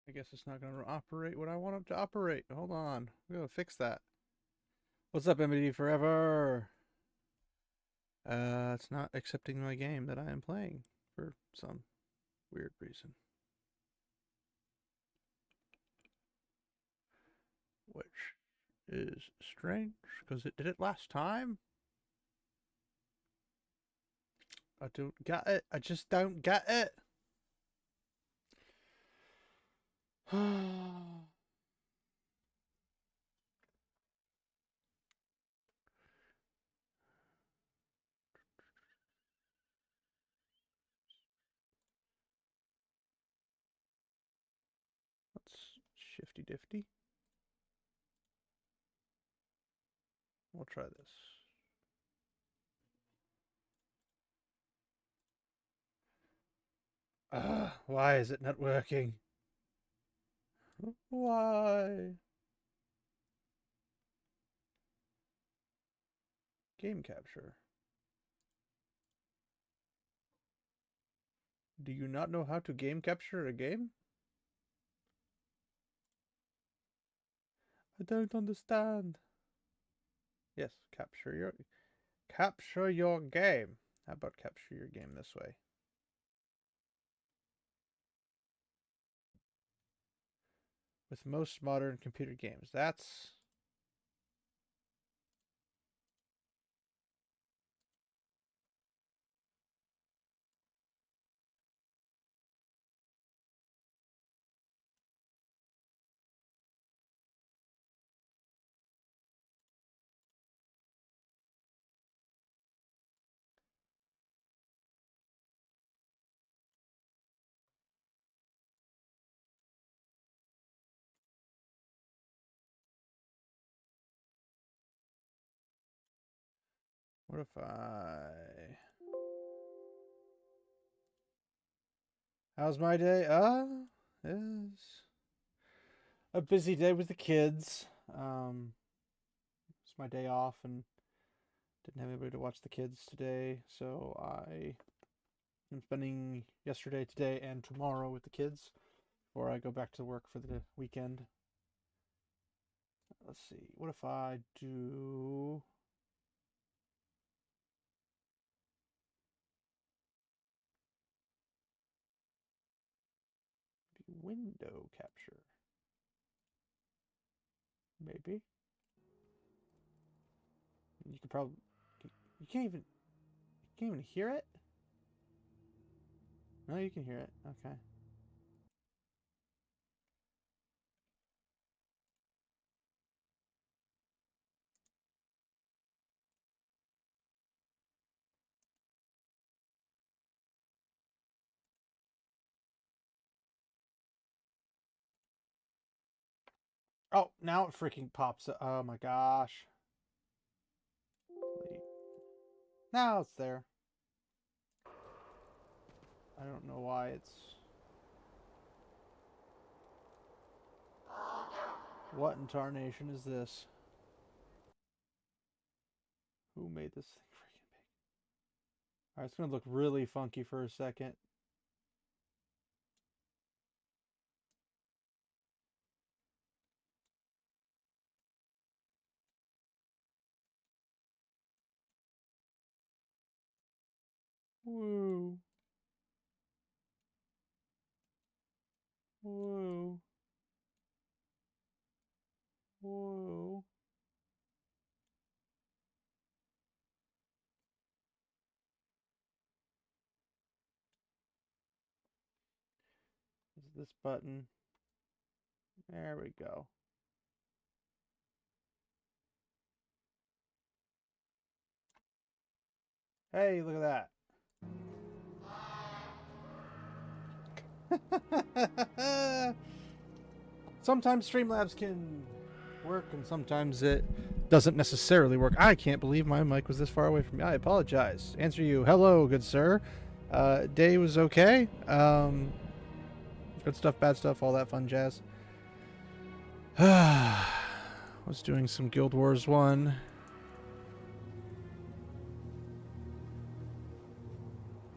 I guess it's not going to operate what I want it to operate. Hold on. We gotta fix that. What's up, MD Forever? It's not accepting my game that I am playing for some weird reason. Which is strange, because it did it last time. I don't get it. I just don't get it. Let's shifty difty. We'll try this. Why is it not working? Why? Game capture. Do you not know how to game capture a game? I don't understand. Yes, capture your game. How about capture your game this way? With most modern computer games. That's what if I How's my day? Is a busy day with the kids. It's my day off and didn't have anybody to watch the kids today, so I am spending yesterday, today, and tomorrow with the kids before I go back to work for the weekend. Let's see. What if I do window capture? Maybe. You could probably you can't even hear it? No, you can hear it. Okay. Oh, now it freaking pops up. Oh my gosh. Now it's there. I don't know why it's... What in tarnation is this? Who made this thing freaking big? Alright, it's gonna look really funky for a second. Woo. Woo. Woo. Is this button? There we go. Hey, look at that. Sometimes Streamlabs can work and sometimes it doesn't necessarily work. I can't believe my mic was this far away from me. I apologize. Answer you. Hello, good sir. Day was okay. Good stuff, bad stuff, all that fun jazz. Was doing some Guild Wars 1.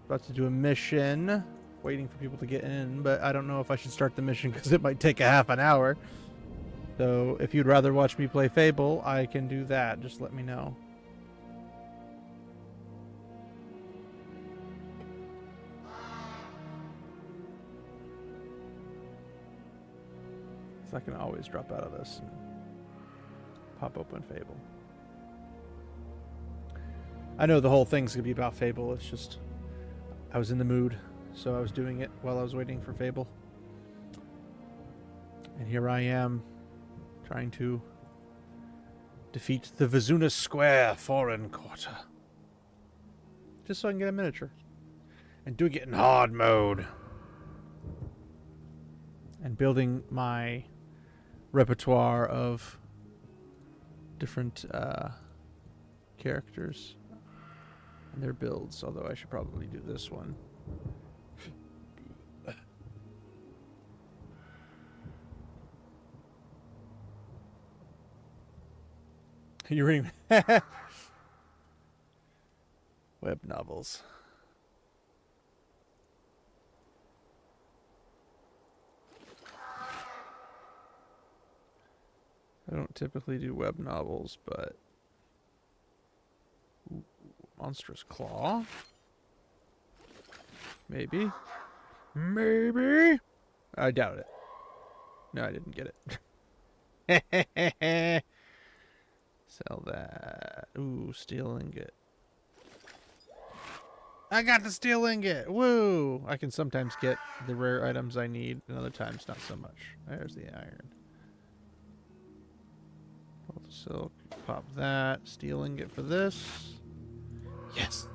About to do a mission. waiting for people to get in, but I don't know if I should start the mission because it might take a half an hour. So if you'd rather watch me play Fable, I can do that. Just let me know. So I can always drop out of this and pop open Fable. I know the whole thing's going to be about Fable. It's just I was in the mood, so I was doing it while I was waiting for Fable. And here I am, trying to defeat the Vizuna Square Foreign Quarter. Just so I can get a miniature. And doing it in hard mode. And building my repertoire of different characters and their builds, although I should probably do this one. You're reading web novels. I don't typically do web novels, but ooh, Monstrous Claw. Maybe. Maybe. I doubt it. No, I didn't get it. Sell that. Ooh, steel ingot. I got the steel ingot! Woo! I can sometimes get the rare items I need, and other times not so much. There's the iron. Pull the silk. Pop that. Steel ingot for this. Yes!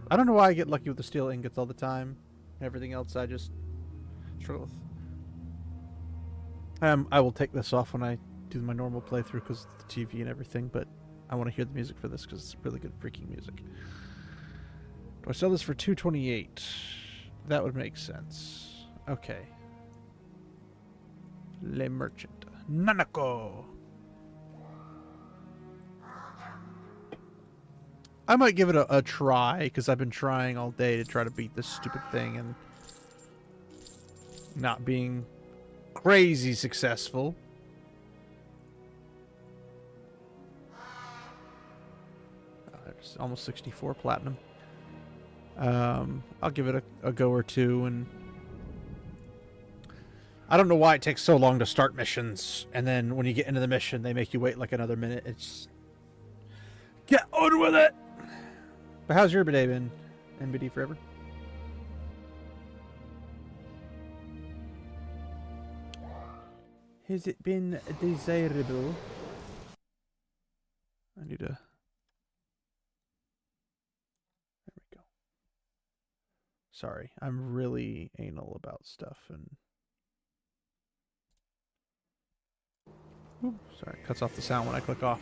I don't know why I get lucky with the steel ingots all the time. Everything else I just struggle with. I will take this off when I do my normal playthrough because of the TV and everything, but I want to hear the music for this because it's really good freaking music. Do I sell this for $228? That would make sense. Okay. Le Merchant. Nanako! I might give it a try because I've been trying all day to try to beat this stupid thing and not being crazy successful. There's almost 64 platinum. I'll give it a go or two, and I don't know why it takes so long to start missions, and then when you get into the mission, they make you wait like another minute. It's get on with it. But how's your day been, NBD Forever? Has it been desirable? I need to... There we go. Sorry, I'm really anal about stuff and... Ooh, sorry, it cuts off the sound when I click off.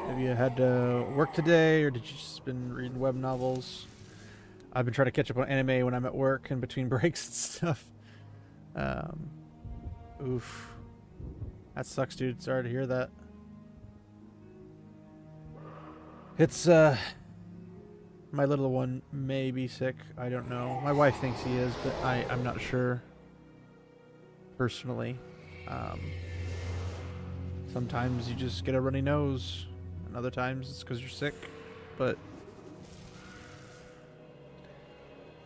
Have you had to work today, or did you just been reading web novels? I've been trying to catch up on anime when I'm at work and between breaks and stuff. Oof. That sucks, dude. Sorry to hear that. It's, my little one may be sick. I don't know. My wife thinks he is, but I'm not sure. Personally. Sometimes you just get a runny nose. And other times it's because you're sick. But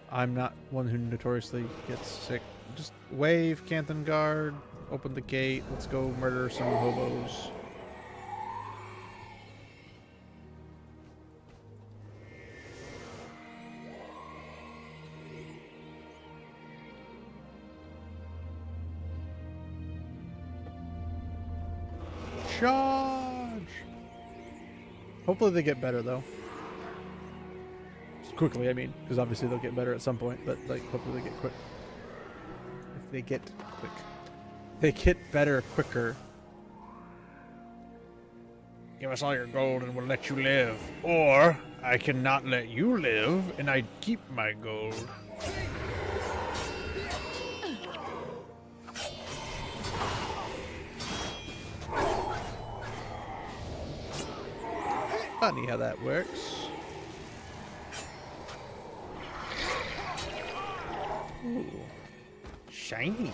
I'm not one who notoriously gets sick. Just wave, Canton Guard, open the gate, let's go murder some hobos. Charge! Hopefully they get better, though. Just quickly, I mean, because obviously they'll get better at some point, but like, hopefully they get quick. If they get quick. They get better quicker. Give us all your gold and we'll let you live. Or, I cannot let you live and I keep my gold. Funny how that works. Ooh. Shiny.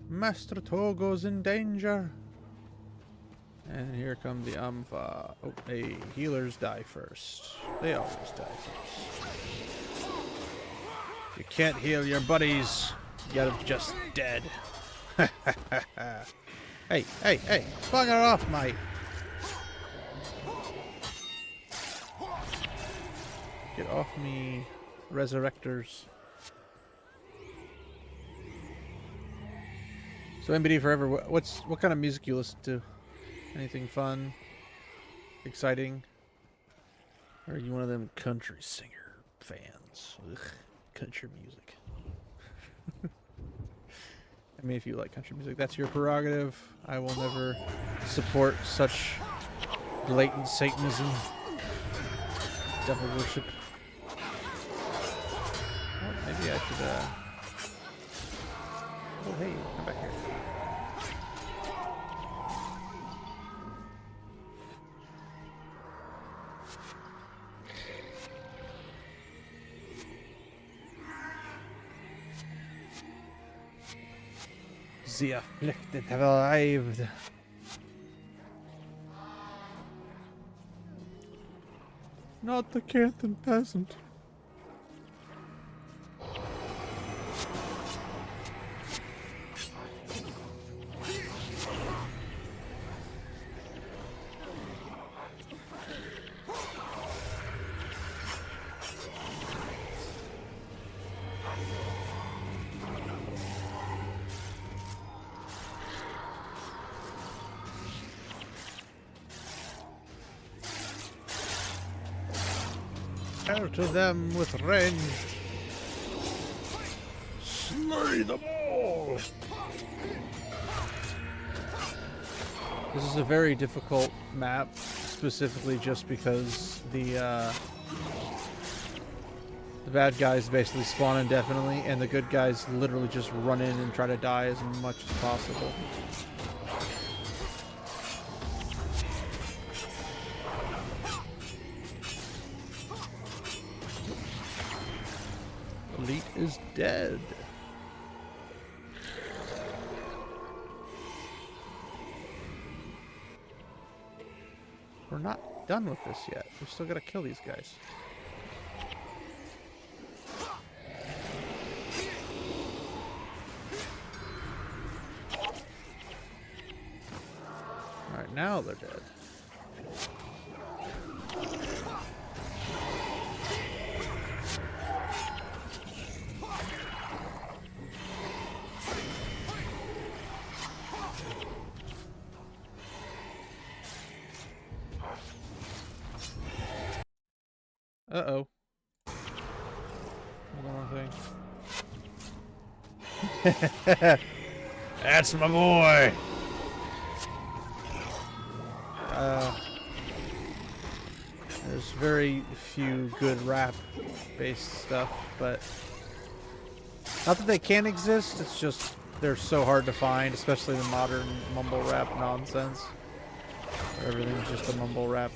Master Togo's in danger. And here come the Ampha. Oh, hey, healers die first. They always die first. You can't heal your buddies. You're just dead. Hey, hey, hey! Bugger off, mate! Get off me, resurrectors. So MBD forever. What kind of music you listen to? Anything fun, exciting? Or are you one of them country singer fans? Ugh, country music. I mean, if you like country music, that's your prerogative. I will never support such blatant Satanism, devil worship. Well, maybe I should, oh, hey, come back here. The afflicted have arrived. Not the Canton peasant. Out of them with range. Slay them all. This is a very difficult map, specifically just because the bad guys basically spawn indefinitely, and the good guys literally just run in and try to die as much as possible. Elite is dead. We're not done with this yet. We still gotta kill these guys. Alright, now they're dead. Uh-oh. One thing. That's my boy! There's very few good rap-based stuff, but... Not that they can't exist, it's just they're so hard to find, especially the modern mumble rap nonsense. Where everything's just a mumble rap.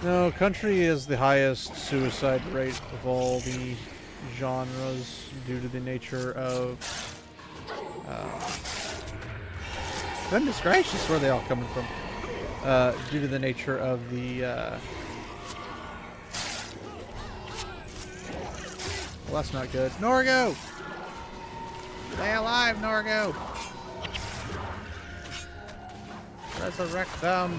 No, country is the highest suicide rate of all the genres due to the nature of... goodness gracious, where are they all coming from? Due to the nature of the... well, that's not good. Norgo! Stay alive, Norgo! Resurrect them!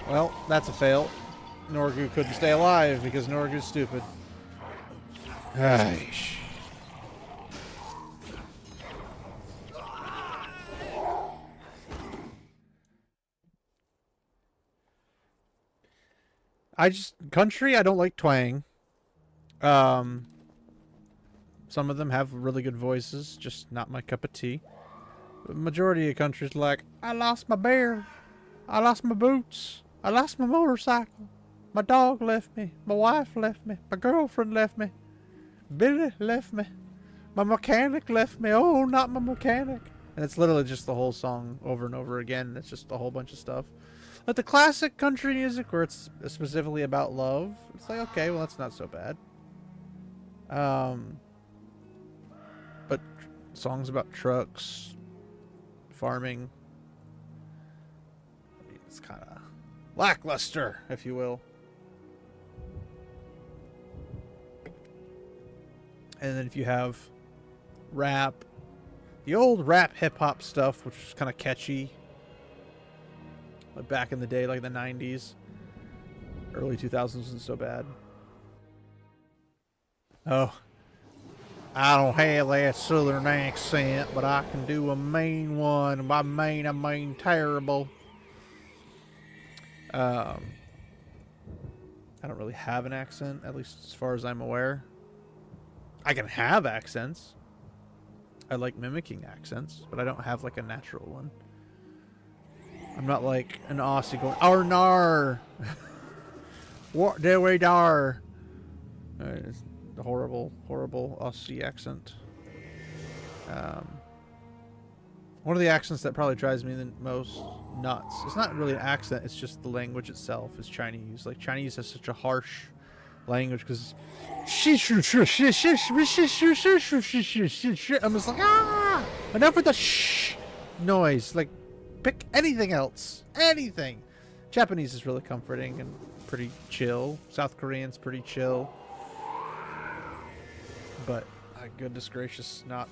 Well, that's a fail. Norgu couldn't stay alive because Norgu's stupid. Aish. country, I don't like twang. Um, some of them have really good voices, just not my cup of tea. The majority of countries like, I lost my bear, I lost my boots, I lost my motorcycle, my dog left me, my wife left me, my girlfriend left me, Billy left me, my mechanic left me, oh, not my mechanic. And it's literally just the whole song over and over again. It's just a whole bunch of stuff. Like the classic country music where it's specifically about love, it's like, okay, well, that's not so bad. But songs about trucks, farming, I mean, it's kind of lackluster, if you will. And then if you have rap, the old rap hip-hop stuff, which was kind of catchy, like back in the day, like the 90s, early 2000s wasn't so bad. Oh, I don't have that southern accent, but I can do a mean one. By mean, I mean terrible. I don't really have an accent, at least as far as I'm aware. I can have accents. I like mimicking accents, but I don't have like a natural one. I'm not like an Aussie going, "Ar nar, what do we dar?" It's a horrible, horrible Aussie accent. One of the accents that probably drives me the most nuts. It's not really an accent. It's just the language itself is Chinese. Like Chinese has such a harsh language because I'm just like, ah, enough with the shh noise. Like, pick anything else, anything. Japanese is really comforting and pretty chill. South Korean's pretty chill, but goodness gracious, not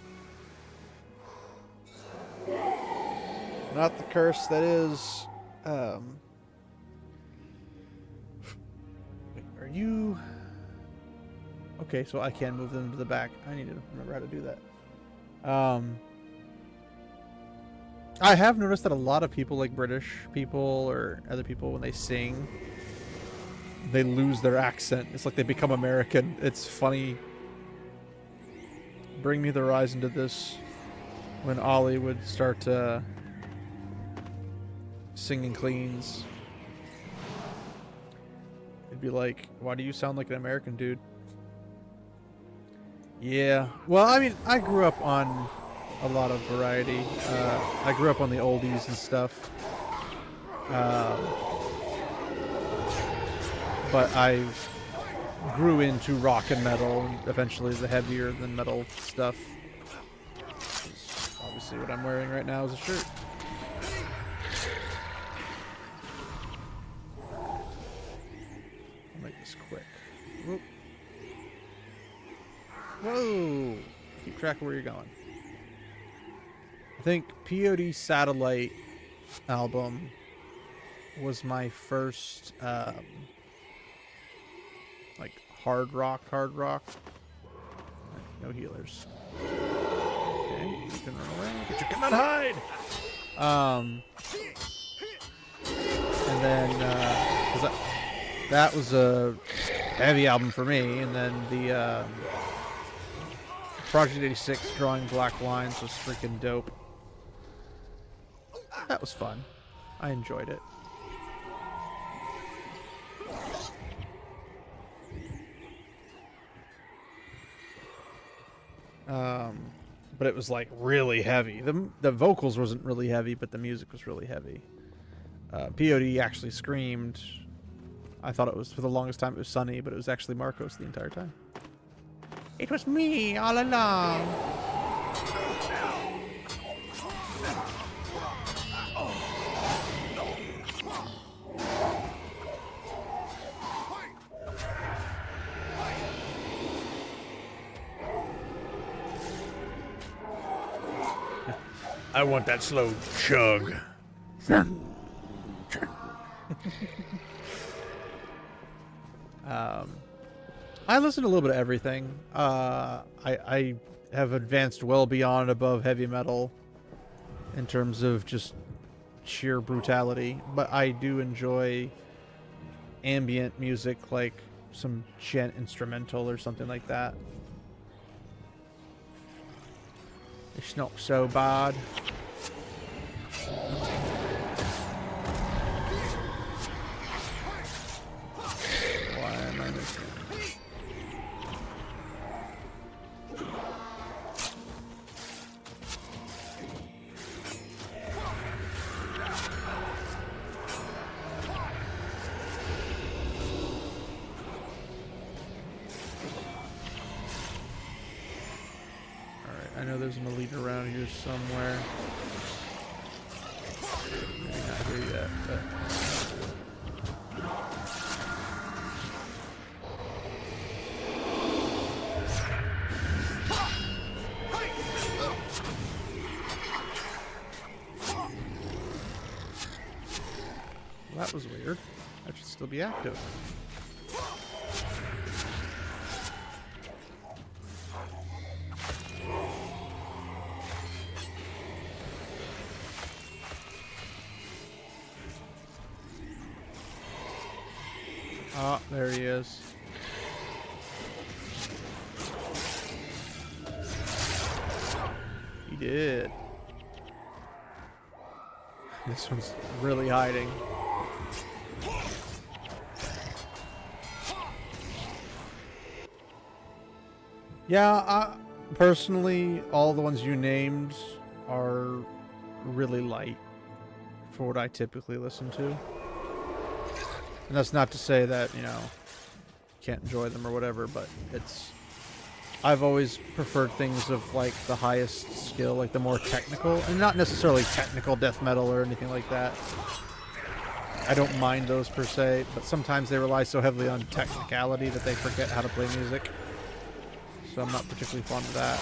the curse that is. Wait, are you? Okay, so I can move them to the back. I need to remember how to do that. I have noticed that a lot of people, like British people or other people, when they sing, they lose their accent. It's like they become American. It's funny. Bring Me the Horizon to this when Ollie would start singing cleans. It'd be like, why do you sound like an American dude? Yeah. Well, I mean, I grew up on a lot of variety. I grew up on the oldies and stuff. But I grew into rock and metal, and eventually the heavier than metal stuff. Obviously what I'm wearing right now is a shirt. I'll make this quick. Whoop. Whoa! Keep track of where you're going. I think POD Satellite album was my first like hard rock. No healers. Okay, you can run away, but you cannot hide. And then that was a heavy album for me, and then the Project 86 Drawing Black Lines was freaking dope. That was fun. I enjoyed it. But it was like really heavy. The vocals wasn't really heavy, but the music was really heavy. POD actually screamed. I thought it was, for the longest time, it was Sunny, but it was actually Marcos the entire time. It was me all along. I want that slow chug. I listen to a little bit of everything. I have advanced well beyond and above heavy metal in terms of just sheer brutality, but I do enjoy ambient music, like some gent instrumental or something like that. It's not so bad. Why am I missing? I know there's an elite around here somewhere. Maybe not here yet, but... Well, that was weird. That should still be active. Oh, there he is. He did. This one's really hiding. Yeah, personally, all the ones you named are really light for what I typically listen to. And that's not to say that, you know, you can't enjoy them or whatever, but it's... I've always preferred things of, like, the highest skill, like the more technical, and not necessarily technical death metal or anything like that. I don't mind those per se, but sometimes they rely so heavily on technicality that they forget how to play music. So I'm not particularly fond of that.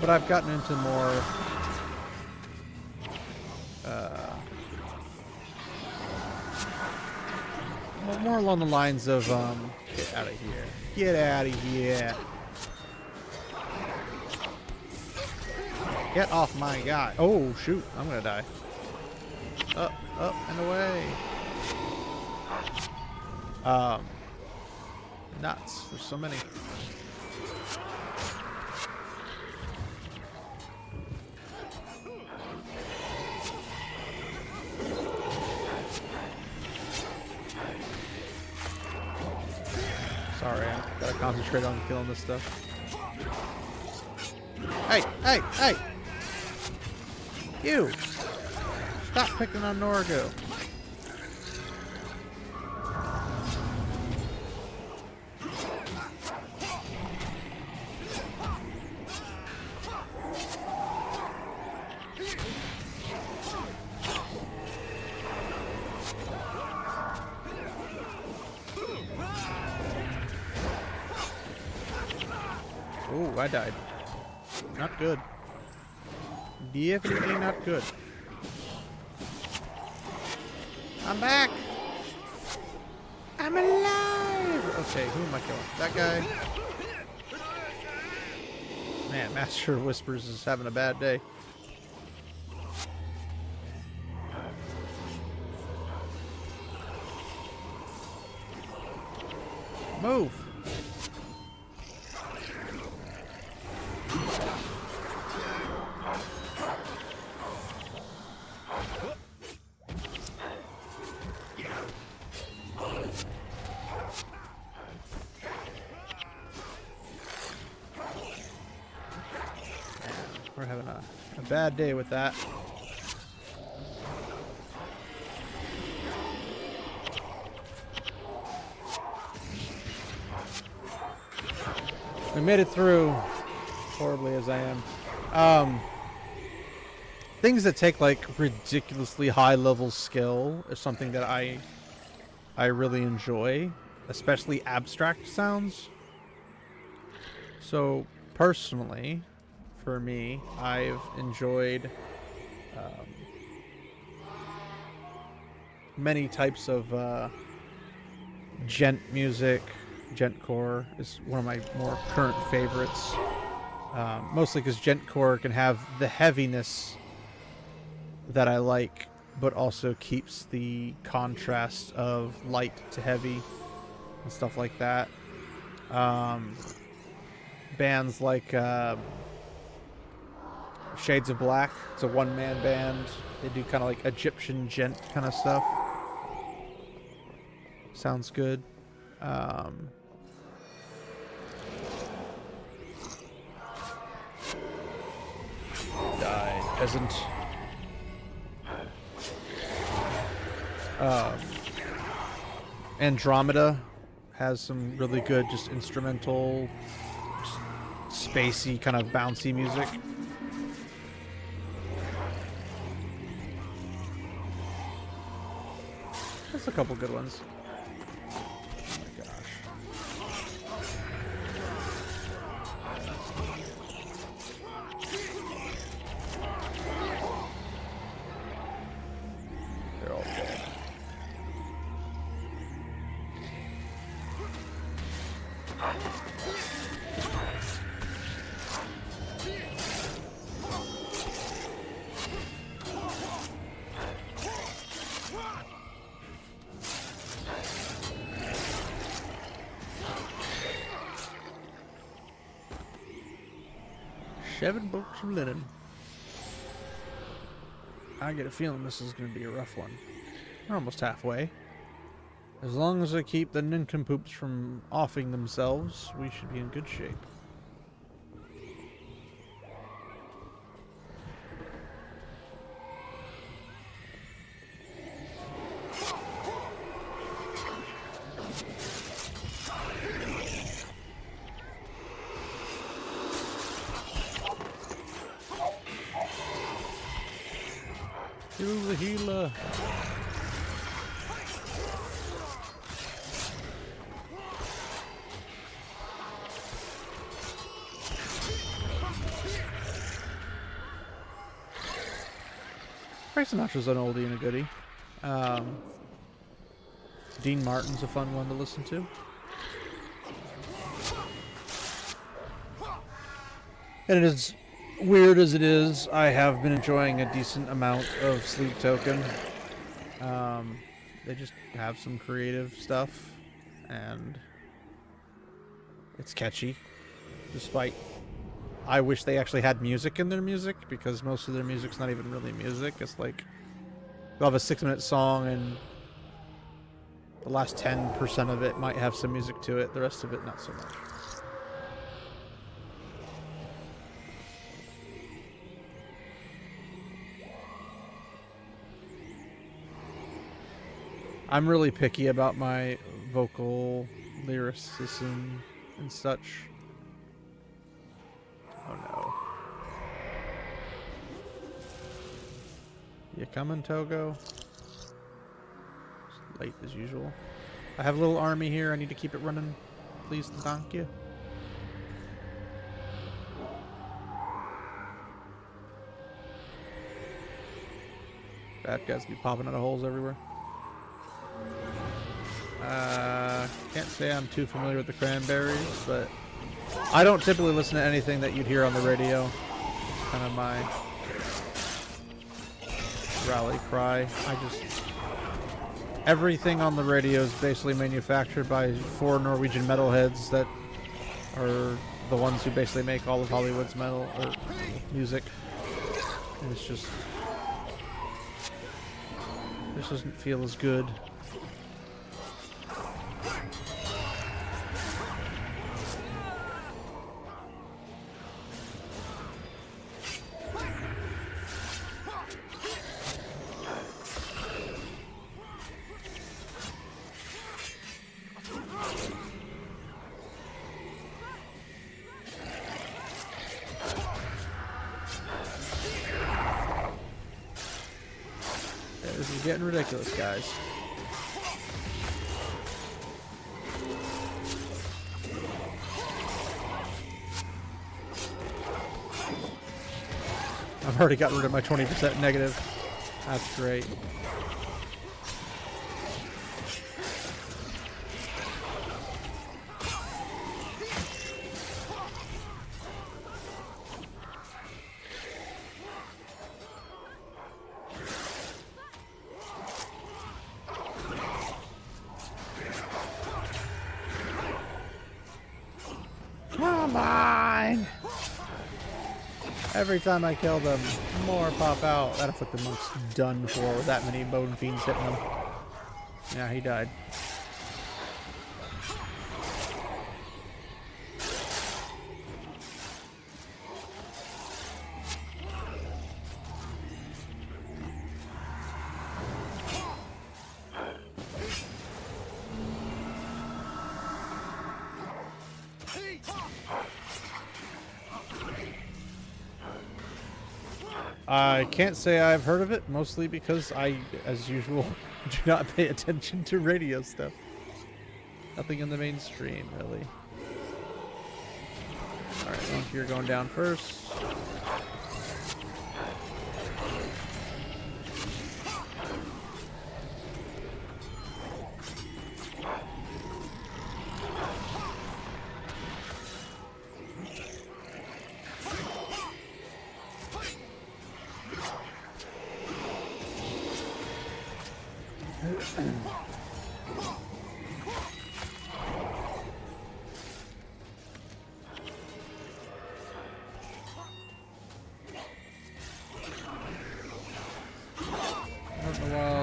But I've gotten into more more along the lines of get out of here. Get out of here. Get off my guy. Oh shoot, I'm gonna die. Up, up and away. Nuts. There's so many. Sorry, I gotta concentrate on killing this stuff. Hey, hey, hey! You! Stop picking on Norgo. Oh, I died. Not good. Definitely not good. I'm back! I'm alive! Okay, who am I killing? That guy? Man, Master of Whispers is having a bad day. Move! We're having a bad day with that. We made it through, horribly as I am. Things that take like ridiculously high level skill is something that I really enjoy, especially abstract sounds. So personally, for me, I've enjoyed many types of gent music. Gentcore is one of my more current favorites. Mostly because Gentcore can have the heaviness that I like, but also keeps the contrast of light to heavy and stuff like that. Bands like Shades of Black. It's a one-man band. They do kind of like Egyptian gent kind of stuff. Sounds good. Die, peasant. Andromeda has some really good, just instrumental, just spacey, kind of bouncy music. There's a couple good ones. Oh my gosh. They're all dead. Seven bolts of linen. I get a feeling this is going to be a rough one. We're almost halfway. As long as I keep the nincompoops from offing themselves, we should be in good shape. Kill the healer. Frank Sinatra's an oldie and a goodie. Dean Martin's a fun one to listen to. And it is weird as it is, I have been enjoying a decent amount of Sleep Token. They just have some creative stuff, and it's catchy. Despite, I wish they actually had music in their music, because most of their music's not even really music. It's like, they'll have a 6-minute song, and the last 10% of it might have some music to it, the rest of it not so much. I'm really picky about my vocal lyricism and such. Oh no. You coming, Togo? It's late as usual. I have a little army here. I need to keep it running. Please and thank you. Bad guys be popping out of holes everywhere. Can't say I'm too familiar with the Cranberries, but I don't typically listen to anything that you'd hear on the radio. It's kind of my rally cry. Everything on the radio is basically manufactured by 4 Norwegian metalheads that are the ones who basically make all of Hollywood's metal or music. And it's just, this doesn't feel as good. This is getting ridiculous, guys. I've already gotten rid of my 20% negative. That's great. Every time I kill them, more pop out. That afflicted monk's done for with that many bone fiends hitting him. Yeah, he died. I can't say I've heard of it, mostly because I, as usual, do not pay attention to radio stuff. Nothing in the mainstream, really. Alright, Monk, you're going down first.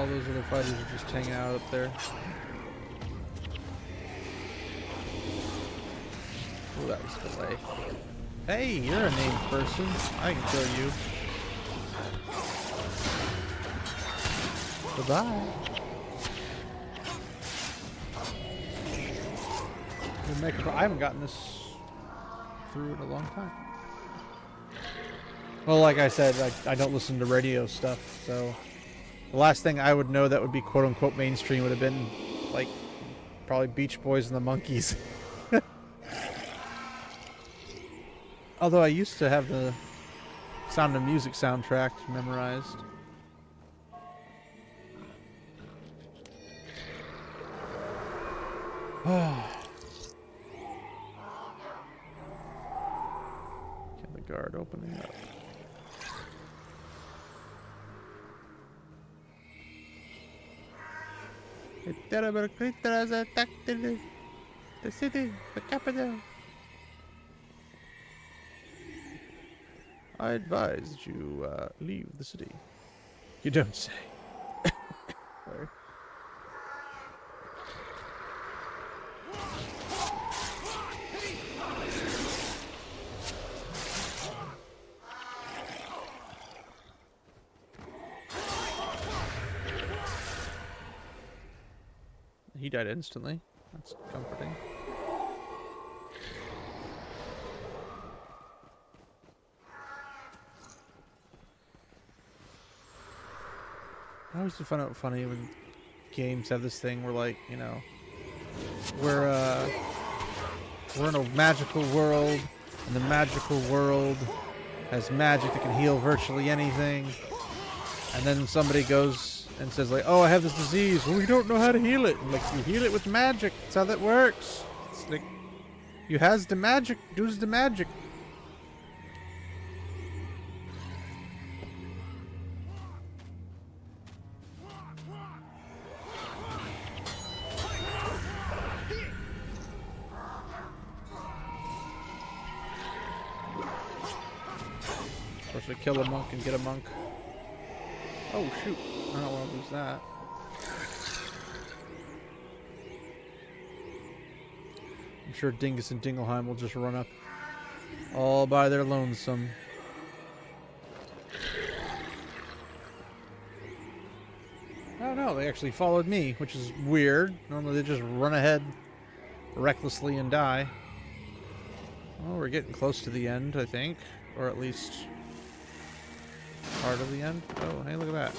Those little fighters are just hanging out up there. Oh, that was delay. Hey, you're a named person. I can kill you. Goodbye. I haven't gotten this through in a long time. Well, like I said, I don't listen to radio stuff, so the last thing I would know that would be quote-unquote mainstream would have been, like, probably Beach Boys and the Monkees. Although I used to have the Sound of Music soundtrack memorized. Can the guard opening up? A terrible creature has attacked the city, the capital. I advise that you leave the city. You don't say. Sorry. He died instantly. That's comforting. I always find it funny when games have this thing where, like, you know, we're in a magical world, and the magical world has magic that can heal virtually anything, and then somebody goes and says, like, oh, I have this disease. Well, we don't know how to heal it. And, like, you heal it with magic. That's how that works. It's like, you has the magic, does the magic. Of course, we kill a monk and get a monk. Oh, shoot. I don't want to lose that. I'm sure Dingus and Dingelheim will just run up all by their lonesome. I don't know. They actually followed me, which is weird. Normally they just run ahead recklessly and die. Well, we're getting close to the end, I think. Or at least part of the end. Oh, hey, look at that.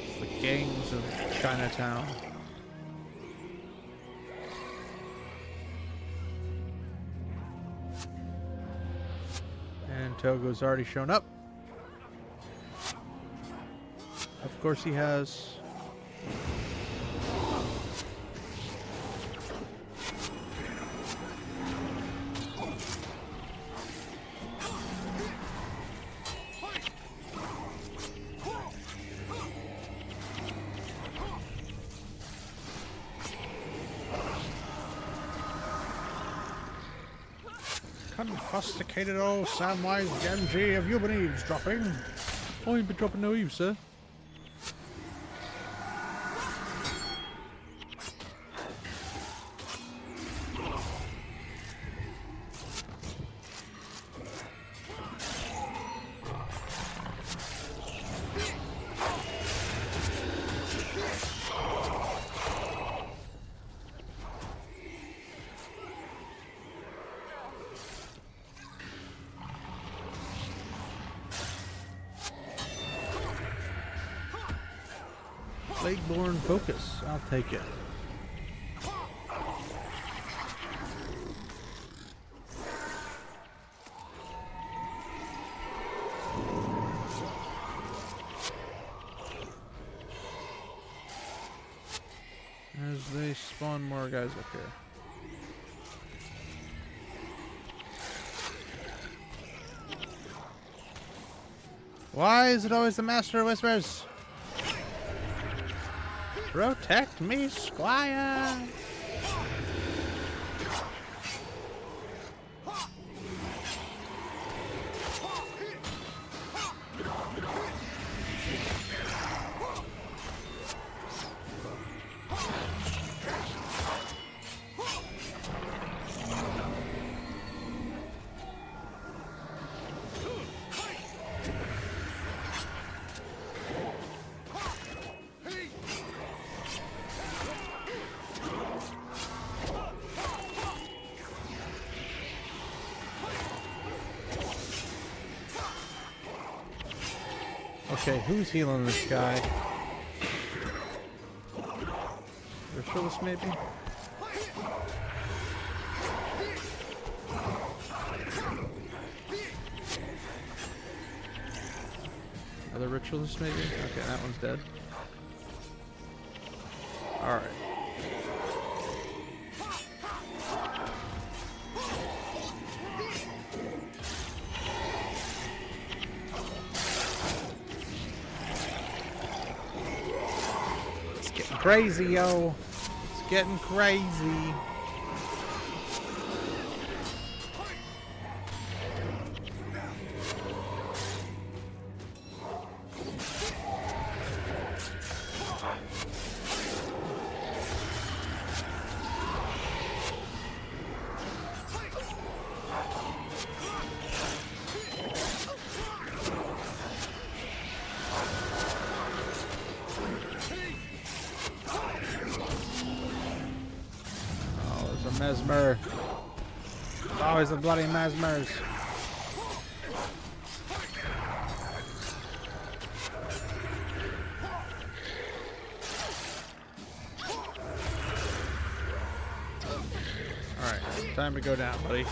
It's the gangs of Chinatown. And Togo's already shown up. Of course he has. unsophisticated old Samwise Gamgee, have you been eavesdropping? I ain't been dropping no eaves, sir. Plagueborn focus. I'll take it. As they spawn more guys up here. Why is it always the Master of Whispers? Protect me, Squire! Okay, who's healing this guy? Ritualist, maybe? Another ritualist, maybe? Okay, that one's dead. Alright. Crazy, yo. It's getting crazy. Mesmer. It's always the bloody mesmers. Alright, time to go down, buddy.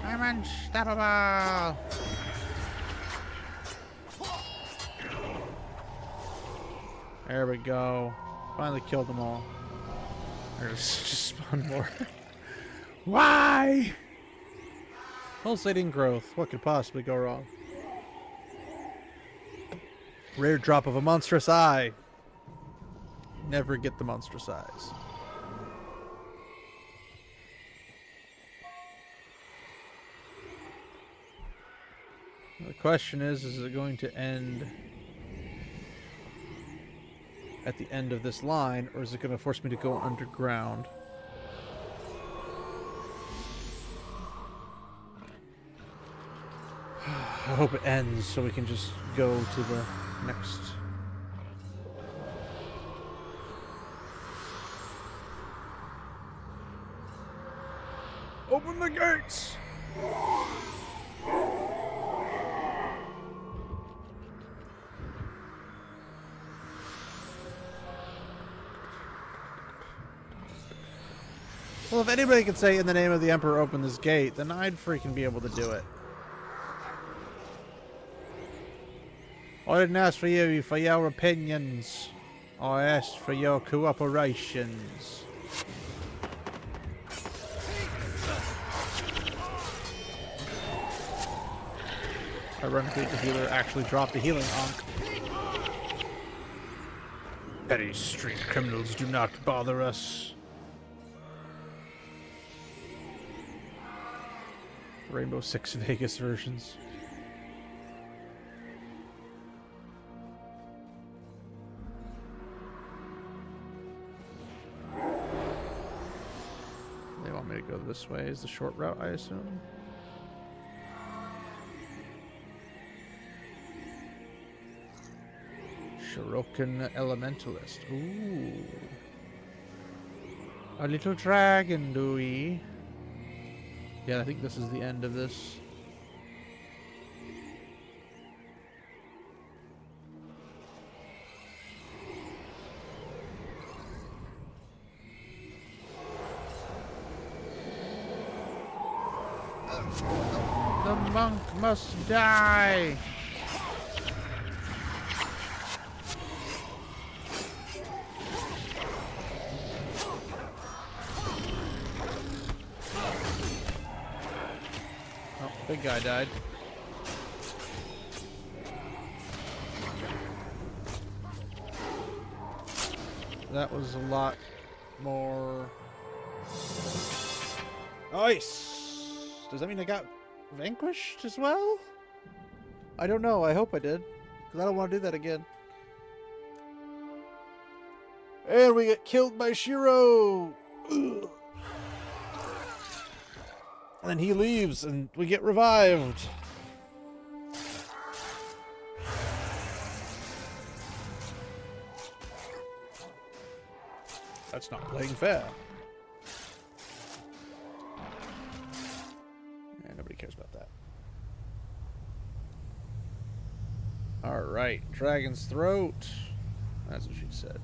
I'm unstoppable! There we go. Finally killed them all. There's just spawn more. Why? Pulsating growth. What could possibly go wrong? Rare drop of a monstrous eye. Never get the monstrous eyes. The question is it going to end at the end of this line, or is it going to force me to go underground? I hope it ends so we can just go to the next. Open the gates! Well, if anybody could say, in the name of the Emperor, open this gate, then I'd freaking be able to do it. I didn't ask for you for your opinions. I asked for your cooperations. Ironically, the healer actually dropped the healing onk. Petty street criminals do not bother us. Rainbow Six Vegas versions. They want me to go this way. Is the short route, I assume? Shirokan Elementalist. Ooh. A little dragon, do we? Yeah, I think this is the end of this. The monk must die! Oh, big guy died. That was a lot more... Nice! Does that mean I got vanquished as well? I don't know. I hope I did. Because I don't want to do that again. And we get killed by Shiro! Ugh. And then he leaves and we get revived. That's not playing fair. Yeah, nobody cares about that. Alright, Dragon's Throat. That's what she said.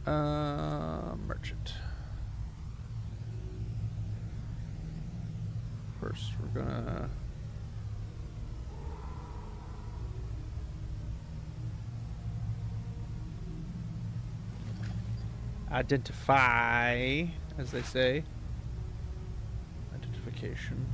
Merchant. First, we're gonna... identify, as they say. Identification.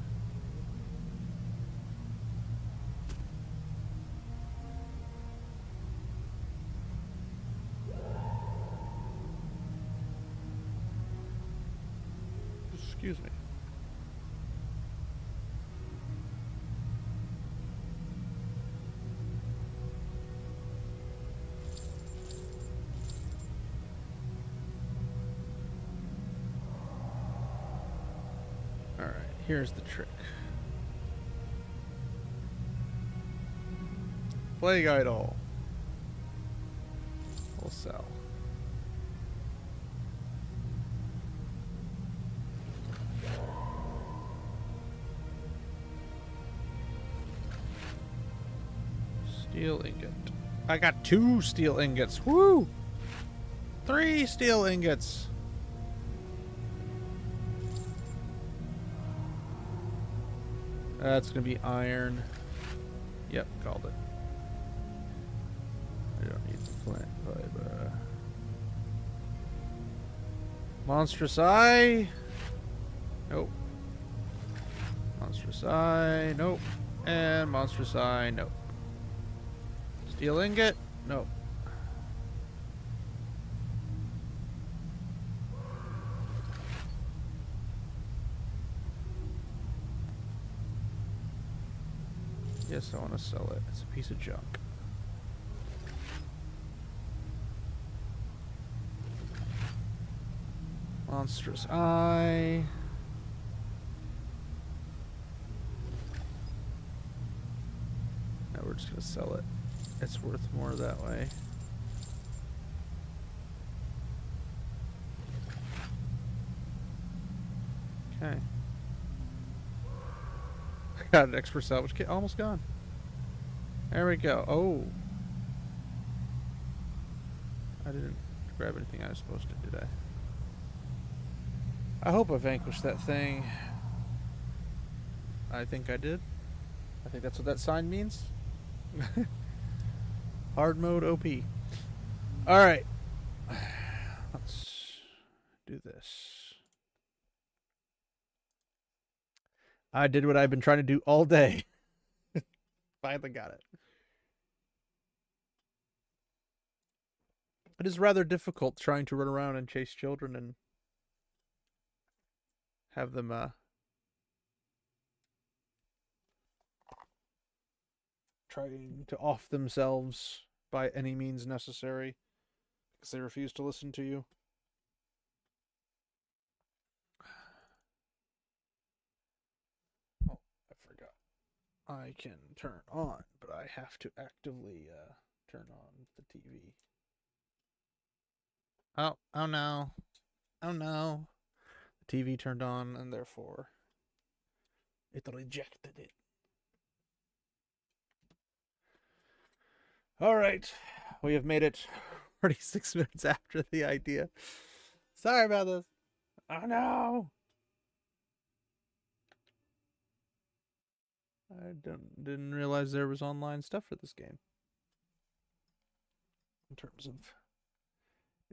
Excuse me. Alright, here's the trick. Plague Idol. We'll sell. Steel ingot. I got 2 steel ingots. Woo! 3 steel ingots. That's gonna be iron. Yep, called it. I don't need the plant fiber. Monstrous Eye. Nope. Monstrous Eye. Nope. And Monstrous Eye. Nope. Steel ingot? Nope. Yes, I want to sell it. It's a piece of junk. Monstrous Eye. Now we're just going to sell it. It's worth more that way. Okay. I got an expert salvage kit. Almost gone. There we go. Oh. I didn't grab anything I was supposed to, did I? I hope I vanquished that thing. I think I did. I think that's what that sign means. Hard mode OP. Alright. Let's do this. I did what I've been trying to do all day. Finally got it. It is rather difficult trying to run around and chase children and have them trying to off themselves by any means necessary because they refuse to listen to you. Oh, I forgot. I can turn on, but I have to actively turn on the TV. Oh no. Oh no. The TV turned on and therefore it rejected it. All right. We have made it 46 minutes after the idea. Sorry about this. Oh no. I didn't realize there was online stuff for this game. In terms of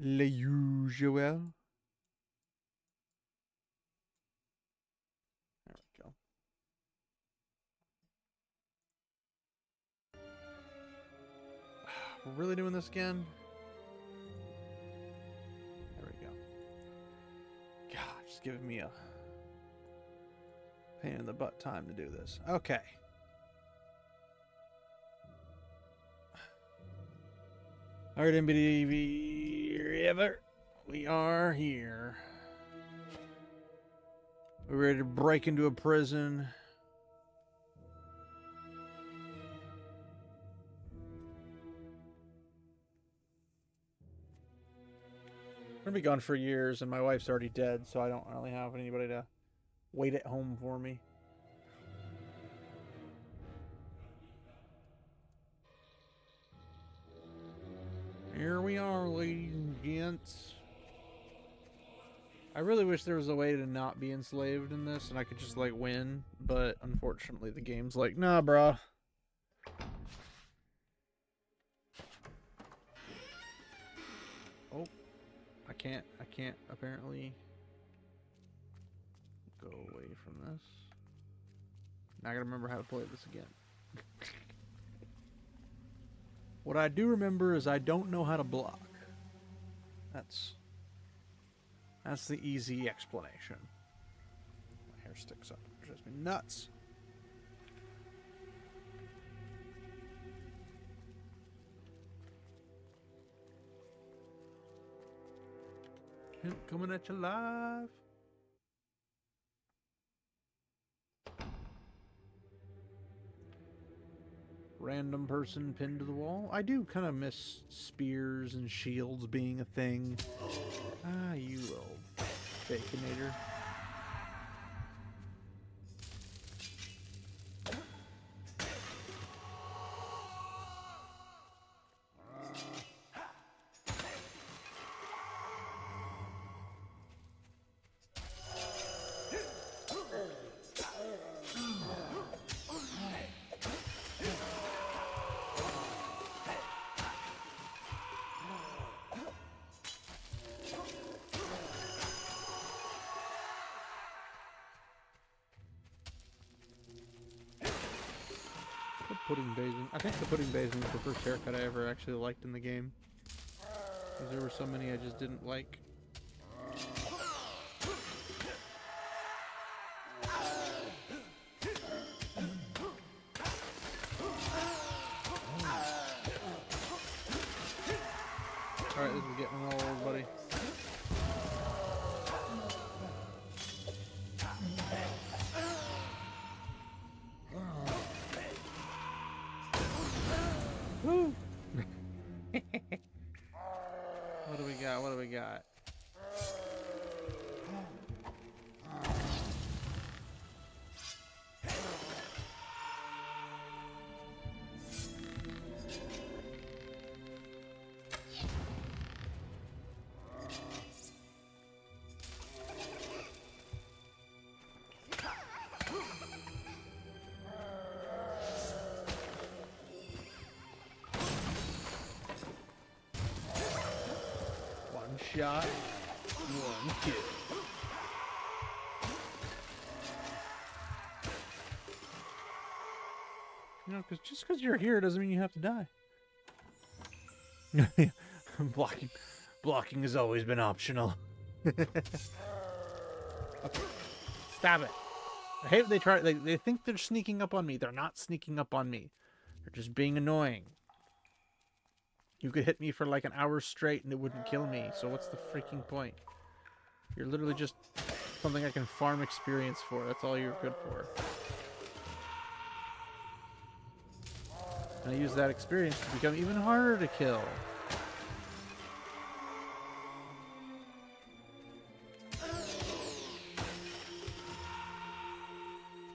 le usual. There we go. We're really doing this again? There we go. God, just giving me a pain in the butt time to do this. Okay. Alright, MBDV, we are here. We're ready to break into a prison. I'm gonna be gone for years, and my wife's already dead, so I don't really have anybody to wait at home for me. Here we are, ladies and gents. I really wish there was a way to not be enslaved in this, and I could just, like, win, but unfortunately the game's like, nah, bruh. Oh, I can't apparently go away from this. Now I gotta remember how to play this again. What I do remember is I don't know how to block. That's the easy explanation. My hair sticks up. It drives me nuts. Him coming at you live. Random person pinned to the wall. I do kind of miss spears and shields being a thing. Ah, you little baconator. Pudding basing. I think the pudding basing was the first haircut I ever actually liked in the game. Because there were so many I just didn't like. Alright, this is getting old, buddy. Woo! What do we got? What do we got? Shot, one kill. You know, just because you're here doesn't mean you have to die. Blocking has always been optional. Okay. Stop it. I hate when they try. They think they're sneaking up on me. They're not sneaking up on me. They're just being annoying. You could hit me for like an hour straight and it wouldn't kill me. So what's the freaking point? You're literally just something I can farm experience for. That's all you're good for. And I use that experience to become even harder to kill.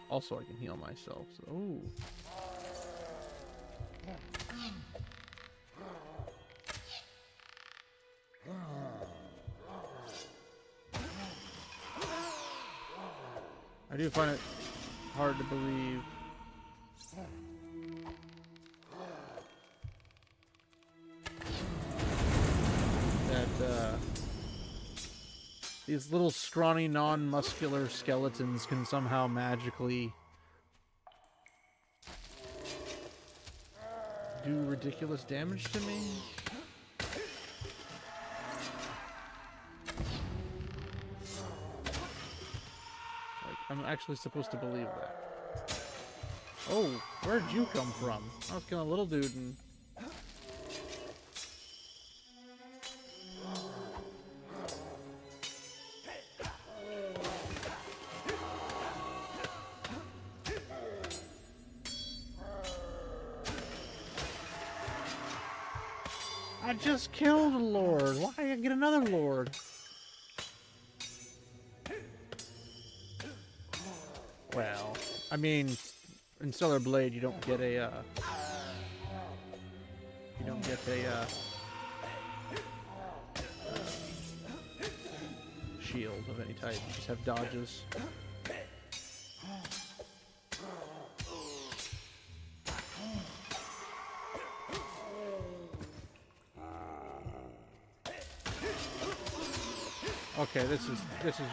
Also, I can heal myself. So, ooh. I do find it hard to believe that these little scrawny, non-muscular skeletons can somehow magically do ridiculous damage to me. Like, I'm actually supposed to believe that. Oh, where'd you come from? I was killing a little dude and... I just killed a lord. Why did I get another lord? Well, I mean, in Stellar Blade, you don't get a, shield of any type. You just have dodges. Okay, this is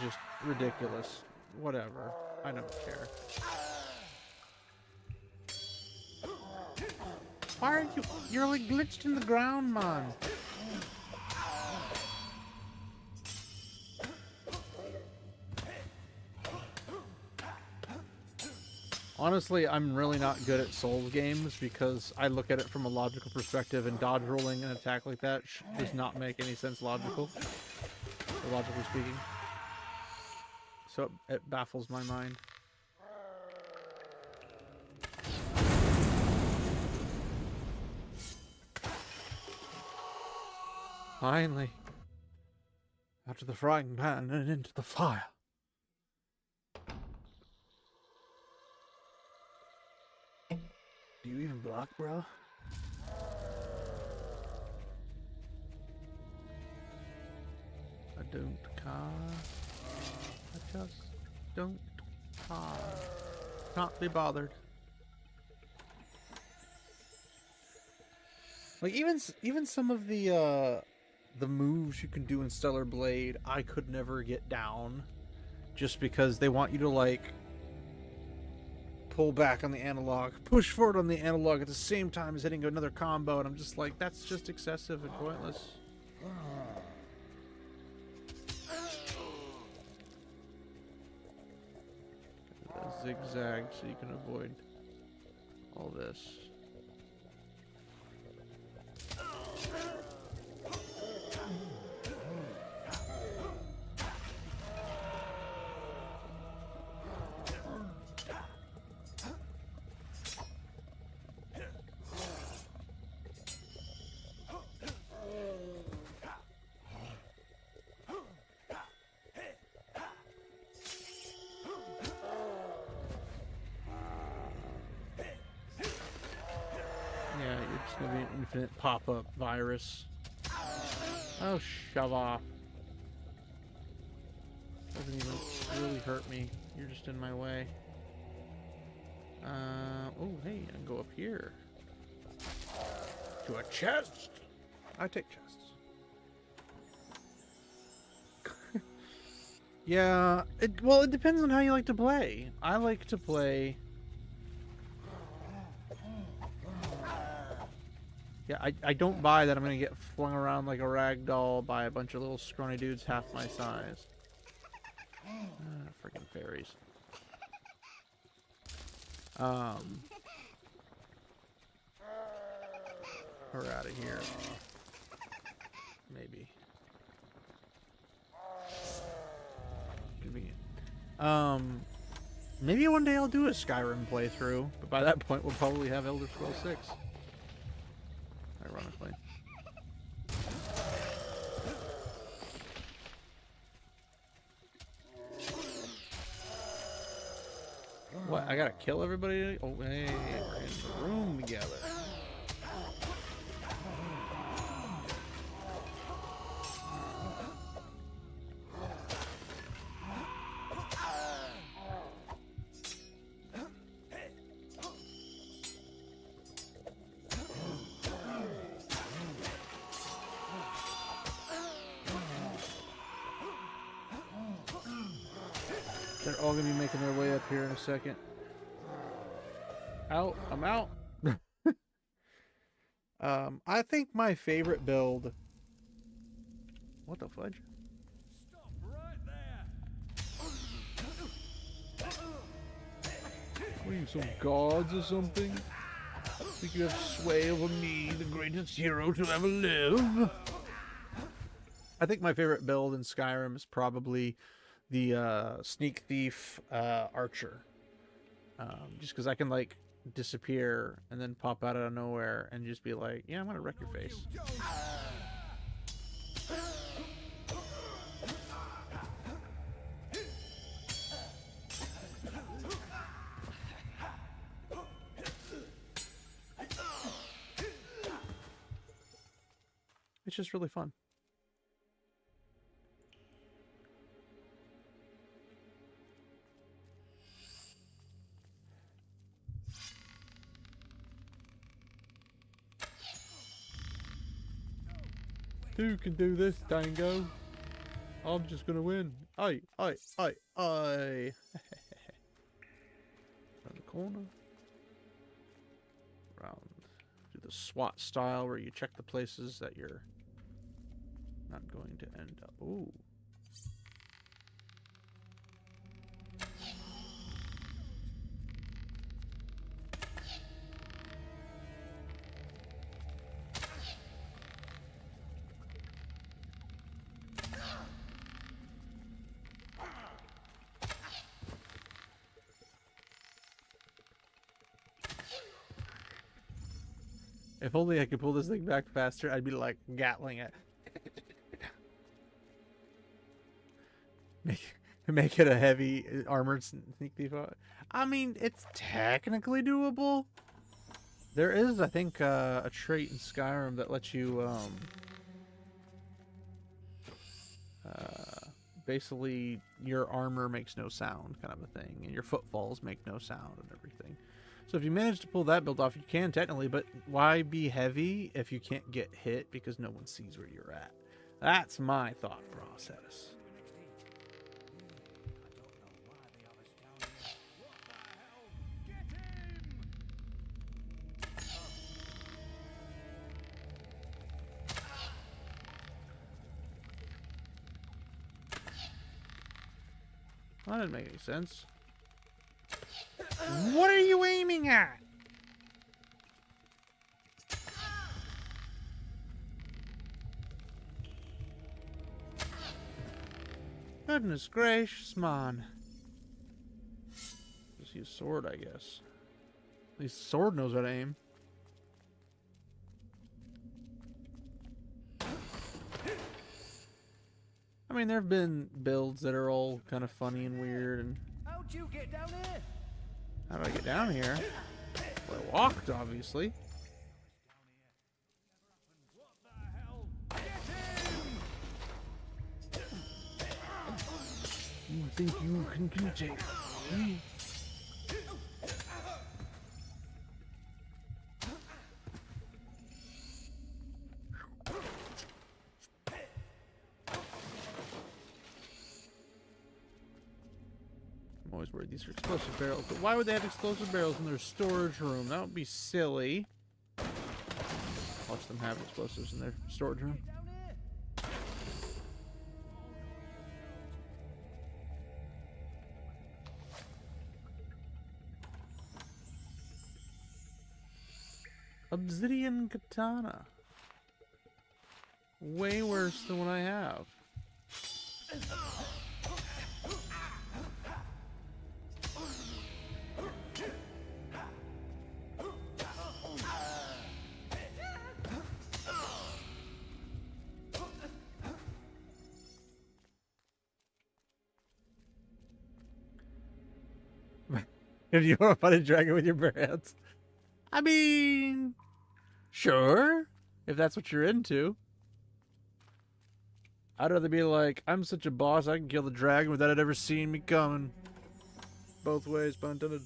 just ridiculous. Whatever. I don't care. Why aren't you... You're like glitched in the ground, man. Honestly, I'm really not good at Souls games because I look at it from a logical perspective, and dodge rolling an attack like that does not make any sense logically speaking. So it baffles my mind. Finally. Out of the frying pan and into the fire. Do you even block, bro? I don't care. I just don't care. Can't be bothered. Like even some of the moves you can do in Stellar Blade, I could never get down, just because they want you to like pull back on the analog, push forward on the analog at the same time as hitting another combo, and I'm just like, that's just excessive and pointless. Zigzag so you can avoid all this. It's gonna be an infinite pop-up virus. Oh, shove off. Doesn't even really hurt me. You're just in my way. Oh, hey, I can go up here. To a chest! I take chests. Yeah, well, it depends on how you like to play. I like to play... Yeah, I don't buy that I'm gonna get flung around like a rag doll by a bunch of little scrawny dudes half my size. Freaking fairies. We're out of here. Maybe. Convenient. Maybe one day I'll do a Skyrim playthrough, but by that point we'll probably have Elder Scrolls 6. Ironically. What? I gotta kill everybody? Oh, hey, we're in the room together. They're all gonna be making their way up here in a second. Out. I'm out. I think my favorite build... What the fudge? Stop right there. What are you, some gods or something? Think you have sway over me, the greatest hero to ever live? I think my favorite build in Skyrim is probably the Sneak Thief Archer. Just because I can, like, disappear and then pop out of nowhere and just be like, yeah, I'm gonna wreck your face. It's just really fun. Who can do this, Dango? I'm just gonna win. Aye. Around the corner. Around. Do the SWAT style where you check the places that you're not going to end up. Ooh. If only I could pull this thing back faster, I'd be like Gatling it. Make it a heavy armored sneak thief. I mean, it's technically doable. There is, I think, a trait in Skyrim that lets you basically your armor makes no sound, kind of a thing, and your footfalls make no sound and everything. So if you manage to pull that build off, you can technically, but why be heavy if you can't get hit because no one sees where you're at? That's my thought process. That didn't make any sense. What are you aiming at? Goodness gracious, man. Just use sword, I guess. At least sword knows how to aim. I mean, there have been builds that are all kind of funny and weird. And How'd you get down here? how do I get down here? Well, I walked, obviously. What the hell? Get him! You think you can contain me? I'm always worried these are explosive barrels, but why would they have explosive barrels in their storage room? That would be silly. Watch them have explosives in their storage room. Down here. Obsidian katana. Way worse than what I have. If you want to fight a dragon with your bare hands. I mean, sure. If that's what you're into. I'd rather be like, I'm such a boss, I can kill the dragon without it ever seeing me coming. Both ways, pun intended.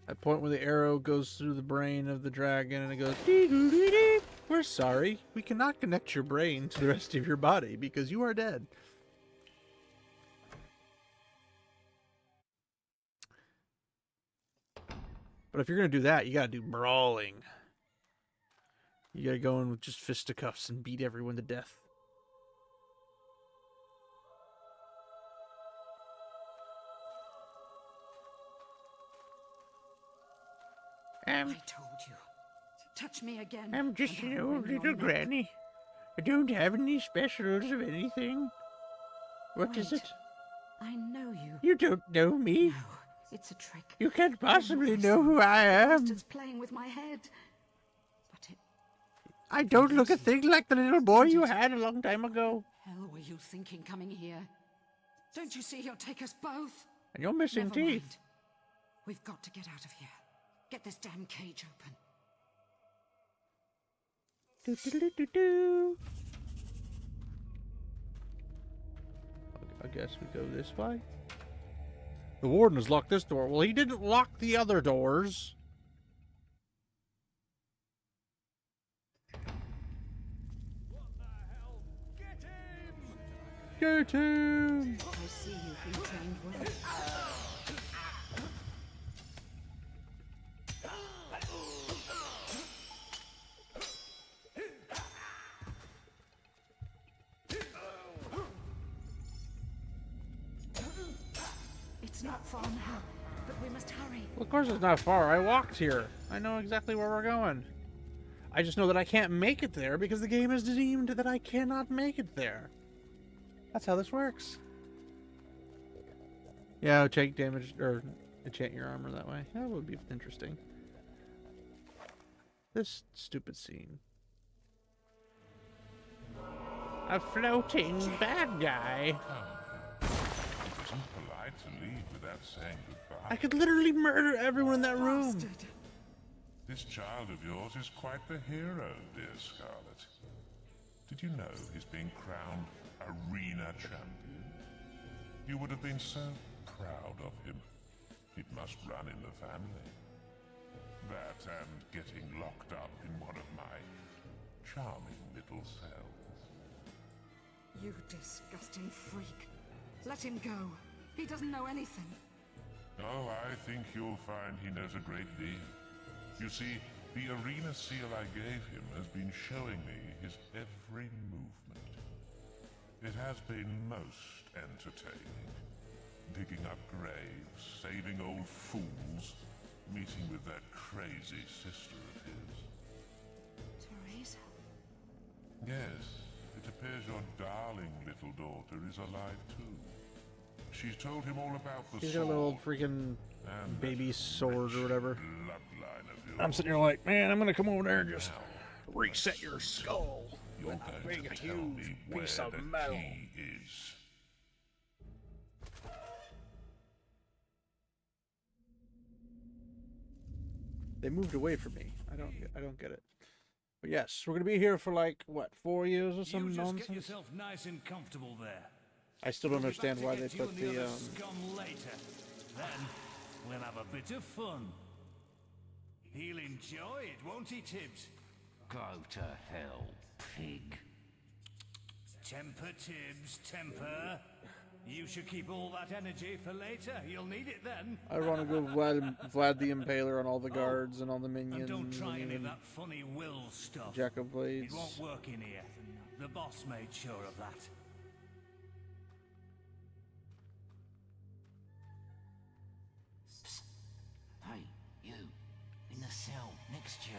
That point where the arrow goes through the brain of the dragon and it goes, dee-doo-dee-dee. We're sorry, we cannot connect your brain to the rest of your body because you are dead. But if you're going to do that, you got to do brawling. You got to go in with just fisticuffs and beat everyone to death. I told you. Touch me again. I'm just an old little granny. I don't have any specials of anything. What is Wait. it? I know you. You don't know me. No, it's a trick. You can't Your possibly voice. know who I The am. bastard's playing with my head. But it... I don't look a thing like the little boy you had a long time ago. hell were you thinking coming here? Don't you see he'll take us both? And you're missing Never teeth. mind. We've got to get out of here. Get this damn cage open. Do-do-do-do-do. I guess we go this way. The warden has locked this door. Well, he didn't lock the other doors. What the hell? Get him! Get him! I see you've been trained well. It's not far now, but we must hurry. Well, of course it's not far. I walked here. I know exactly where we're going. I just know that I can't make it there because the game has deemed that I cannot make it there. That's how this works. Yeah, take damage or enchant your armor that way. That would be interesting. This stupid scene. A floating bad guy. It isn't polite to leave without saying goodbye. I could literally murder everyone in that room. Bastard. This child of yours is quite the hero, dear Scarlet. Did you know he's being crowned arena champion? You would have been so proud of him. It must run in the family. That and getting locked up in one of my charming little cells. You disgusting freak. Let him go. He doesn't know anything. Oh, I think you'll find he knows a great deal. You see, the arena seal I gave him has been showing me his every movement. It has been most entertaining. Digging up graves, saving old fools, meeting with that crazy sister of his. Teresa. Yes, it appears your darling little daughter is alive too. She's told him all about the He's got a sword little freaking and baby that sword or wretched whatever. bloodline of yours. I'm sitting here like, man, I'm gonna come over there and just Now, reset your skull you're with a going big, to tell me huge where piece of the metal. key is. They moved away from me. I don't get it. But yes, we're gonna be here for like what, 4 years or You some just nonsense. get yourself nice and comfortable there. I still don't We'll be back understand to why get they you put and the other scum later. Then we'll have a bit of fun. He'll enjoy it, won't he, Tibbs? Go to hell, pig. Temper, Tibbs, temper. You should keep all that energy for later. You'll need it then. I want to go Vlad the Impaler on all the guards and all the minions. And don't try any of even that funny will stuff. Jack of It Blades. won't work in here. The boss made sure of that. Psst. Hey, you. In the cell, next to you.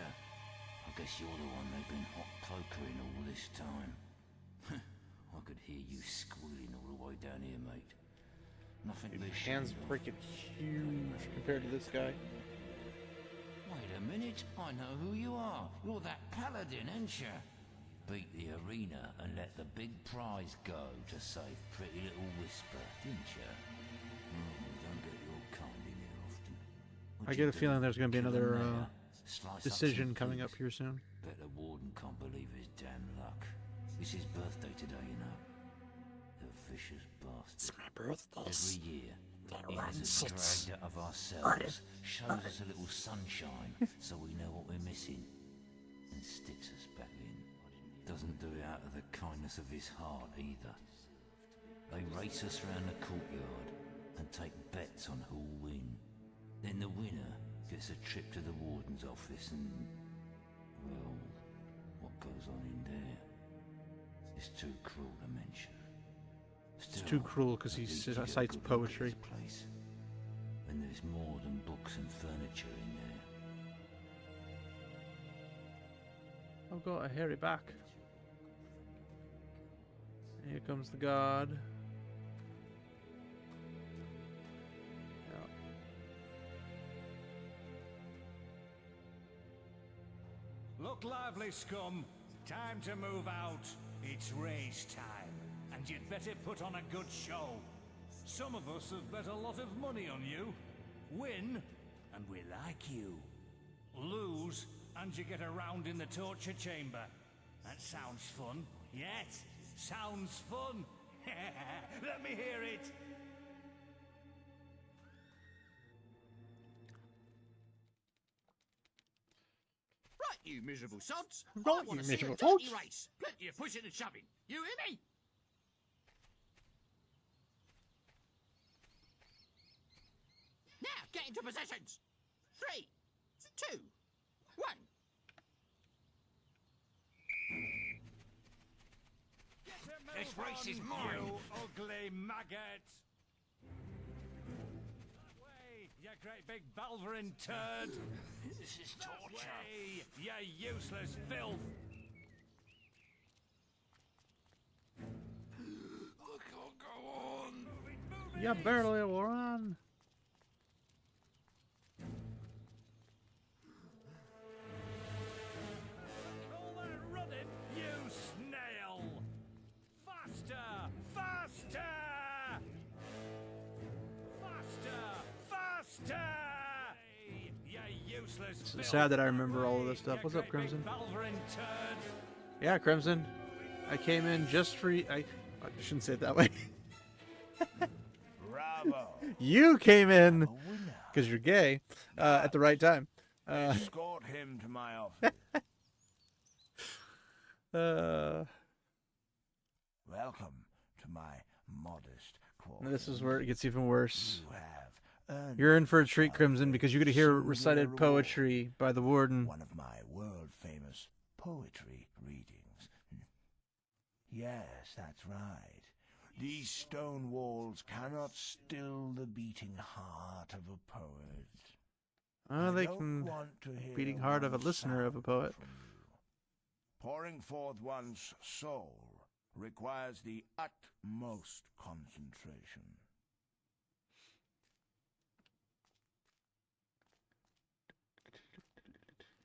I guess you're the one they've been hot pokering all this time. I could hear you squealing all the way down here, mate. Nothing to be Hands ashamed of. freaking huge compared to this guy. Wait a minute, I know who you are. You're that paladin, ain't you? Beat the arena and let the big prize go to save pretty little Whisper, didn't you? Don't get your kind in here often. I get a feeling there's going to be Kill another a mayor, slice up decision some coming up pigs. here soon. Bet the warden can't believe his damn luck. It's his birthday today, you know. The vicious bastard. It's my birthday. Every year, he has us dragged out of our cells, shows us a little sunshine so we know what we're missing, and sticks us back in. Doesn't do it out of the kindness of his heart either. They race us round the courtyard and take bets on who'll win. Then the winner gets a trip to the warden's office and, well, what goes on in there is too cruel to mention. It's too cruel because he cites poetry. Place, and there's more than books and furniture in there. I've got a hairy back. Here comes the god. Yeah. Look lively, scum. Time to move out. It's race time. And you'd better put on a good show. Some of us have bet a lot of money on you. Win, and we like you. Lose, and you get a round in the torture chamber. That sounds fun. Yes, sounds fun. Let me hear it. Right, you miserable sods. Right, I want you to see a miserable dirty sods. race. Plenty of pushing and shoving. You hear me? Now, get into positions. 3, 2, 1. This race is mine. You ugly maggot. That way, you great big Balverin turd. This is That torture. way, you useless filth. I can't go on. You barely run. All that running, you snail! Faster! Faster! Faster! Faster! Hey, you useless It's sad that I remember all of this stuff. What's up, Crimson? Balverin turd. Yeah, Crimson. I came in just for you. I shouldn't say it that way. Bravo. You came in A winner. because you're gay at the right time. Escort him to my office. Welcome to my modest quarters. This is where it gets even worse. You have earned You're in for a treat, yourself Crimson, because you get to hear singular recited reward. poetry by the warden. One of my world-famous poetry readings. Yes, that's right. These stone walls cannot still the beating heart of a poet. Oh, they I don't can. want to hear Beating heart of a one listener of a sound poet. from you. Pouring forth one's soul requires the utmost concentration.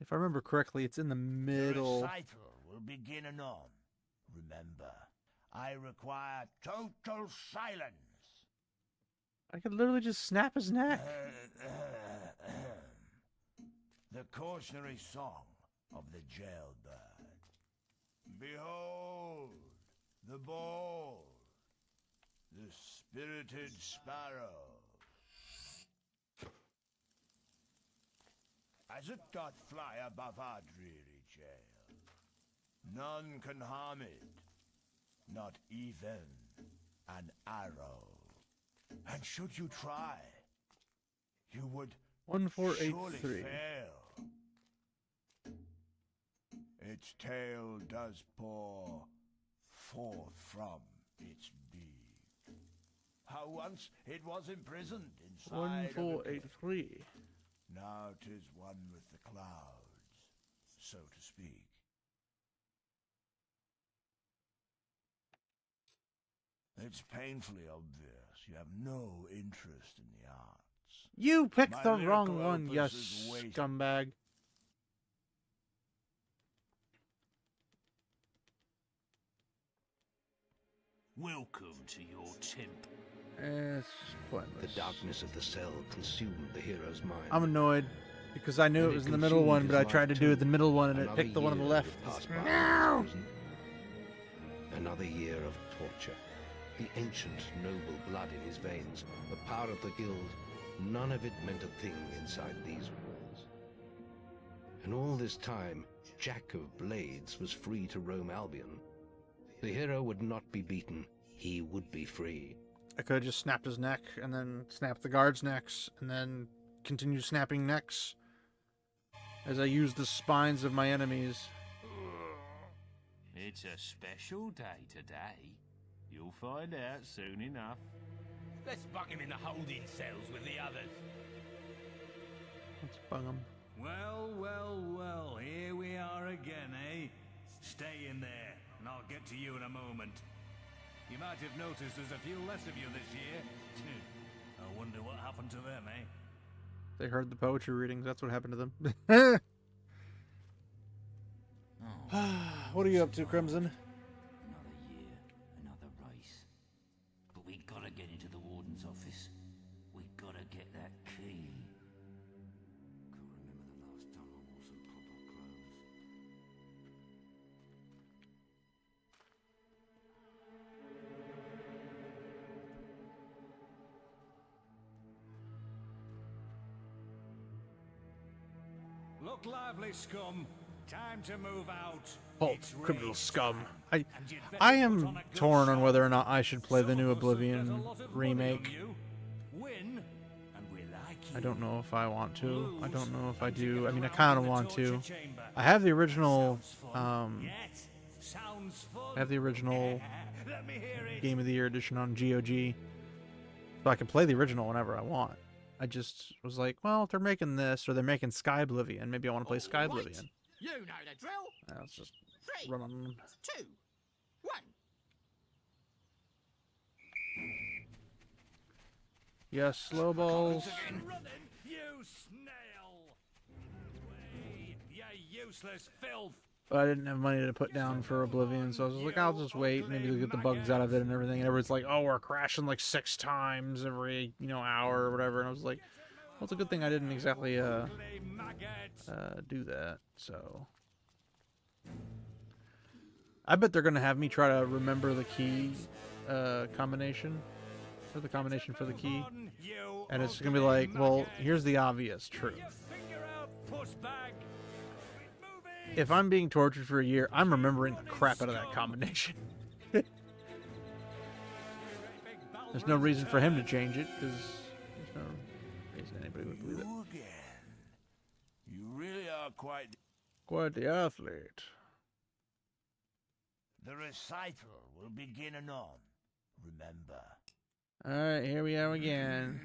If I remember correctly, it's in the The middle. recital will begin anon. Remember, I require total silence. I could literally just snap his neck. The cautionary song of the jailbird. Behold, the bold, the spirited sparrow. As it doth fly above our dreary jail, none can harm it, not even an arrow. And should you try, you would surely 1483. fail. Its tail does pour forth from its beak. How once it was imprisoned inside of a cave. 1483. Now 'tis one with the clouds, so to speak. It's painfully obvious you have no interest in the arts. You picked My the lyrical wrong one, you opus is wasted. scumbag. Welcome to your temple. It's just The pointless. darkness of the cell consumed the hero's mind. I'm annoyed because I knew And it it was in the middle consumed one, his but I life tried to do too. it the middle one and it Another picked the one on the year left. would pass by in No! his prison. Another year of torture. The ancient noble blood in his veins, the power of the guild, none of it meant a thing inside these walls. And all this time, Jack of Blades was free to roam Albion. The hero would not be beaten. He would be free. I could have just snapped his neck and then snapped the guard's necks and then continue snapping necks as I use the spines of my enemies. It's a special day today. You'll find out soon enough. Let's bung him in the holding cells with the others. Let's bung him. Well, well, well, here we are again, eh? Stay in there, and I'll get to you in a moment. You might have noticed there's a few less of you this year. I wonder what happened to them, eh? They heard the poetry readings. That's what happened to them. What are you up to, Crimson? Another year, another race. But we gotta get into the warden's office. We gotta get that key. Can't remember the last time I wore some proper clothes. Look lively, scum. Time to move out. Oh, It's criminal race scum. time, I and you'd better I put am on a good torn on show. whether or not I should play the Some new of us have bet a Oblivion lot of money on remake. you. Win, and we like I you. don't know if I want to. I Lose, don't know if I and you do. get I mean, I around kind in of the want to. torture chamber. I have the original, Sounds fun. Yet? Sounds fun. I have the original Let me hear it. Game of the Year edition on GOG, so I can play the original whenever I want. I just was like, well, if they're making this or they're making Sky Oblivion, maybe I want to play Sky All right. Oblivion. You know the drill. Let's just 3, run on. 2, 1. Yes, slow balls. Running, you snail. Way, you useless filth. But I didn't have money to put down for Oblivion, so I was like, I'll just wait. Maybe they'll get the bugs out of it and everything. And everyone's like, oh, we're crashing like 6 times every, hour or whatever. And I was like, well, it's a good thing I didn't exactly Ugly maggot. do that. So I bet they're gonna have me try to remember the key combination, or the combination for the key, On, you and it's gonna be ugly like, well, maggot. here's the obvious truth. Your finger out, pussbag. Move it. If I'm being tortured for a year, I'm remembering the crap out of that combination. There's no reason for him to change it, because there's no reason anybody would believe it. You again. You really are quite... Quite the athlete. The recital will begin anon. Remember. Alright, here we are again.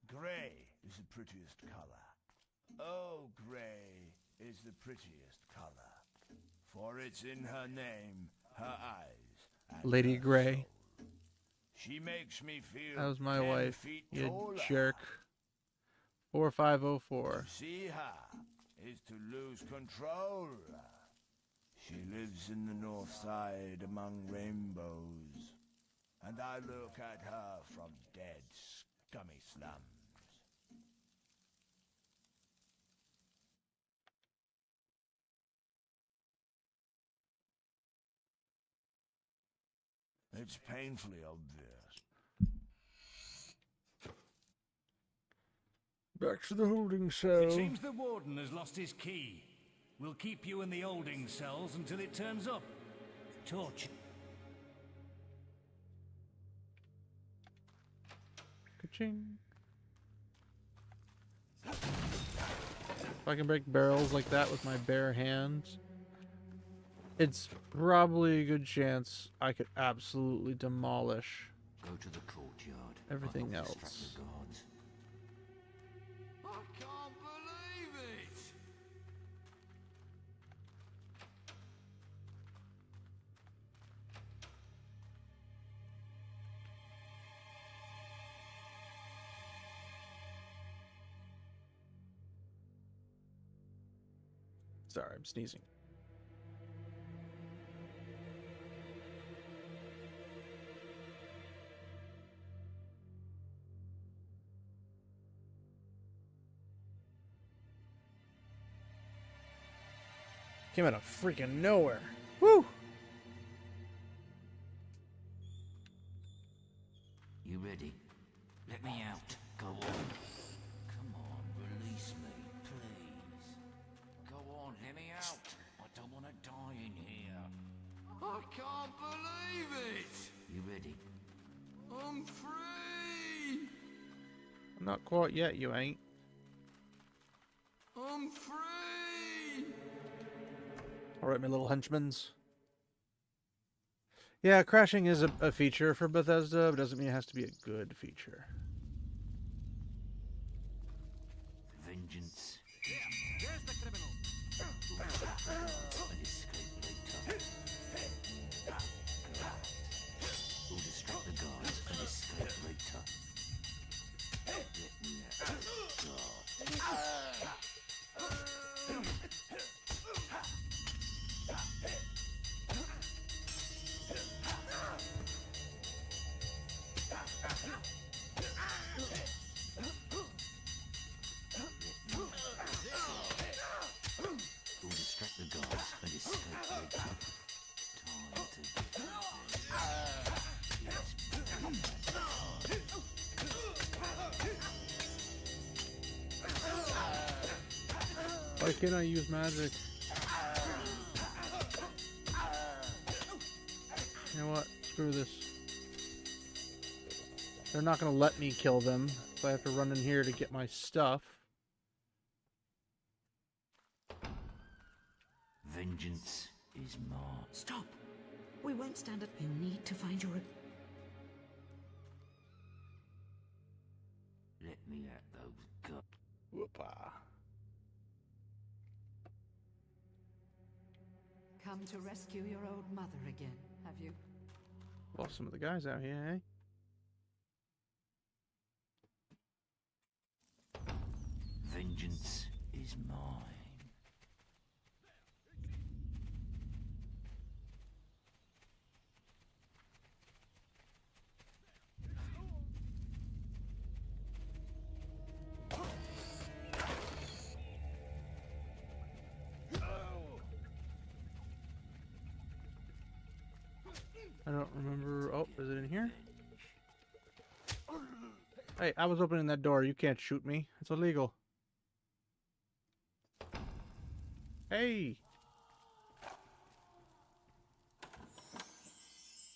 Grey is the prettiest color. Oh, grey is the prettiest color. For it's in her name, her eyes, and Lady her Grey. soul. She makes me feel That was my 10 wife, feet you taller. jerk. 4504. To see her is to lose control. She lives in the north side among rainbows, and I look at her from dead, scummy slums. It's painfully obvious. Back to the holding It cell. seems the warden has lost his key. We'll keep you in the holding cells until it turns up. Torture. Ching. If I can break barrels like that with my bare hands, it's probably a good chance I could absolutely demolish Go to the courtyard. everything I'll distract else. the guards. I can't believe it! Sorry, I'm sneezing. Came out of freaking nowhere. Woo! You ready? Let me out. Go on. Come on, release me, please. Go on, let me out. I don't want to die in here. I can't believe it! You ready? I'm free! Not quite yet, you ain't. I'm free! Alright, my little henchmans. Yeah, crashing is a feature for Bethesda, but doesn't mean it has to be a good feature. Vengeance. Where's the criminal? And escape later. We'll distract the guards and escape later. Let me out. God. We'll distract the guards and escape later. Time to get Why can't I use magic? You know what? Screw this. They're not gonna let me kill them, so I have to run in here to get my stuff. Vengeance is mine. Stop! We won't stand it. You need to find your... Let me at those guards. Whoopah. Come to rescue your old mother again, have you? Lost some of the guys out here, eh? Vengeance is mine. I don't remember. Oh, is it in here? Hey, I was opening that door. You can't shoot me. It's illegal. Hey!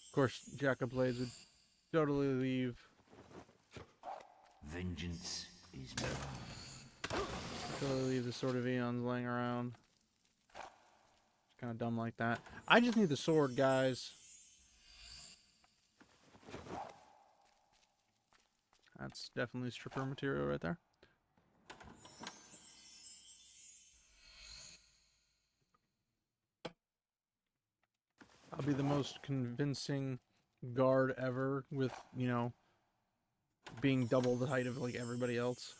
Of course, Jack of Blades would totally leave. Vengeance is mine. Totally leave the Sword of Eons laying around. It's kind of dumb like that. I just need the sword, guys. That's definitely stripper material right there. I'll be the most convincing guard ever with, you know, being double the height of, like, everybody else.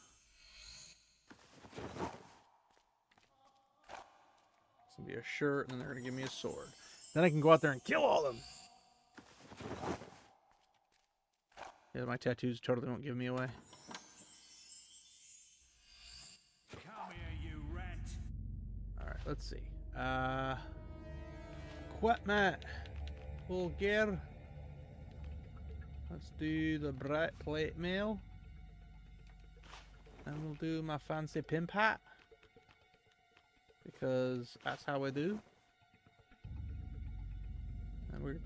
It's gonna be a shirt, and then they're gonna give me a sword. Then I can go out there and kill all of them! Yeah, my tattoos totally won't give me away. Come here, you rat. Alright, let's see. Equipment. Full gear. Let's do the bright plate mail. And we'll do my fancy pimp hat. Because that's how we do. And we're...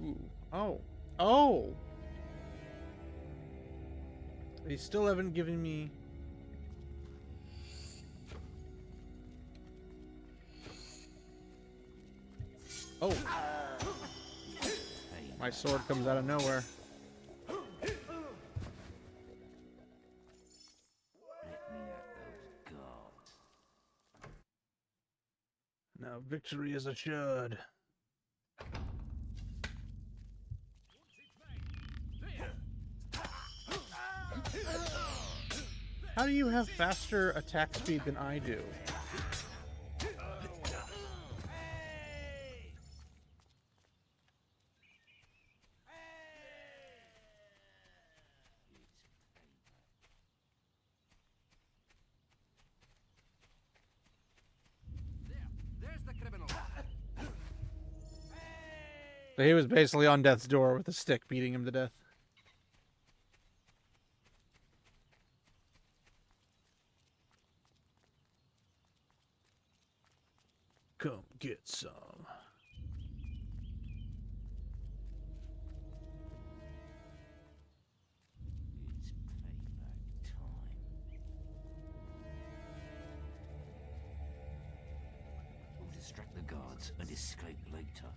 Ooh. Oh. Oh! They still haven't given me... Oh! My sword comes out of nowhere. Let me at those guards. Now victory is assured. How do you have faster attack speed than I do? There's the criminal. So he was basically on death's door with a stick beating him to death. Come get some. It's payback time. We'll distract the guards and escape later.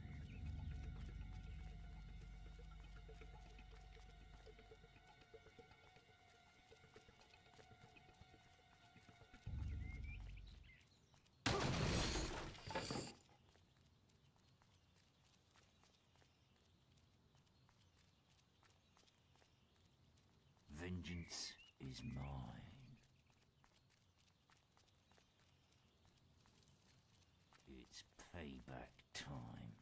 Vengeance is mine. It's payback time.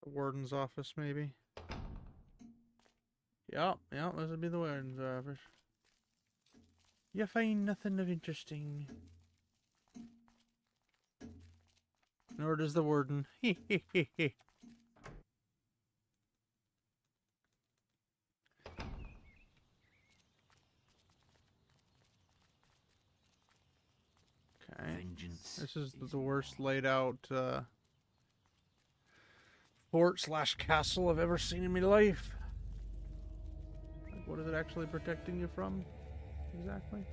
The warden's office, maybe. Yep, this would be the warden's office. You find nothing of interesting. Nor does the warden. Okay. Vengeance This is the worst laid out fort slash castle I've ever seen in my life. Like, what is it actually protecting you from? Exactly.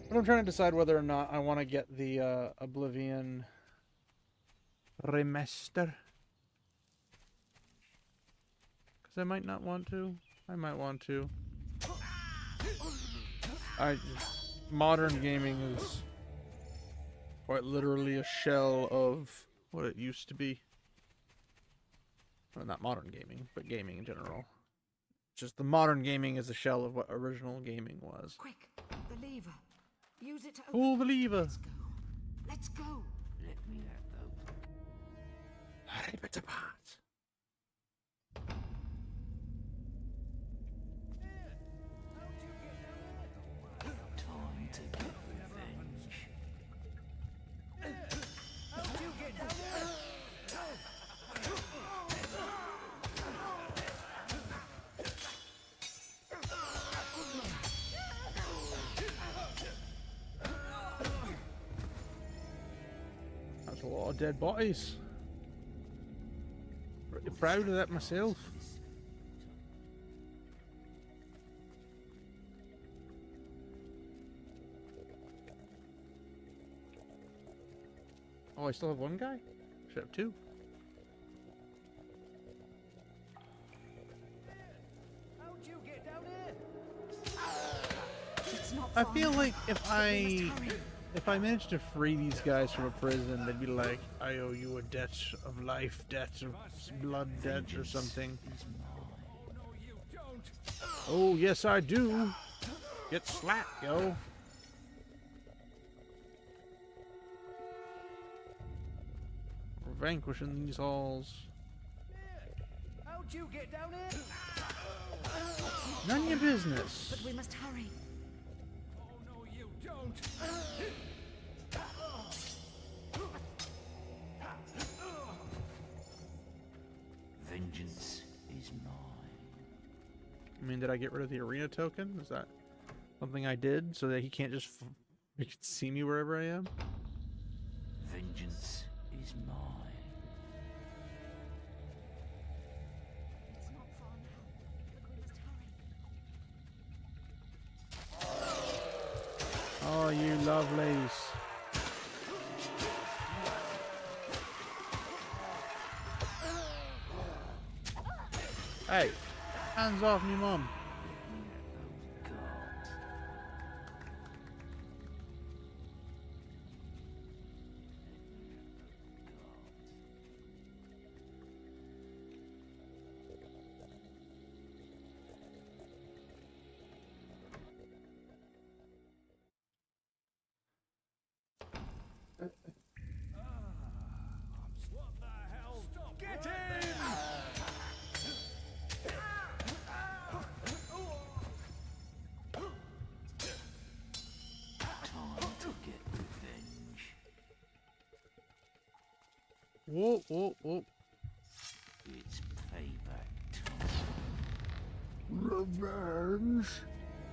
But I'm trying to decide whether or not I want to get the Oblivion remaster. Because I might not want to. I might want to. Modern gaming is quite literally a shell of what it used to be. Well, not modern gaming, but gaming in general. Just the modern gaming is a shell of what original gaming was. Quick, the lever. Use it to open. Pull the lever. Let's go. Let's go. let me at those. Rip it apart. Time to get revenge. How'd you get down there? That's a lot of dead bodies. Pretty proud of that myself. Oh, I still have one guy? Should have two. How'd you get down here? It's not I far feel enough. like We must hurry. if I managed to free these guys from a prison, they'd be like, I owe you a debt of life, debt of blood debt or something. Oh, no, you don't. Oh, yes, I do. Get slapped, yo. We're vanquishing these halls. How'd you get down here? None of your business. But we must hurry. Oh, no, you don't. Vengeance is mine. I mean, did I get rid of the arena token? Is that something I did so that he can't just he can see me wherever I am? Vengeance is mine. It's not far now, but we must hurry. Oh, you lovelies. Hey, hands off me, mum. What the hell? Stop! Get in! Time to get revenge. Whoa, whoa, whoa. It's payback time. Revenge?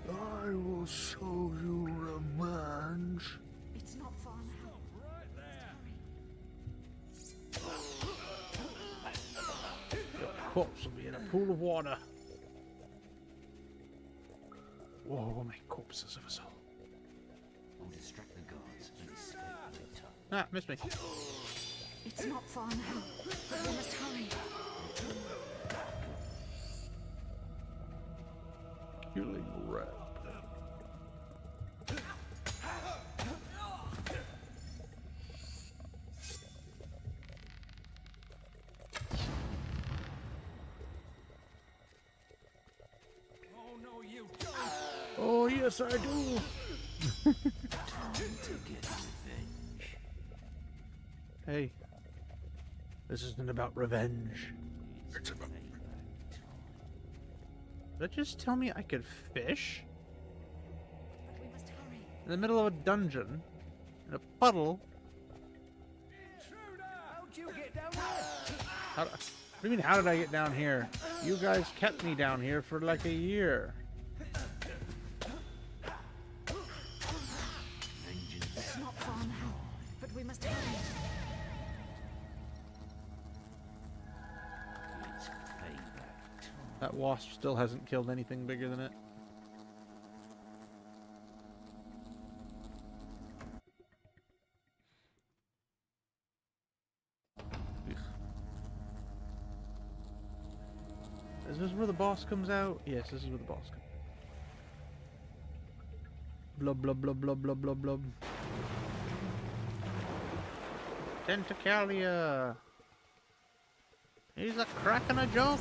I will show you revenge. It's not far now. Right there! Your corpse will be in a pool of water. Whoa, we'll make corpses of us all. We'll distract the guards and escape later. Ah, missed me. It's not far now, but we must hurry. Killing rat. Oh no, you don't! Oh, yes, I do. Time to get revenge. Hey, this isn't about revenge. It's payback time. Did that just tell me I could fish? But we must hurry. In the middle of a dungeon? In a puddle? Intruder! How'd you get down there? What do you mean, how did I get down here? You guys kept me down here for like a year. Vengeance It's not far now, but we must hurry. is payback time. That wasp still hasn't killed anything bigger than it. Ugh. Is this where the boss comes out? Yes, this is where the boss comes out. Blub blub blub blub blub blub blub. Tentacalia. He's a cracking a joke.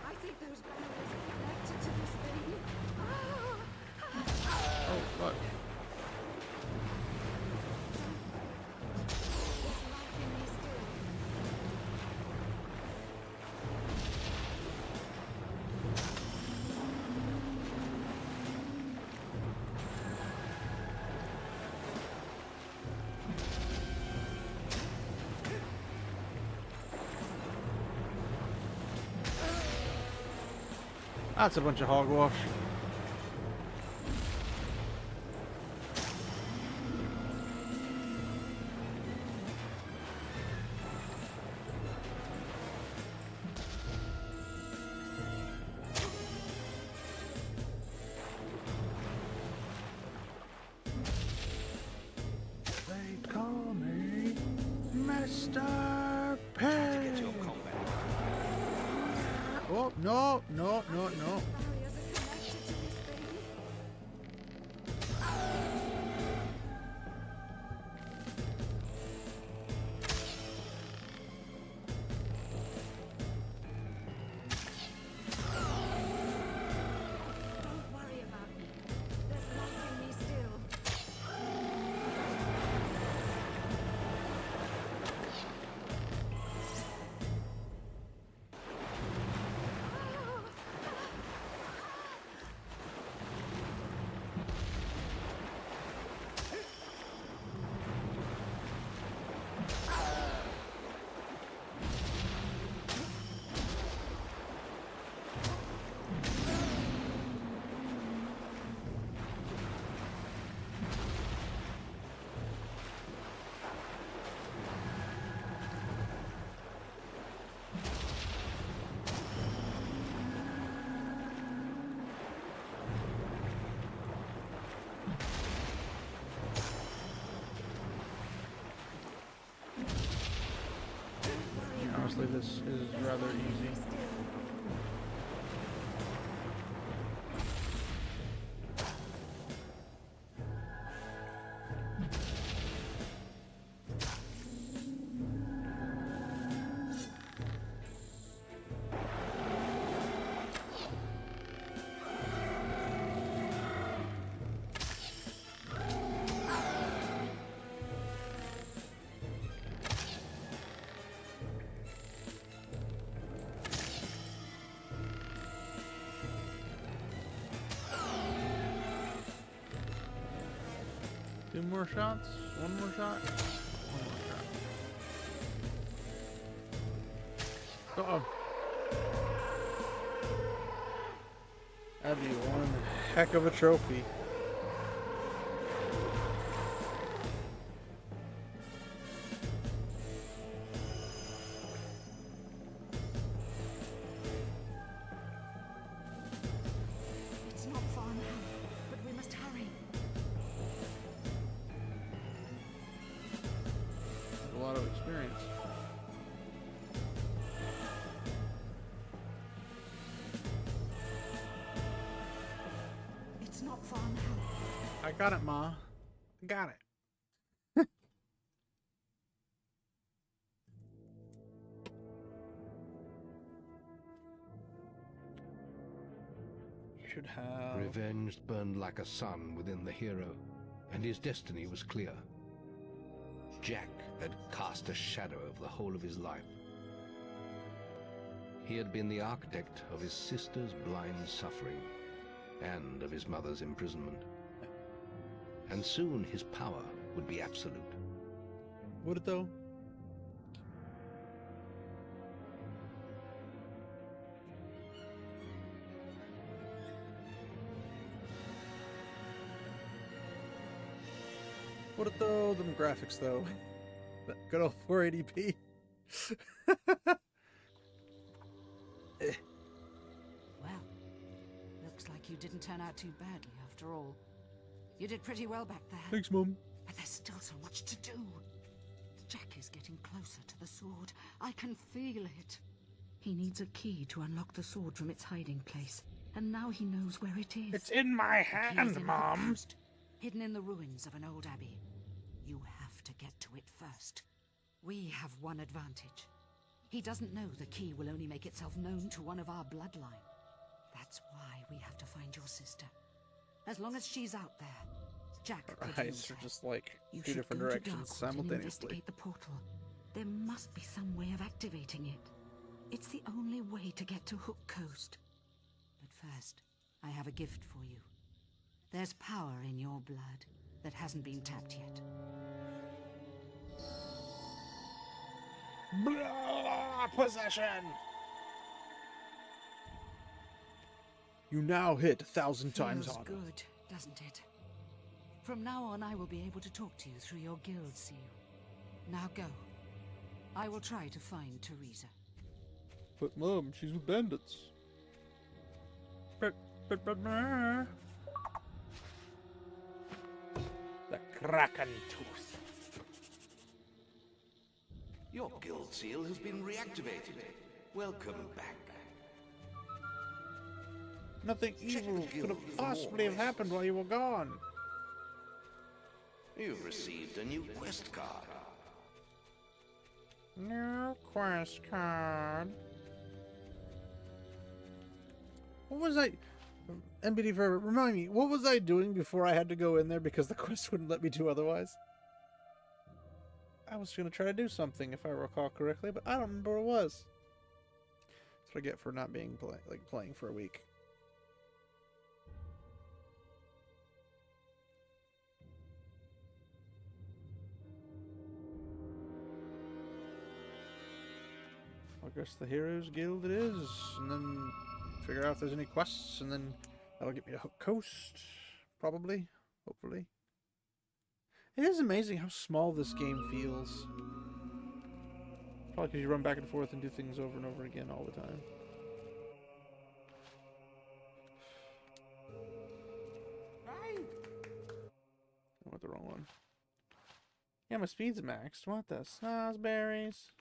I think those barriers are connected to this thing. Oh, look. It's life in me still. That's a bunch of hogwash. They call me Mr. Pig. Oh, no, no, no, no. Barriers are connected to this thing. Don't worry about me. There's life in me still. hopefully this is rather easy. Two more shots? One more shot? One more shot. Uh-oh. That'd be one heck of a trophy. It's not far now, but we must hurry. A lot of experience. It's not far now. I got it, Ma. I got it. Should have... Revenge burned like a sun within the hero, and his destiny was clear. Jack had cast a shadow over the whole of his life. He had been the architect of his sister's blind suffering and of his mother's imprisonment. And soon his power would be absolute. Would it though? Would it though? Them graphics though. That good old 480p. Well, looks like you didn't turn out too badly after all. You did pretty well back there. Thanks, Mom. But there's still so much to do. Jack is getting closer to the sword. I can feel it. He needs a key to unlock the sword from its hiding place. And now he knows where it is. It's in my The key is hand, in Mom. Hook Coast, hidden in the ruins of an old abbey. You have to get to it first. We have one advantage. He doesn't know the key will only make itself known to one of our bloodline. That's why we have to find your sister. As long as she's out there, Jack could Our use eyes her. are just like You two should different go to directions Darkwood and simultaneously. investigate the portal. There must be some way of activating it. It's the only way to get to Hook Coast. But first, I have a gift for you. There's power in your blood that hasn't been tapped yet. Blah, possession! You now hit 1,000 times Feels harder. good, doesn't it? From now on, I will be able to talk to you through your guild seal. Now go. I will try to find Teresa. But Mom, she's with bandits. The Kraken Tooth. Your guild seal has been reactivated. Welcome back. Nothing Check evil the guild could have for more possibly have quests. happened while you were gone. You've received a new quest card. New quest card. What was I... MBD Forever, remind me, what was I doing before I had to go in there because the quest wouldn't let me do otherwise? I was going to try to do something, if I recall correctly, but I don't remember what it was. That's what I get for not being playing for a week. I guess the Heroes Guild it is, and then figure out if there's any quests, and then that'll get me to Hook Coast, probably, hopefully. It is amazing how small this game feels. Probably because you run back and forth and do things over and over again all the time. I went the wrong one. Yeah, my speed's maxed. What the snozberries?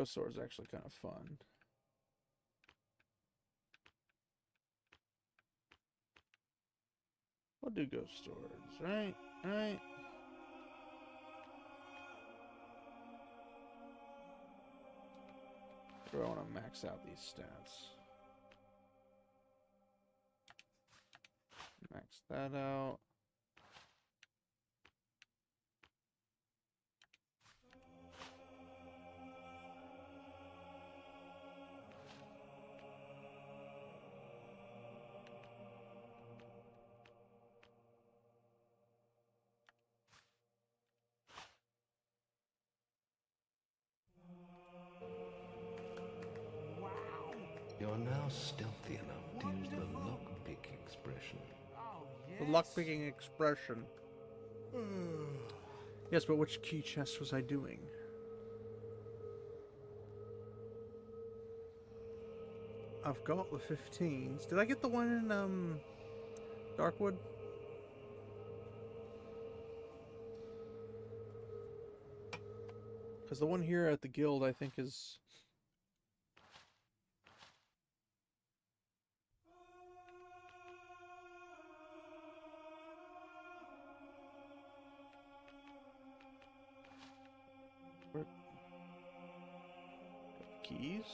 Ghost Sword is actually kind of fun. We'll do Ghost Swords, right? Right? Or I want to max out these stats. Max that out. You're now stealthy enough to use the lockpick expression. The lockpicking expression. Yes, but which key chest was I doing? I've got the 15s. Did I get the one in Darkwood? Because the one here at the guild, I think, is... Where? Keys?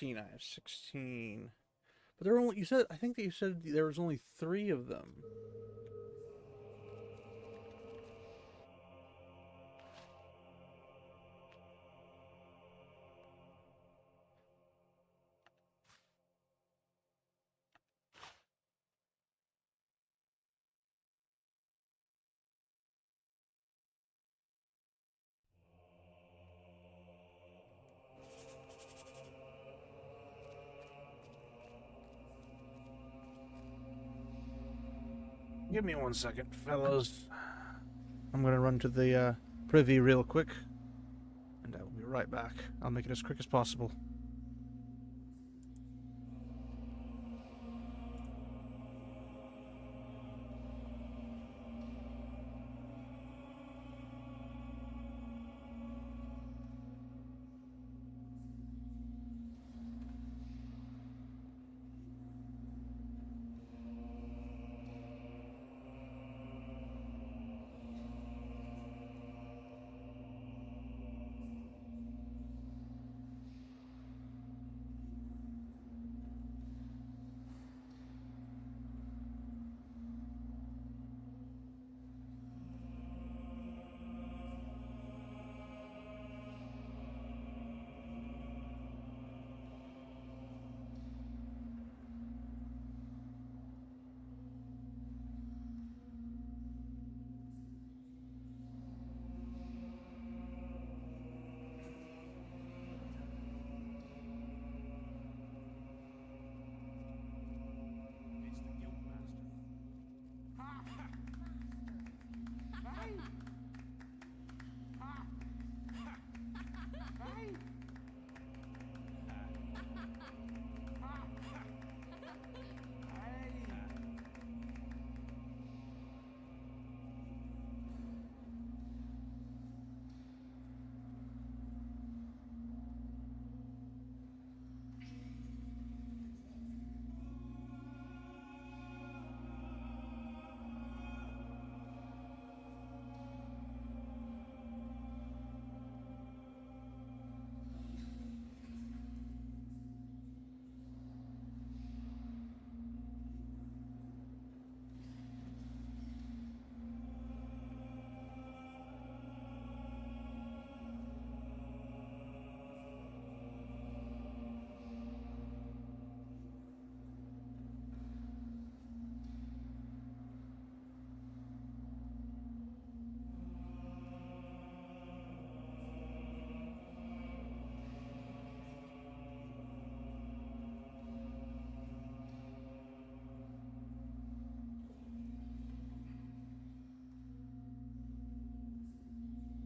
I have 16. But there were only, I think that you said there was only 3 of them. Give me 1 second, fellows. I'm gonna run to the privy real quick, and I will be right back. I'll make it as quick as possible.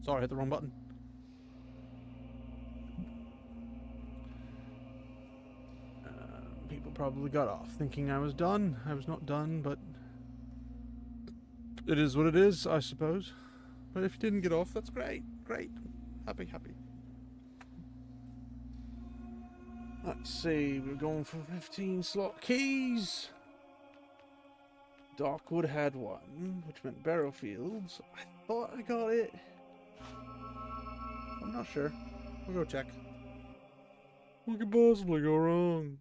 Sorry, I hit the wrong button. People probably got off thinking I was done. I was not done, but it is what it is, I suppose. But if you didn't get off, that's great. Great. Happy, happy. Let's see, we're going for 15 slot keys. Darkwood had one, which meant Barrowfields. I thought I got it. I'm not sure. We'll go check. What could possibly go wrong?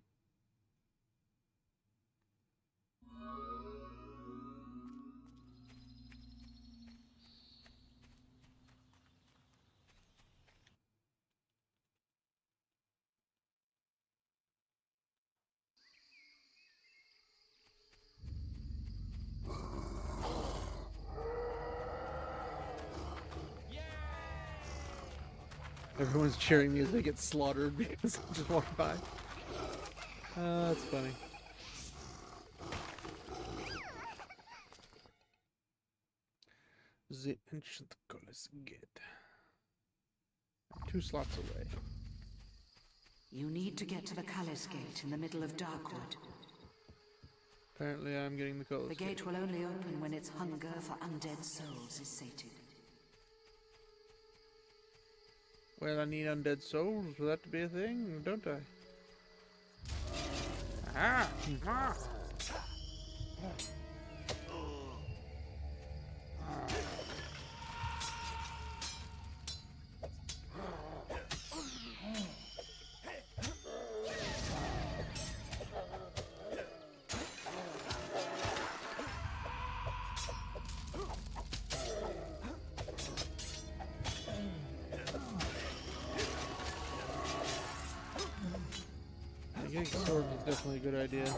Everyone's cheering me as they get slaughtered because I just walked by. That's funny. The ancient Colossus Gate. 2 slots away. You need to get to the Cullis Gate in the middle of Darkwood. Apparently I'm getting the Colossus The gate will only open when its hunger for undead souls is sated. Well, I need undead souls for that to be a thing, don't I? Ah! Ah! Getting swords is definitely a good idea.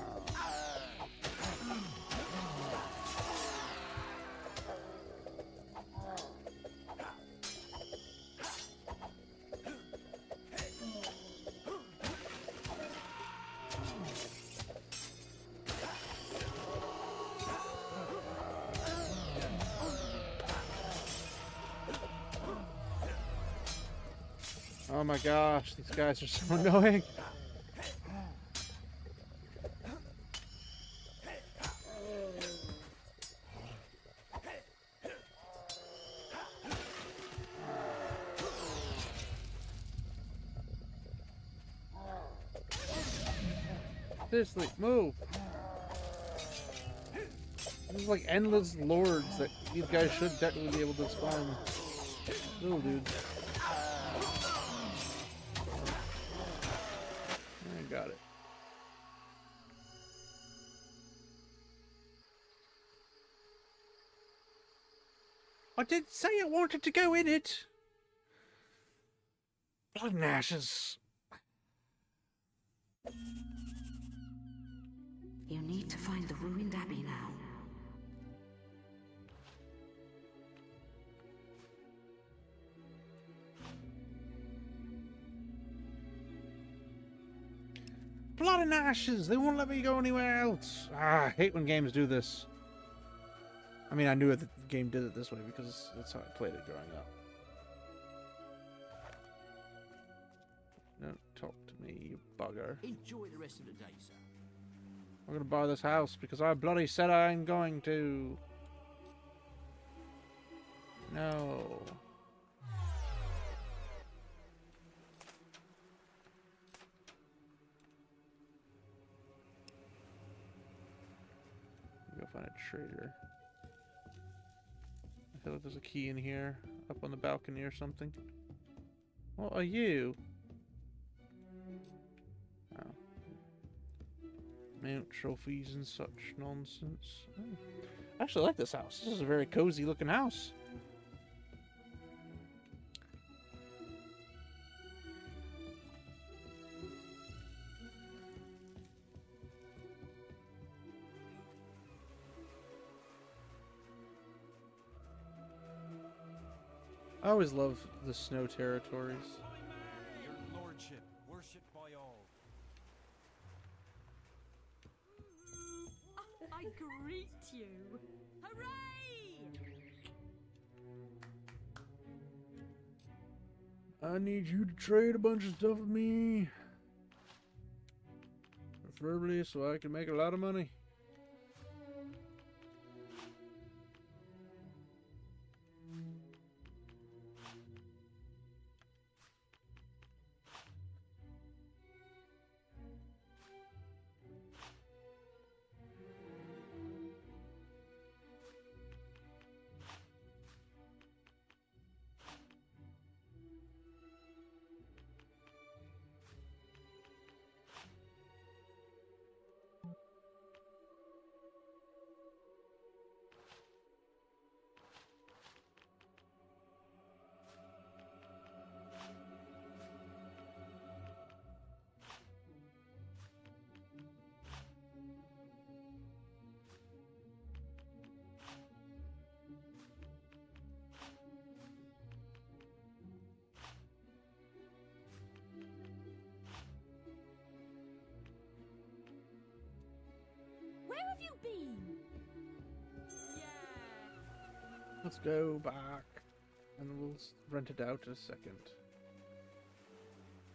Oh my gosh, these guys are so annoying. Seriously, move! There's like endless lords that these guys should technically be able to spawn. Little dudes. I got it. I did say I wanted to go in it! Blood and ashes. You need to find the ruined abbey now. Blood and ashes! They won't let me go anywhere else! Ah, I hate when games do this. I mean, I knew the game did it this way because that's how I played it growing up. Don't talk to me, you bugger. Enjoy the rest of the day, sir. I'm gonna buy this house because I bloody said I'm going to. No. Go find a trader. I feel like there's a key in here, up on the balcony or something. What are you? Oh. Mount trophies and such nonsense. Oh. I actually like this house. This is a very cozy looking house. I always love the snow territories. Your lordship, worshipped by all. I greet you. Hooray! I need you to trade a bunch of stuff with me. Preferably so I can make a lot of money. Where have you been? Let's go back. And we'll rent it out in a second.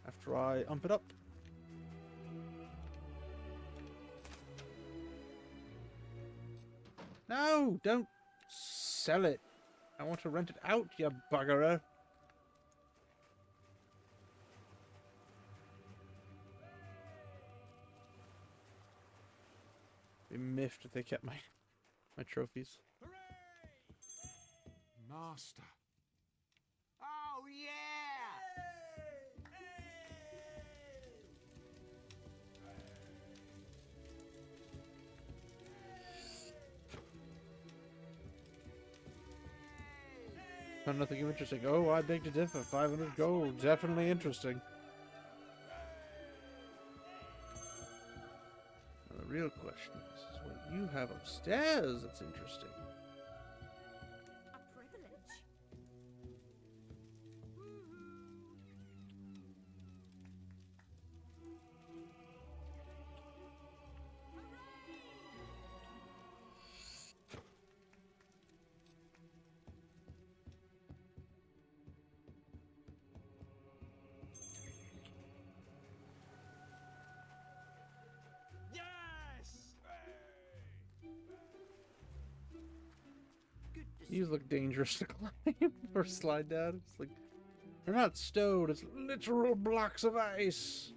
After I ump it up. No! Don't sell it. I want to rent it out, you buggerer. Be miffed if they kept my trophies. Master. Oh, yeah! Found nothing interesting. Oh, I beg to differ. 500 gold. Definitely interesting. Now, the real question is what you have upstairs that's interesting. A privilege. Yes! These look dangerous to climb or slide down. It's like, they're not stone, it's literal blocks of ice.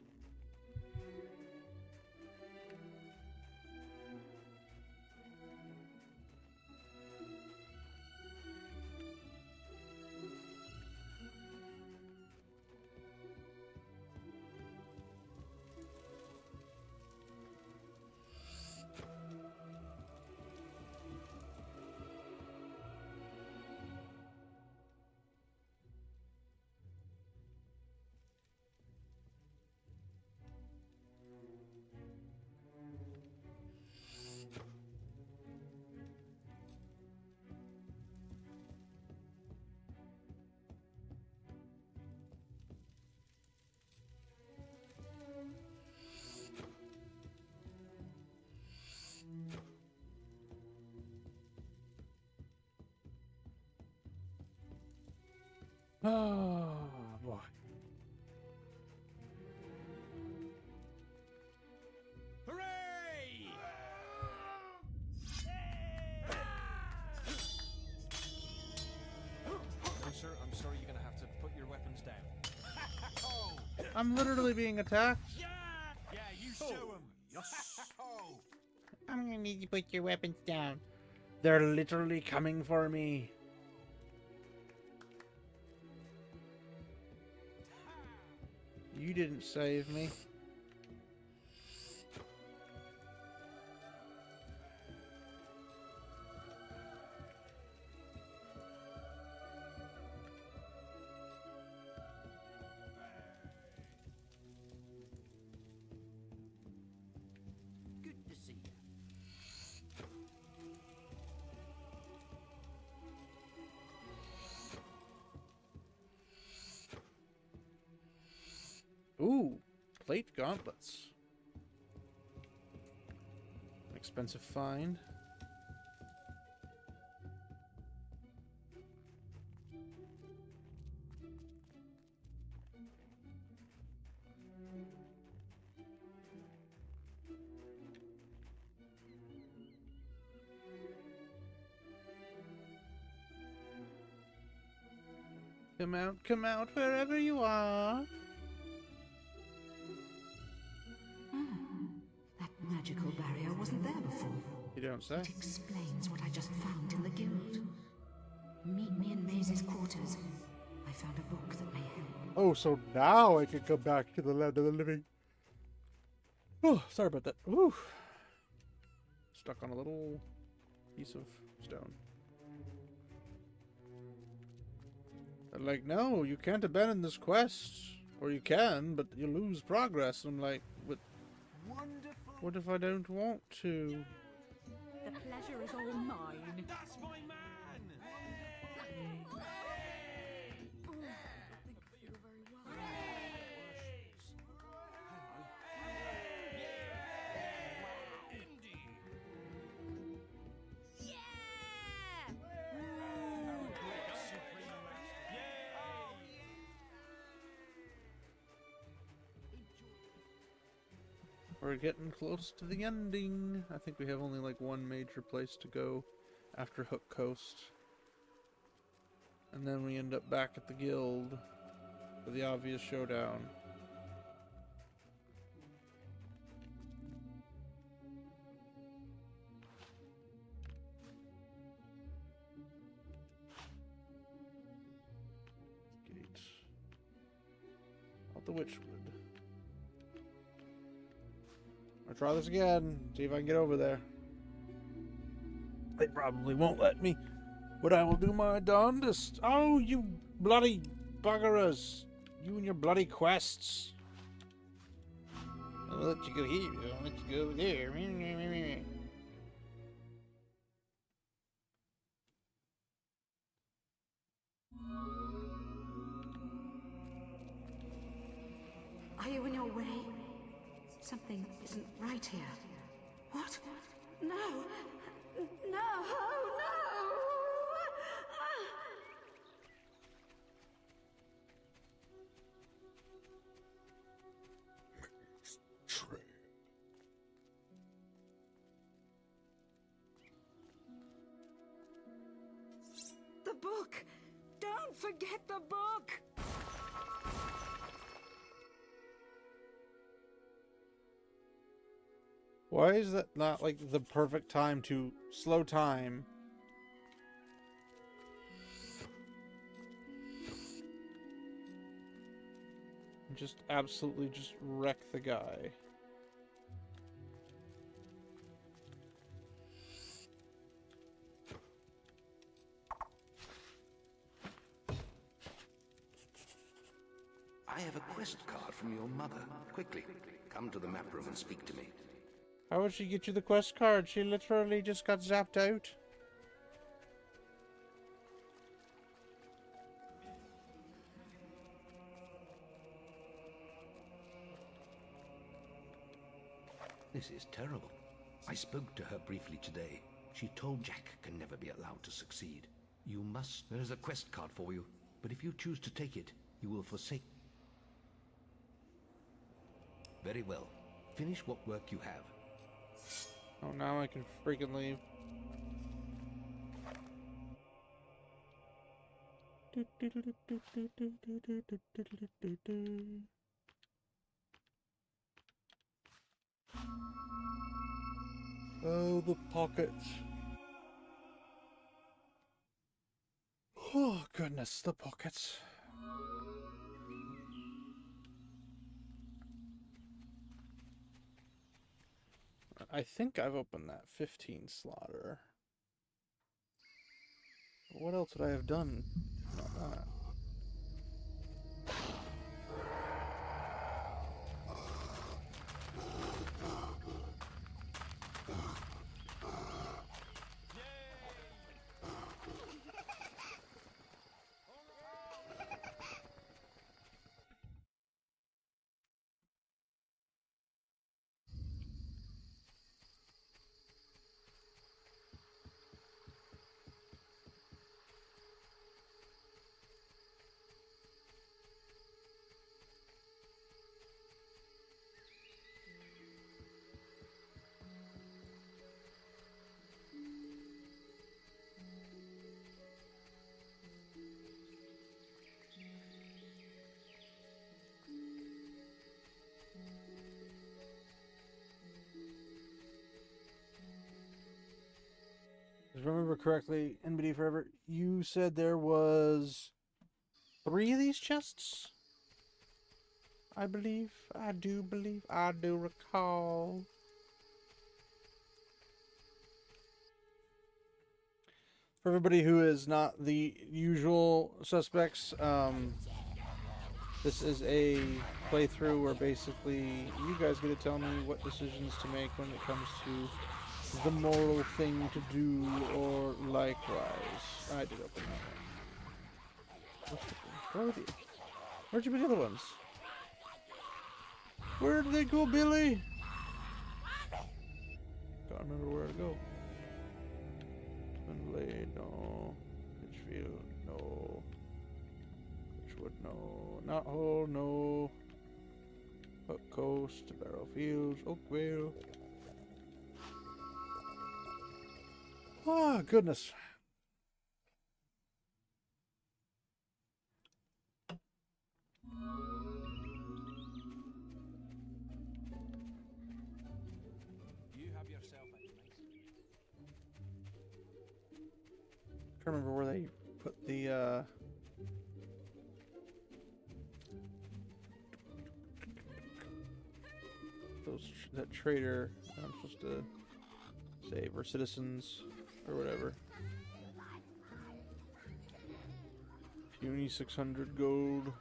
Oh, boy. Hooray! No, sir, I'm sorry you're gonna have to put your weapons down. I'm literally being attacked. Yeah, you show him. Yes. I'm gonna need you to put your weapons down. They're literally coming for me. You didn't save me. Good to see you. Ooh, plate gauntlets. An expensive find. Come out, wherever you are. That magical barrier wasn't there before. You don't say. It explains what I just found in the guild. Meet me in Maze's quarters. I found a book that may help. Oh, so now I can come back to the land of the living. Oh, sorry about that. Ooh. Stuck on a little piece of stone. They're like, no, you can't abandon this quest. Or you can, but you lose progress. I'm like, what if I don't want to? The pleasure is all mine. That's my man! We're getting close to the ending. I think we have only like one major place to go after Hook Coast. And then we end up back at the guild for the obvious showdown. Gate. Out the Witchwood. I'll try this again, see if I can get over there. They probably won't let me, but I will do my darndest. Oh, you bloody buggerers. You and your bloody quests. I'll let you go here, I'll let you go over there. Are you in your way? Something isn't right here. What? No! No! No! The book! Don't forget the book! Why is that not like the perfect time to slow time? And just absolutely just wreck the guy. I have a quest card from your mother. Quickly, come to the map room and speak to me. How would she get you the quest card? She literally just got zapped out. This is terrible. I spoke to her briefly today. She told Jack can never be allowed to succeed. You must. There is a quest card for you, but if you choose to take it, you will forsake. Very well. Finish what work you have. Oh, now I can freaking leave. Oh, the pockets. Oh, goodness, the pockets. I think I've opened that 15 slaughter. But what else would I have done? Not that. remember correctly, NBD Forever, you said there was 3 of these chests? I believe. I do recall. For everybody who is not the usual suspects, this is a playthrough where basically you guys get to tell me what decisions to make when it comes to the moral thing to do, or likewise. I did open that one. Where are you? Where'd you put the other ones? Where did they go, Billy? Can't remember where to go. Twinblade, no. Pitchfield, no. Pitchwood, no. Knot Hole, no. Hook Coast, Barrow Fields, Oakvale. Oh, goodness. You have yourself a nice... I remember where they put the that trader I'm supposed to save, or citizens, or whatever. Puny 600 gold.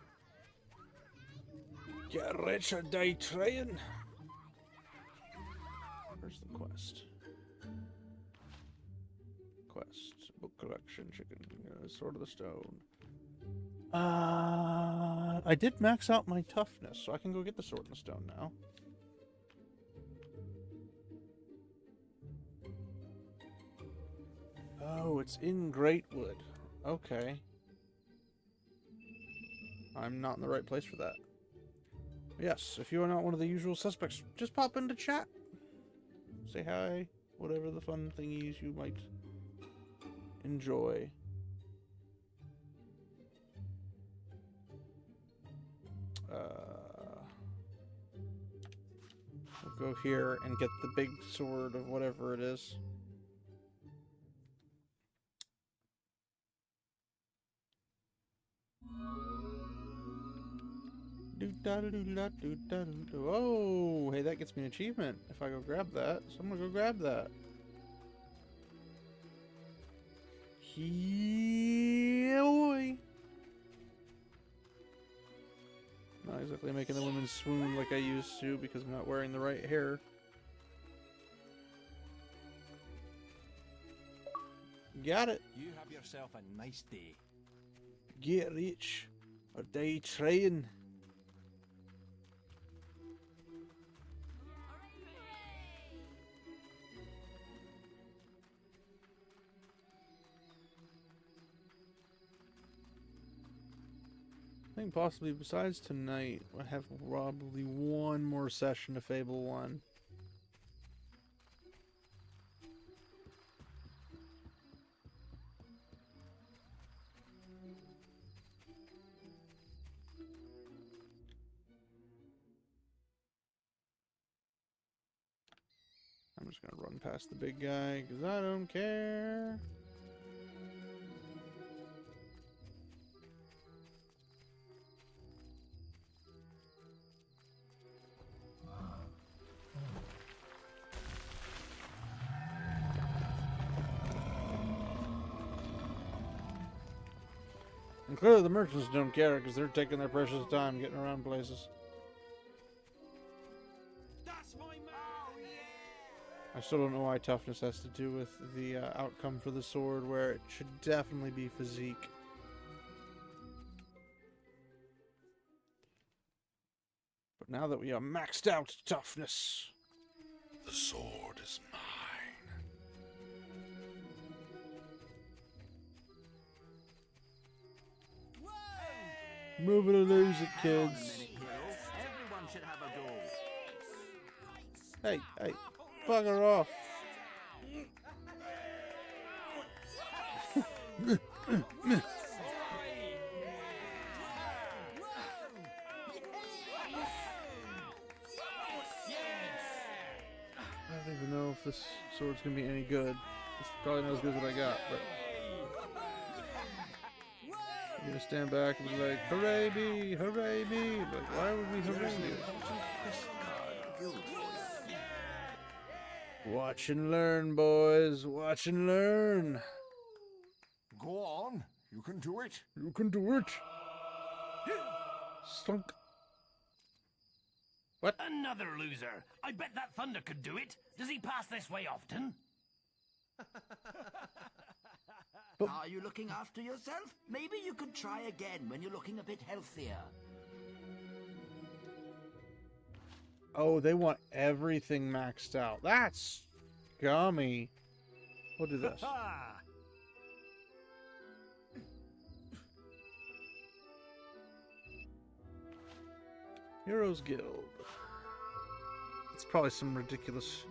Get rich or die trying. Where's the quest? Book collection, chicken, Sword of the Stone. I did max out my toughness, so I can go get the Sword of the Stone now. Oh, it's in Greatwood. Okay. I'm not in the right place for that. Yes, if you are not one of the usual suspects, just pop into chat. Say hi. Whatever the fun thingies you might enjoy. We'll go here and get the big sword of whatever it is. Oh, hey, that gets me an achievement if I go grab that. So I'm gonna go grab that. Yeah, boy. Not exactly making the women swoon like I used to because I'm not wearing the right hair. Got it. You have yourself a nice day. Get rich or die trying. I think possibly besides tonight, I have probably one more session of Fable 1. I'm just gonna run past the big guy because I don't care. And clearly the merchants don't care because they're taking their precious time getting around places. That's my man! I still don't know why toughness has to do with the outcome for the sword, where it should definitely be physique. But now that we are maxed out toughness, the sword is mine. Move it or lose it, kids. Everyone should have a go. Hey, hey, bugger off. I don't even know if this sword's gonna be any good. It's probably not as good as what I got, but I'm gonna stand back and be like, hooray me, hooray me. Like, why would we hooray you? Watch and learn, boys. Watch and learn. Go on. You can do it. You can do it. Stunk. What? Another loser. I bet that Thunder could do it. Does he pass this way often? Are you looking after yourself? Maybe you could try again when you're looking a bit healthier. Oh, they want everything maxed out. That's gummy. We'll do this. Heroes Guild. It's probably some ridiculous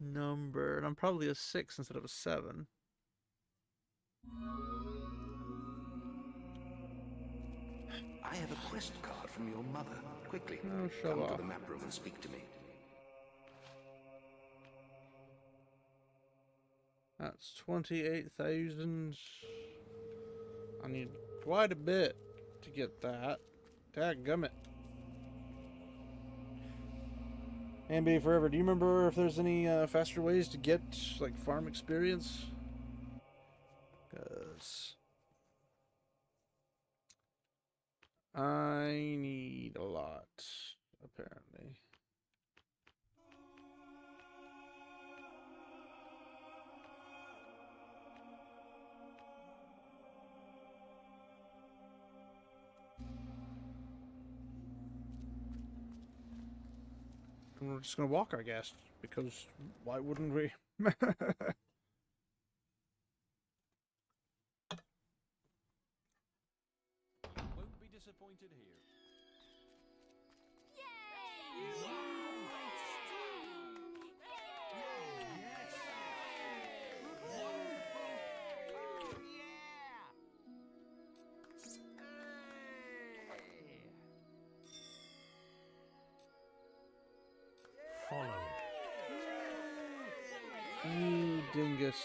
number, and I'm probably a 6 instead of a 7. I have a quest card from your mother. Quickly, show come off. to the map room and speak to me. That's 28,000. I need quite a bit to get that. Dadgummit. NBA Forever, do you remember if there's any faster ways to get, like, farm experience? Because I need a lot, apparently. And we're just gonna walk, I guess, because why wouldn't we? Won't be disappointed here. Follow. You dingus.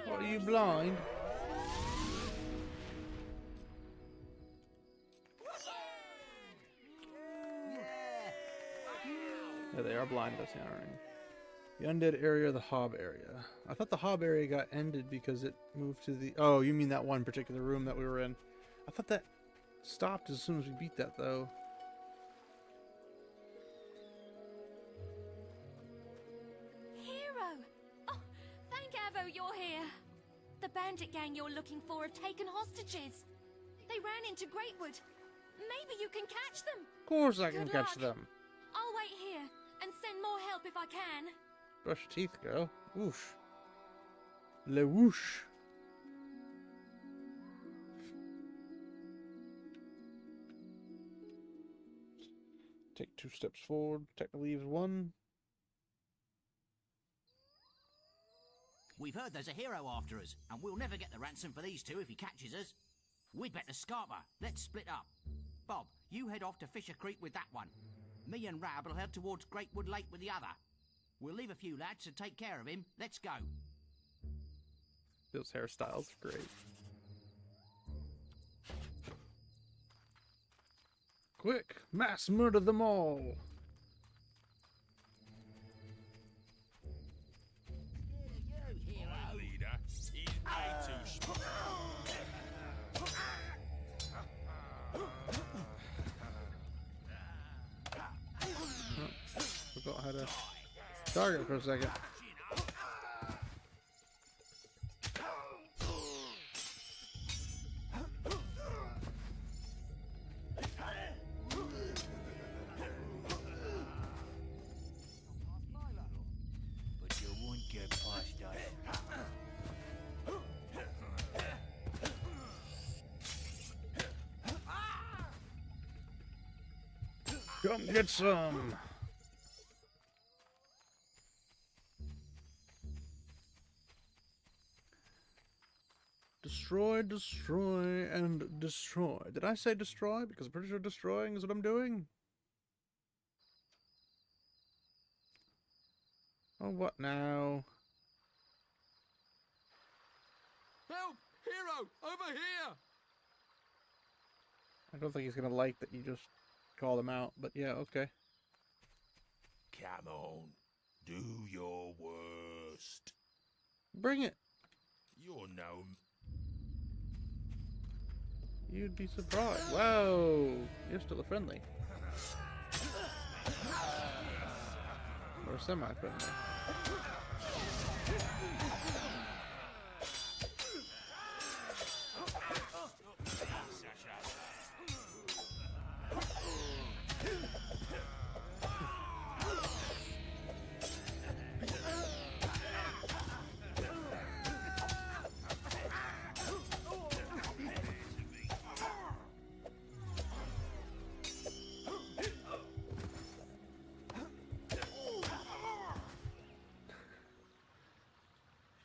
What, are you blind? Yeah, they are blind, that's the honoring. The undead area, the hob area. I thought the hob area got ended because it moved to the... Oh, you mean that one particular room that we were in. I thought that stopped as soon as we beat that, though. Hero! Oh, thank Avo you're here. The bandit gang you're looking for have taken hostages. They ran into Greatwood. Maybe you can catch them. Of course I can Good catch luck. them. I'll wait here and send more help if I can. Brush your teeth, girl. Whoosh. Le whoosh. Take 2 steps forward. Protect the leaves 1. We've heard there's a hero after us, and we'll never get the ransom for these two if he catches us. We'd better scarper. Let's split up. Bob, you head off to Fisher Creek with that one. Me and Rab will head towards Greatwood Lake with the other. We'll leave a few lads to take care of him. Let's go. Those hairstyles are great. Quick, mass murder them all. Our leader is way too strong. Forgot how to target for a second. But you won't get past us. Come get some. Destroy, destroy, and destroy. Did I say destroy? Because I'm pretty sure destroying is what I'm doing. Oh, what now? Help! Hero! Over here! I don't think he's gonna like that you just called him out, but yeah, okay. Come on. Do your worst. Bring it! You're no... You'd be surprised. Whoa! You're still a friendly. Or semi-friendly.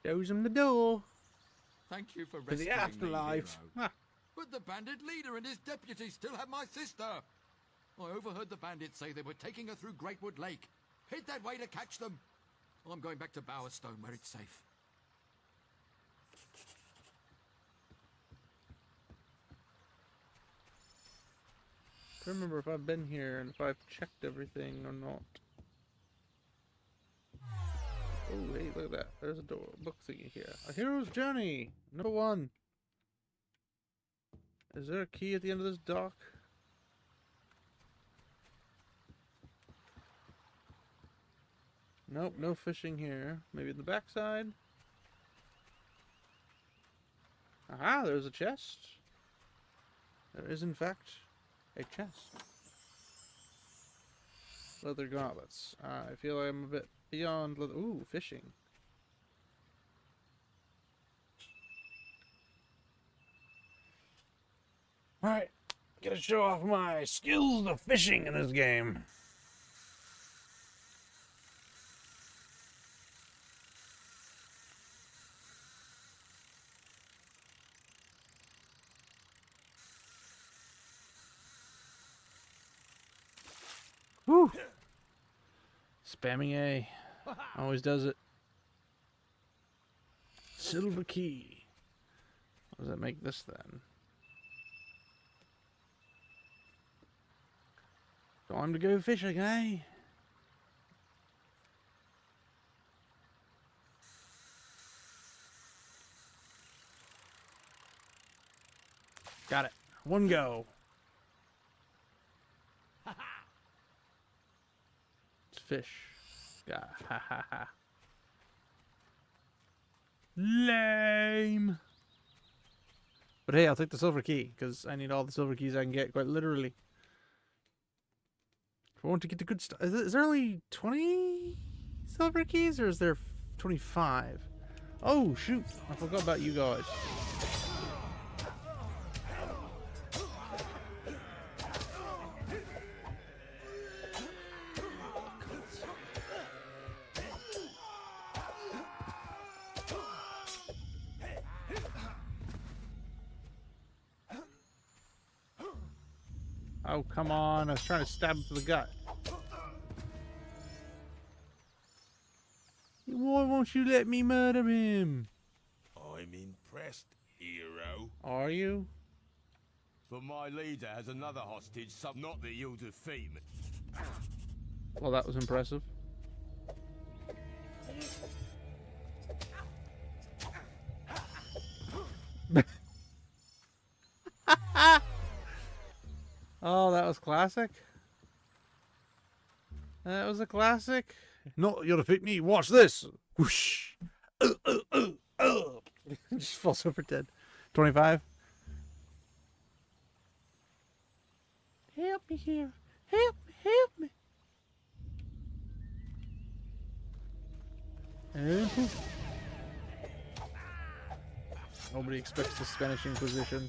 Shows him the door. Thank you for To the rescuing afterlife. me, hero. But the bandit leader and his deputy still have my sister. I overheard the bandits say they were taking her through Greatwood Lake. Head that way to catch them. I'm going back to Bowerstone where it's safe. I don't remember if I've been here and if I've checked everything or not. Oh, hey, look at that. There's a door, book thingy here. A Hero's Journey, number 1. Is there a key at the end of this dock? Nope, no fishing here. Maybe in the backside? Aha, there's a chest. There is, in fact, a chest. Leather gauntlets. I feel like I'm a bit beyond leather. Ooh, fishing. Alright, gotta show off my skills of fishing in this game. Woo! Spamming A. Always does it. Silver key. What does that make this then? Time to go fishing, eh? Got it. One go. It's fish. Ha ha ha. Lame. But hey, I'll take the silver key because I need all the silver keys I can get, quite literally. If I want to get the good stuff, is there only 20 silver keys or is there 25? Oh shoot! I forgot about you guys. Oh, come on. I was trying to stab him to the gut. Why won't you let me murder him? I'm impressed, hero. Are you? But my leader has another hostage, not that you'll defeat me. Well, that was impressive. Oh, that was classic. That was a classic. No, you'll defeat me. Watch this. Whoosh. Just falls over dead. 25. Help me here. Help me. Help me. And poof. Nobody expects the Spanish Inquisition.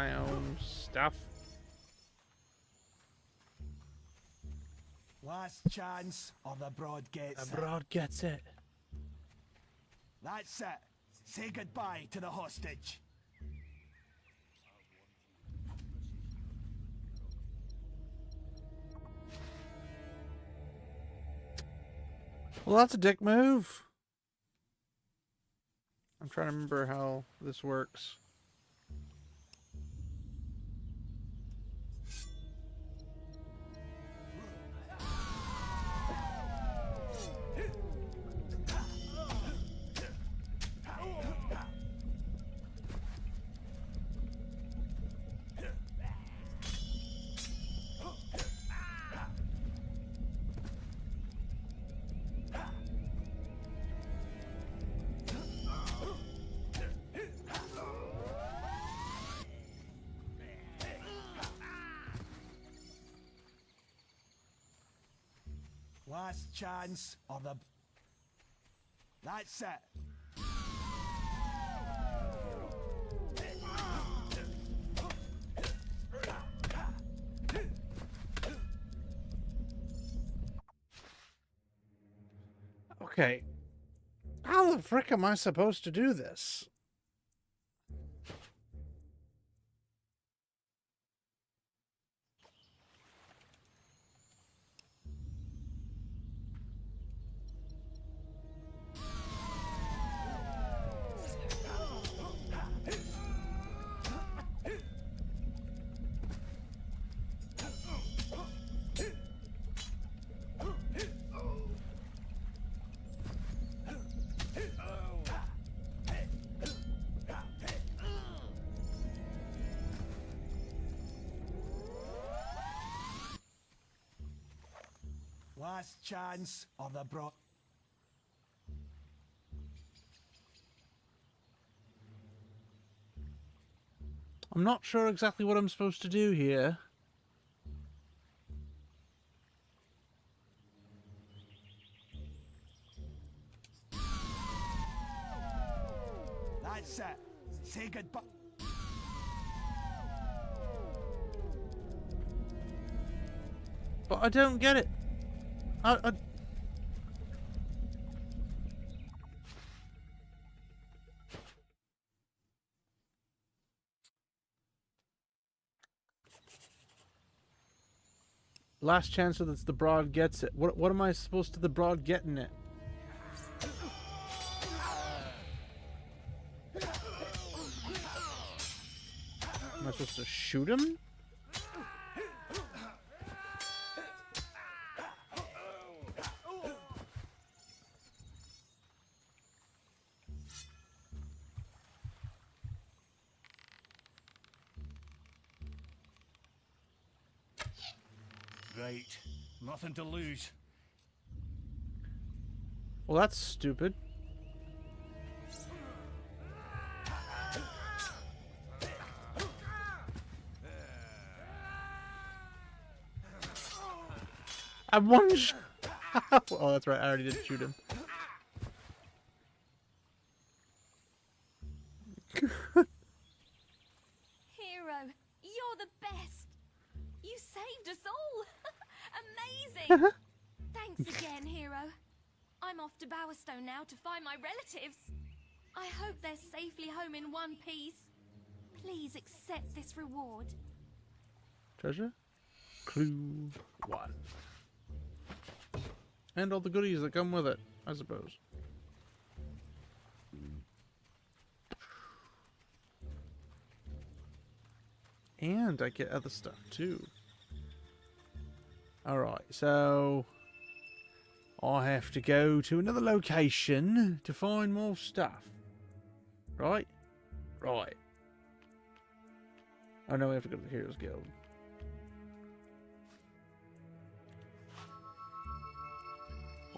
my own stuff. Last chance, or the broad gets The broad gets it. That's it. Say goodbye to the hostage. Well, that's a dick move. I'm trying to remember how this works. Last chance, or the... That's it. Okay. How the frick am I supposed to do this? Last chance, or the broad... I'm not sure exactly what I'm supposed to do here. That's it. Say goodbye. But I don't get it. I... Last chance so that the broad gets it. What am I supposed to the broad getting it? Am I supposed to shoot him? Right. Nothing to lose. Well, that's stupid. I one shot. Oh, that's right. I already did shoot him. Hero, you're the best. You saved us all. Amazing. Thanks again, Hero. I'm off to Bowerstone now to find my relatives. I hope they're safely home in one piece. Please accept this reward. Treasure? Clue 1. And all the goodies that come with it, I suppose. And I get other stuff too. Alright, so I have to go to another location to find more stuff. Right? Right. Oh no, we have to go to the Heroes Guild.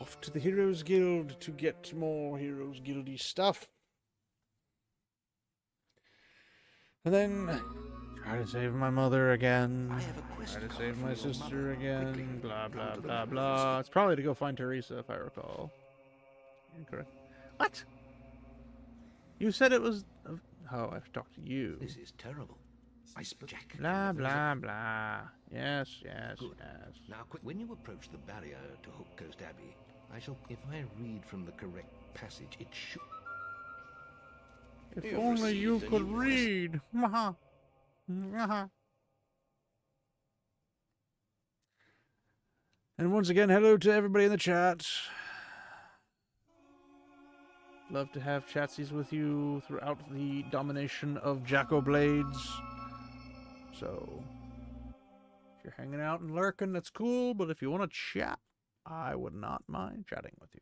Off to the Heroes Guild to get more Heroes Guildy stuff. And then try to save my mother again. Try to save my sister again. Blah, blah, blah, blah. It's probably to go find Teresa, if I recall. Incorrect. What? You said it was... Oh, I have to talk to you. This is terrible. I split Jack. Blah, blah, blah. Yes, yes, Good. yes. Now, quick. When you approach the barrier to Hook Coast Abbey, if I read from the correct passage, it should... If You've only you received a could new read. Maha. Maha. And once again, hello to everybody in the chat. Love to have chatsies with you throughout the domination of Jacko Blades. So, if you're hanging out and lurking, that's cool. But if you want to chat, I would not mind chatting with you.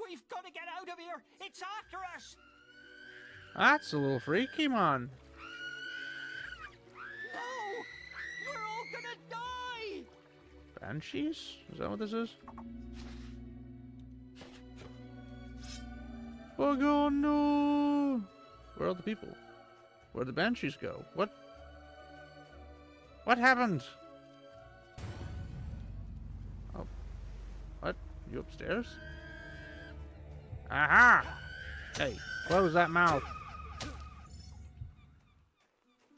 We've got to get out of here! It's after us! That's a little freaky, man. No! We're all gonna die! Banshees? Is that what this is? Oh god, no! Where are the people? Where'd the Banshees go? What? What happened? Oh. What? You upstairs? Aha! Hey, close that mouth.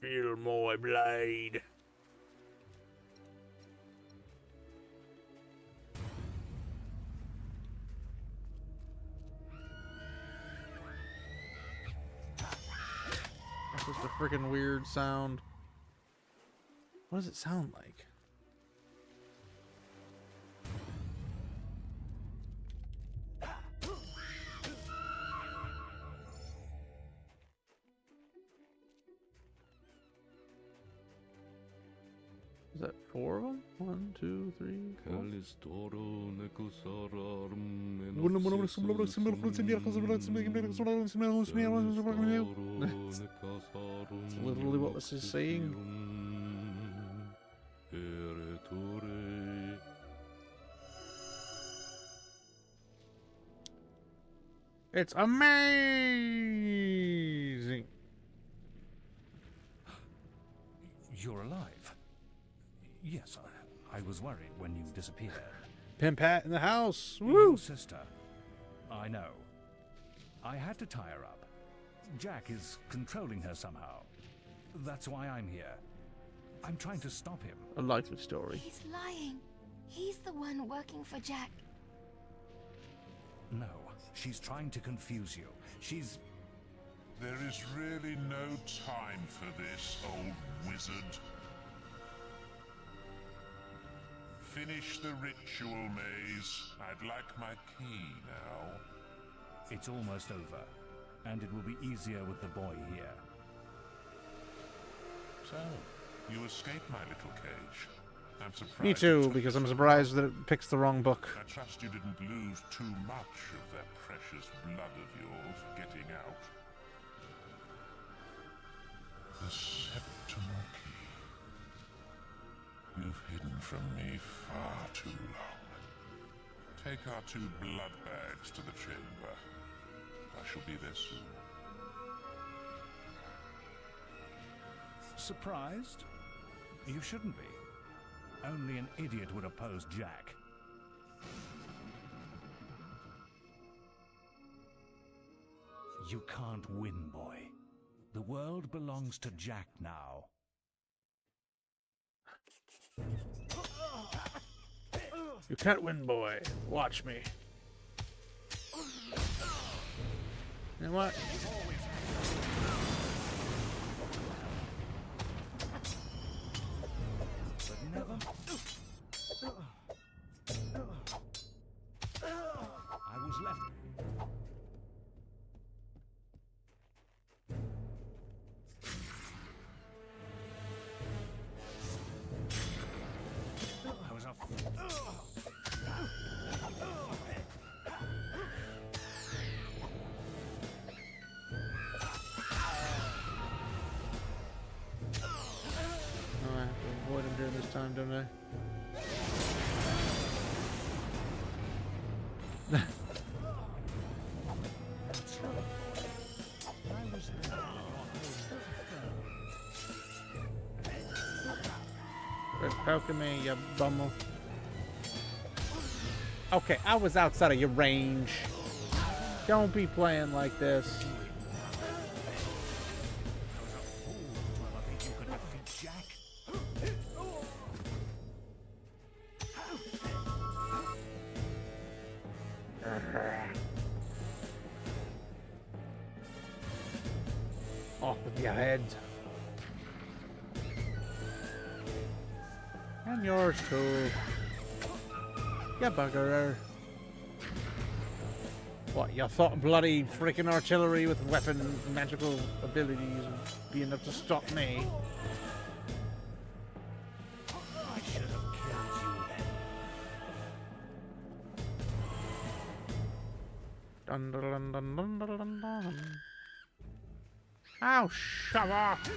Feel my blade. That's just a freaking weird sound. What does it sound like? Is that 4 of them? 1, 2, 3, 4. That's literally what this is saying. It's amazing. You're alive. Yes, I was worried when you disappeared. Pimp Hat in the house. Woo! Your sister. I know. I had to tie her up. Jack is controlling her somehow. That's why I'm here. I'm trying to stop him. A likely story. He's lying. He's the one working for Jack. No, she's trying to confuse you. She's... There is really no time for this, old wizard. Finish the ritual, Maze. I'd like my key now. It's almost over, and it will be easier with the boy here. So, you escaped my little cage. I'm surprised. Me too, because I'm surprised that it picks the wrong book. I trust you didn't lose too much of that precious blood of yours getting out. The Septimal Key. You've hidden from me far too long. Take our 2 blood bags to the chamber. I shall be there soon. Surprised? You shouldn't be. Only an idiot would oppose Jack. You can't win, boy. The world belongs to Jack now. You can't win, boy. Watch me. You know what? But never... I was left... I was off... Oh, I have to avoid him during this time, don't I? Quit poking me, you bummer. Okay, I was outside of your range. Don't be playing like this. Jack. Off with your head. And yours too. You buggerer. What, you thought bloody freaking artillery with weapon magical abilities would be enough to stop me? I should have killed you then. Dun dun dun dun dun dun dun. Ow, shove off!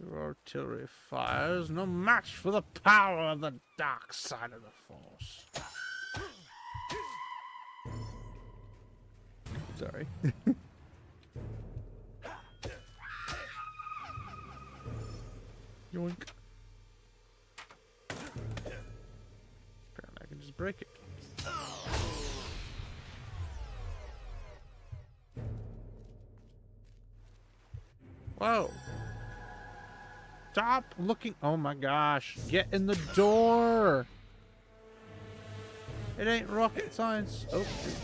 Your artillery fires no match for the power of the dark side of the Force. Sorry. Yoink. Apparently I can just break it. Whoa. Stop looking. Oh my gosh. Get in the door. It ain't rocket science. Oh, shoot.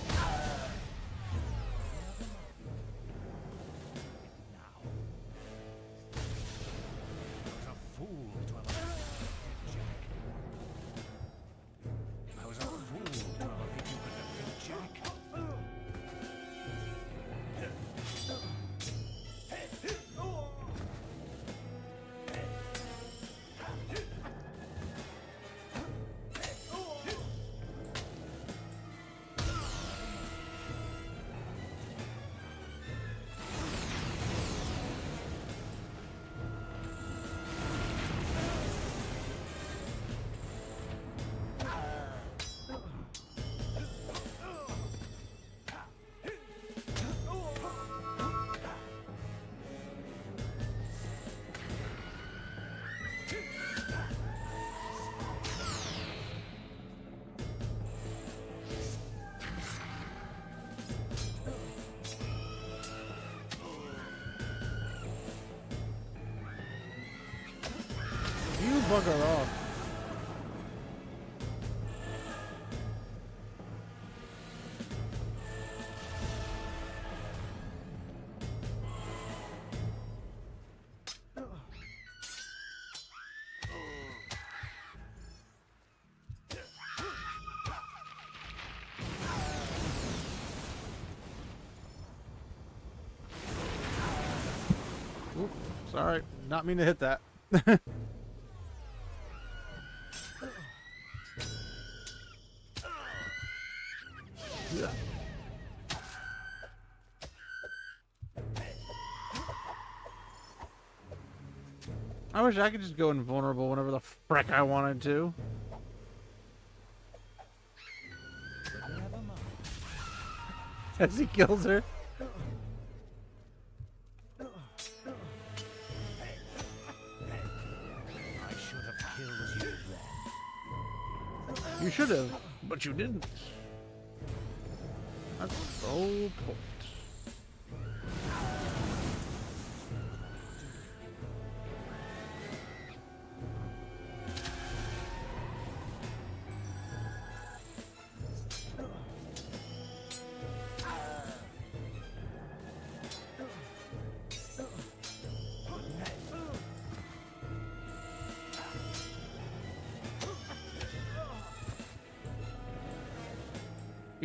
You bugger off. Oop, sorry, not mean to hit that. I wish I could just go invulnerable whenever the frick I wanted to. As he kills her. I should have killed you then. You should have, but you didn't. That's the whole point.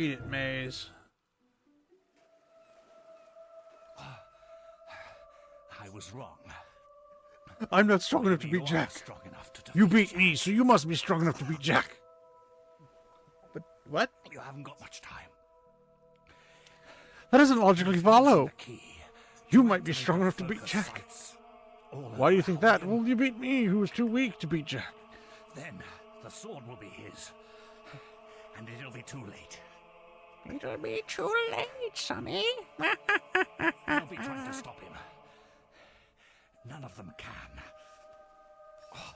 Eat it, Maze. I was wrong. I'm not strong enough to beat Jack. You beat me, so you must be strong enough to beat Jack. But what? You haven't got much time. That doesn't logically follow. You might be strong enough to beat Jack. Why do you think that? Well, you beat me, who was too weak to beat Jack. Then the sword will be his. And it'll be too late. It'll be too late, Sonny. I'll be trying to stop him. None of them can. Oh.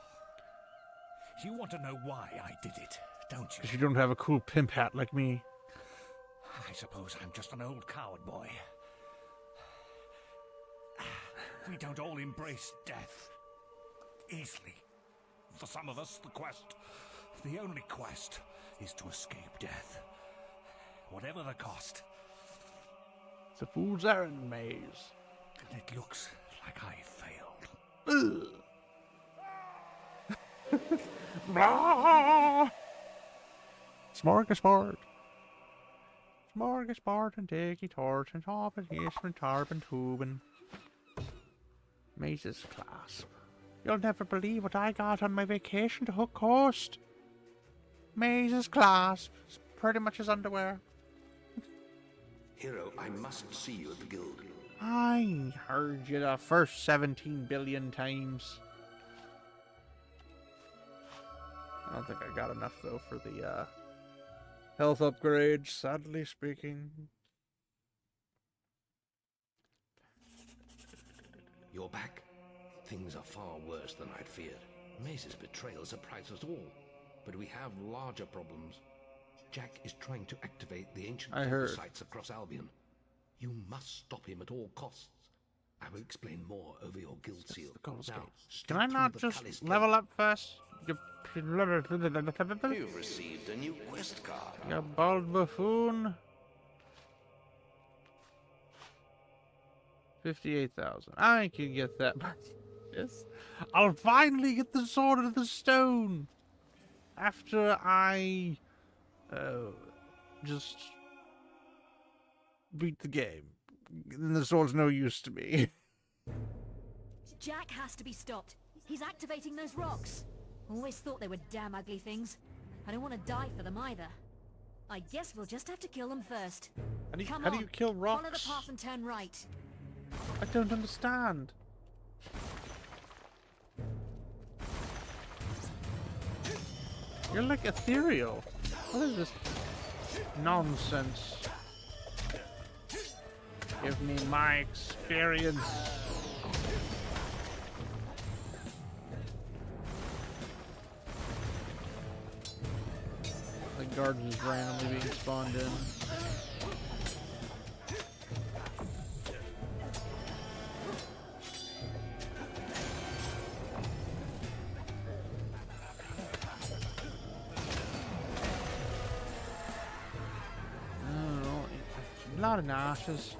You want to know why I did it, don't you? Because you don't have a cool pimp hat like me. I suppose I'm just an old coward boy. we don't all embrace death easily. For some of us, the only quest, is to escape death. Whatever the cost. It's a fool's errand, Maze. And it looks like I failed. Blah! Smorgasbord. Smorgasbord and diggy torch and top and and tarp and tubin. Maze's clasp. You'll never believe what I got on my vacation to Hook Coast. Maze's clasp. It's pretty much his underwear. Hero, I must see you at the guild. I heard you the first 17 billion times. I don't think I got enough, though, for the health upgrades, sadly speaking. You're back. Things are far worse than I'd feared. Maze's betrayal surprised us all. But we have larger problems. Jack is trying to activate the ancient sites across Albion. You must stop him at all costs. I will explain more over your guild seal. Now, can I not just level up first? You've received a new quest card. You bald buffoon. 58,000. I can get that. Yes. I'll finally get the sword of the stone. After I just beat the game. Then the sword's no use to me. Jack has to be stopped. He's activating those rocks. Always thought they were damn ugly things. I don't want to die for them either. I guess we'll just have to kill them first. How do you kill rocks? Follow the path and turn right. I don't understand. You're like ethereal. What is this nonsense? Give me my experience. The guard is randomly being spawned in. Blood and ashes.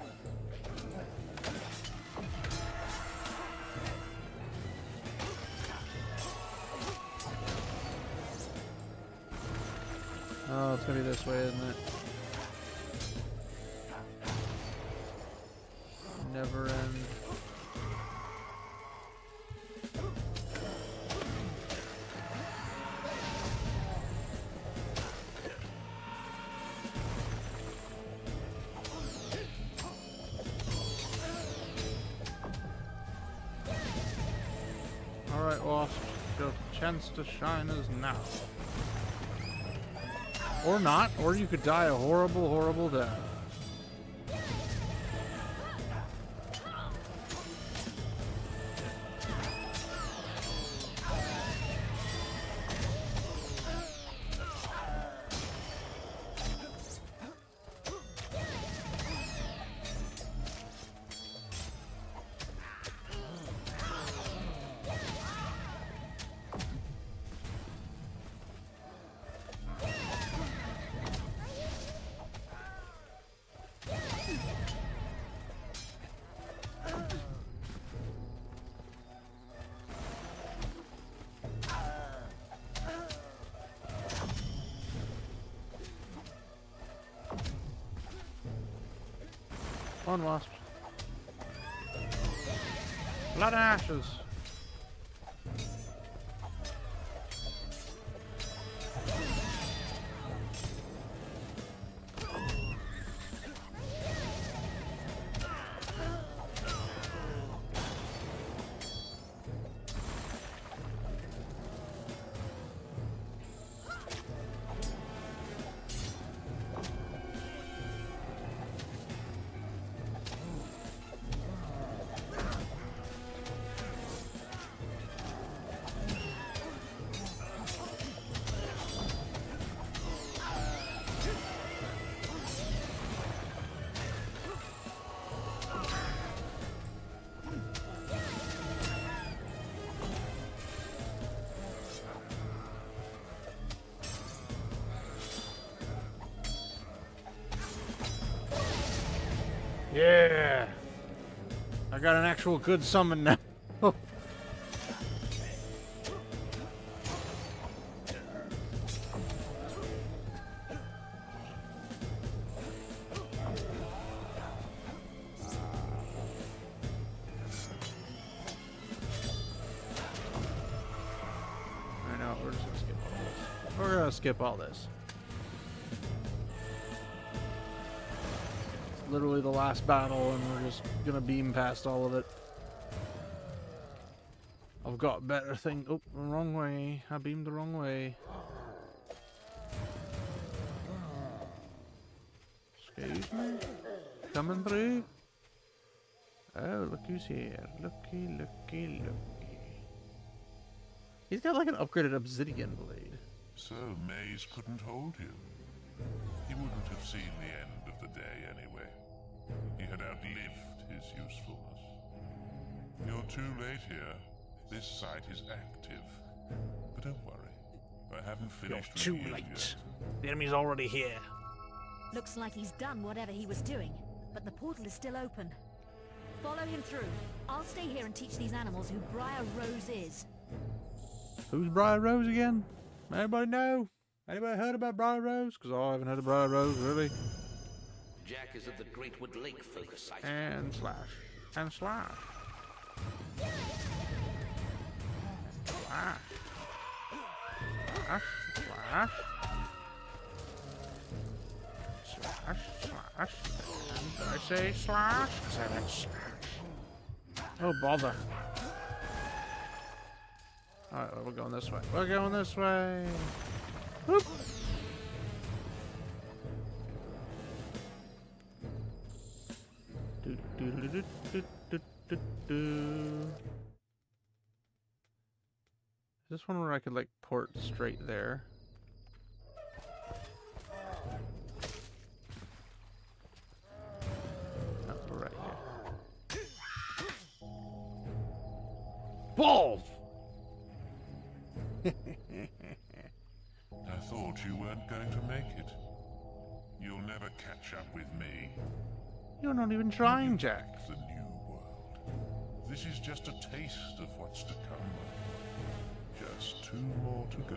Oh, it's gonna be this way, isn't it? Never end. Alright, Wasp. Your chance to shine is now. Or not, or you could die a horrible, horrible death. One wasp. Blood and ashes. I got an actual good summon now. I know, we're just gonna skip all this. We're gonna skip all this. It's literally the last battle, and we're just gonna beam past all of it. I've got better thing. Oh, the wrong way. I beamed the wrong way. Excuse me? Coming through? Oh, look who's here. Looky, looky, looky. He's got like an upgraded obsidian blade. So Maze couldn't hold you. He wouldn't have seen the end of the day anyway. He had outlived his usefulness. You're too late here. This site is active. But don't worry. I haven't finished with Too you late. yet. The enemy's already here. Looks like he's done whatever he was doing, but the portal is still open. Follow him through. I'll stay here and teach these animals who Briar Rose is. Who's Briar Rose again? Anybody know? Anybody heard about Briar Rose? Because I haven't heard of Briar Rose, really. Jack is at the Greatwood Lake focus site. And slash. And slash. Slash. Slash. Slash. Slash. Slash. Did I say slash? I meant slash. Oh, bother. Alright, well, we're going this way. We're going this way. Whoop. Do, do, do, do, do, do, do, do. Is this one where I could, like, port straight there? No, we're right here. Balls! I thought you weren't going to make it. You'll never catch up with me. You're not even trying, Jack. The new world. This is just a taste of what's to come. Just 2 more to go.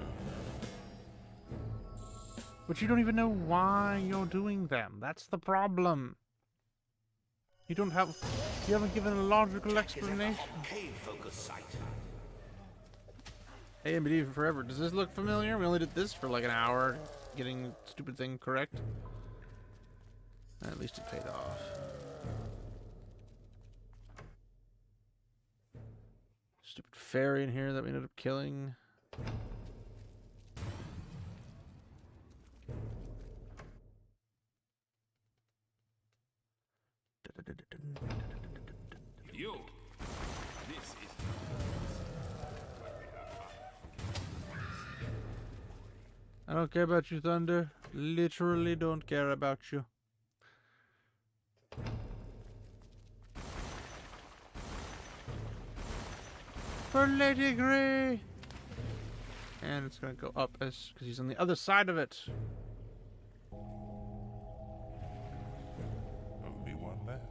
But you don't even know why you're doing them. That's the problem. You haven't given a logical explanation. Cave focus site. Hey, I've been here forever. Does this look familiar? We only did this for like an hour, getting the stupid thing correct. At least it paid off. Stupid fairy in here that we ended up killing. You. This is. I don't care about you, Thunder. Literally don't care about you. For Lady Grey! And it's gonna go up as because he's on the other side of it. Only one left.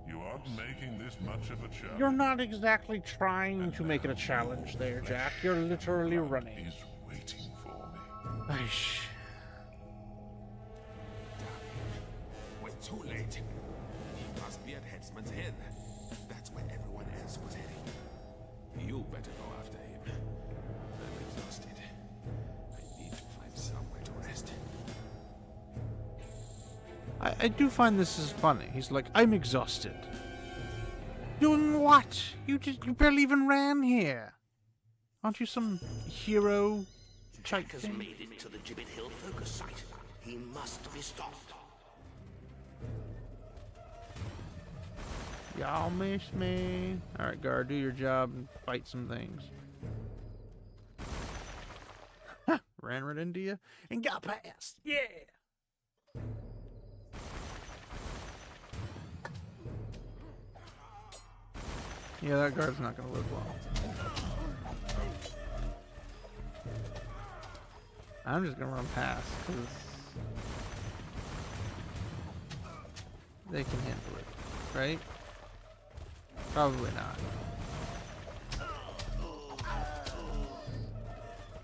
You aren't making this much of a challenge. You're not exactly trying to make it a challenge there, Jack. You're literally running. He's waiting for me. Aish. We're too late. He must be at Headsman's Head. That's where everyone else was heading. You better go after him. I'm exhausted. I need to find somewhere to rest. I do find this is funny. He's like, I'm exhausted. Doing what? You barely even ran here. Aren't you some hero type Jack has thing? made it to the Gibbet Hill focus site. He must be stopped. Y'all miss me. Alright, guard, do your job and fight some things. Ran right into you and got past. Yeah! Yeah, that guard's not gonna live long. I'm just gonna run past, because they can handle it, right? Probably not.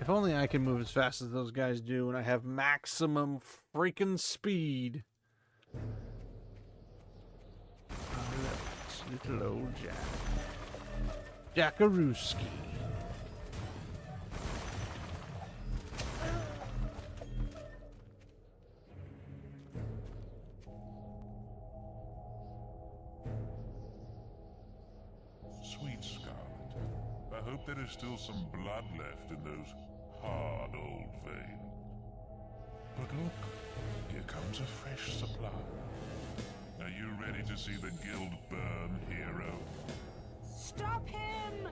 If only I can move as fast as those guys do and I have maximum freaking speed. Oh, little old Jack. Jackarooski. Sweet Scarlet, I hope there is still some blood left in those hard old veins. But look, here comes a fresh supply. Are you ready to see the guild burn, hero? Stop him!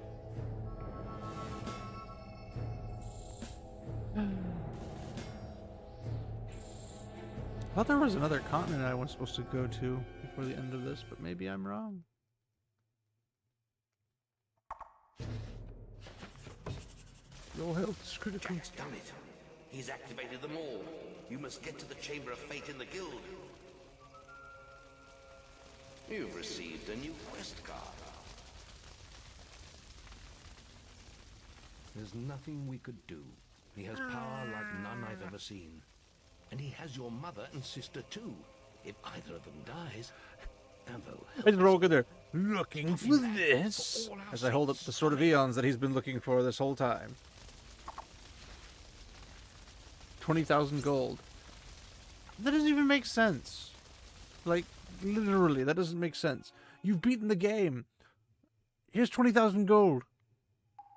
I thought there was another continent I was supposed to go to before the end of this, but maybe I'm wrong. Your health is critical. Jack's done it. He's activated them all. You must get to the Chamber of Fate in the guild. You've received a new quest card. There's nothing we could do. He has power like none I've ever seen. And he has your mother and sister too. If either of them dies, Avo It's Rogan there looking for this as I hold up the Sword of Eons that he's been looking for this whole time. 20,000 gold. That doesn't even make sense. Like, literally, that doesn't make sense. You've beaten the game. Here's 20,000 gold.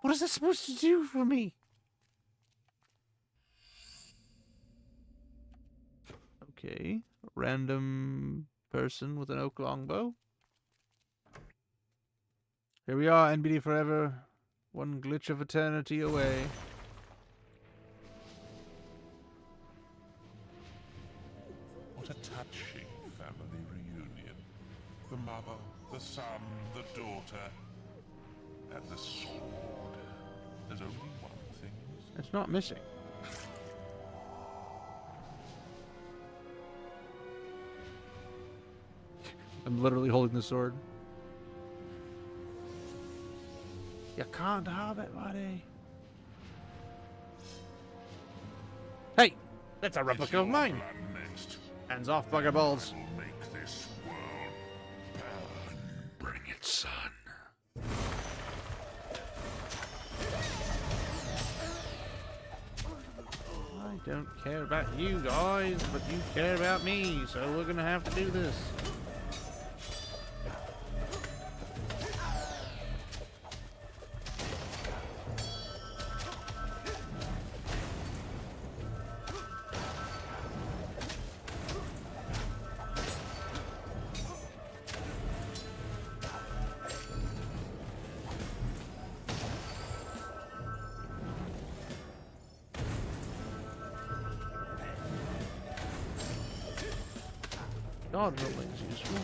What is that supposed to do for me? Okay. Random person with an oak longbow. Here we are, NBD forever. One glitch of eternity away. What a touching family reunion. The mother, the son, the daughter, and the sword. There's only one thing. It's not missing. I'm literally holding the sword. You can't have it, buddy. Hey! That's a replica of mine! Hands off, bugger balls. Make this world burn. Bring it, son. I don't care about you guys, but you care about me, so we're gonna have to do this. God, rolling's useful.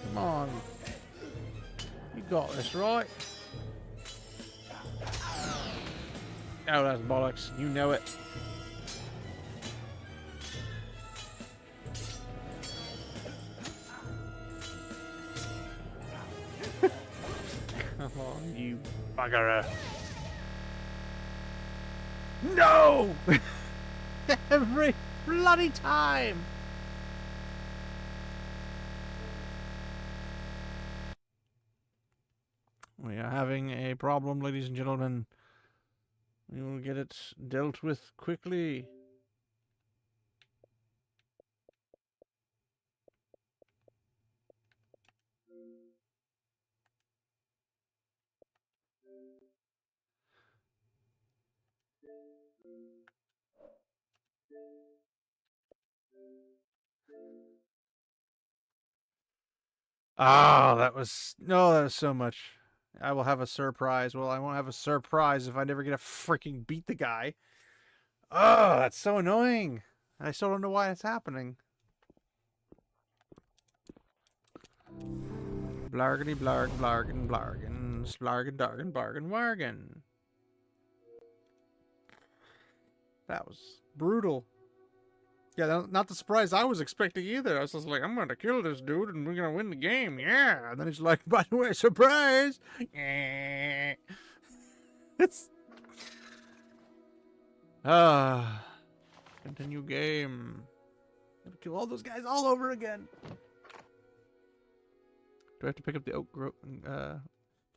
Come on. You got this, right? Oh, that's bollocks. You know it. Come on, you buggerer. No! Every bloody time! We are having a problem, ladies and gentlemen. We will get it dealt with quickly. Ah, that was so much. I will have a surprise. Well, I won't have a surprise if I never get to freaking beat the guy. Oh, that's so annoying. I still don't know why it's happening. Blargety blarg, blargen, blargen, splargen, dargen, bargain, wargen. That was brutal. Yeah, not the surprise I was expecting either. I was just like, I'm going to kill this dude and we're going to win the game. Yeah. And then he's like, by the way, surprise. It's... Continue game. Gotta kill all those guys all over again. Do I have to pick up the oak grove?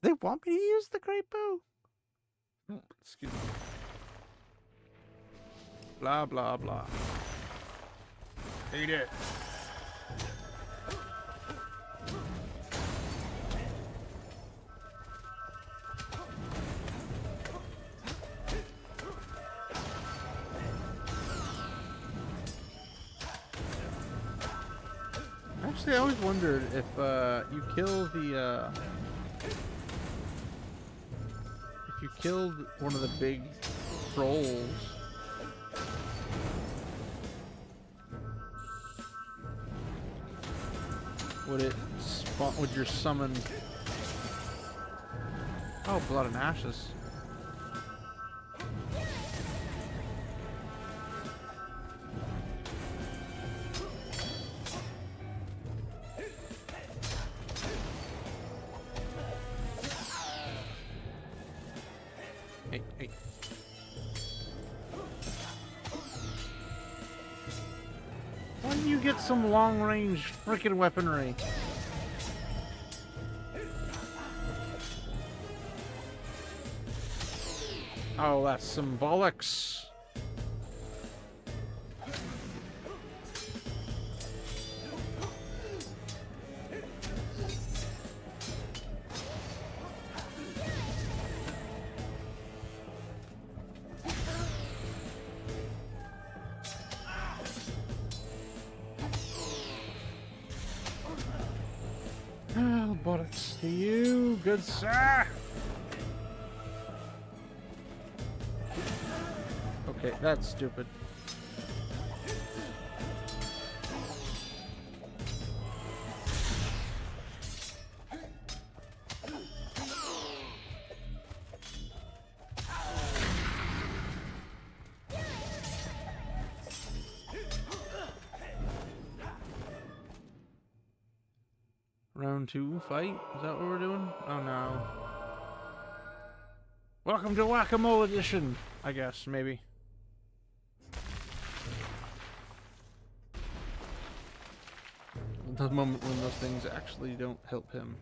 They want me to use the great bow? Excuse me. Blah, blah, blah. Eat it. Actually, I always wondered if you kill the if you killed one of the big trolls, would it spawn? Would your summon? Oh, blood and ashes. Hey. Why don't you get some long-range frickin' weaponry? Oh, that's symbolics. Oh, bullets to you, good sir. Okay, that's stupid. Round 2 fight? Is that what we're doing? Oh no. Welcome to Whack-A-Mole Edition, I guess, maybe. The moment when those things actually don't help him.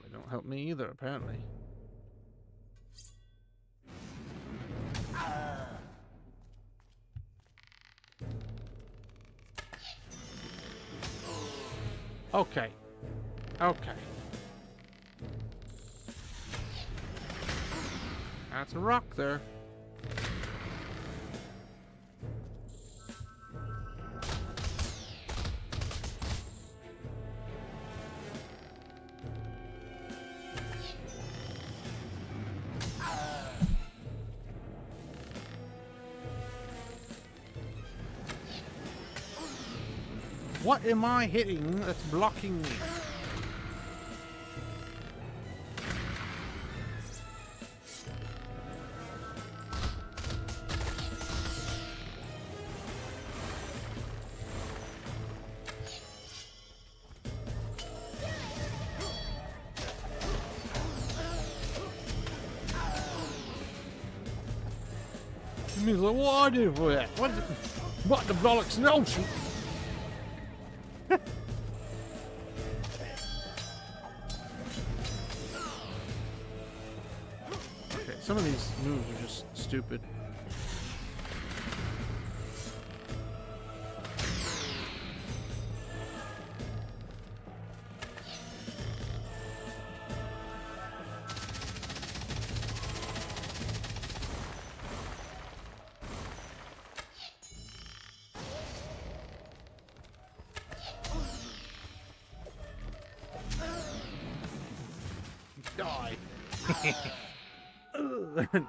They don't help me either, apparently. Okay. Okay. That's a rock there. What am I hitting that's blocking me? It means like, what do I do for that? What the bollocks notion? Some of these moves are just stupid. Die.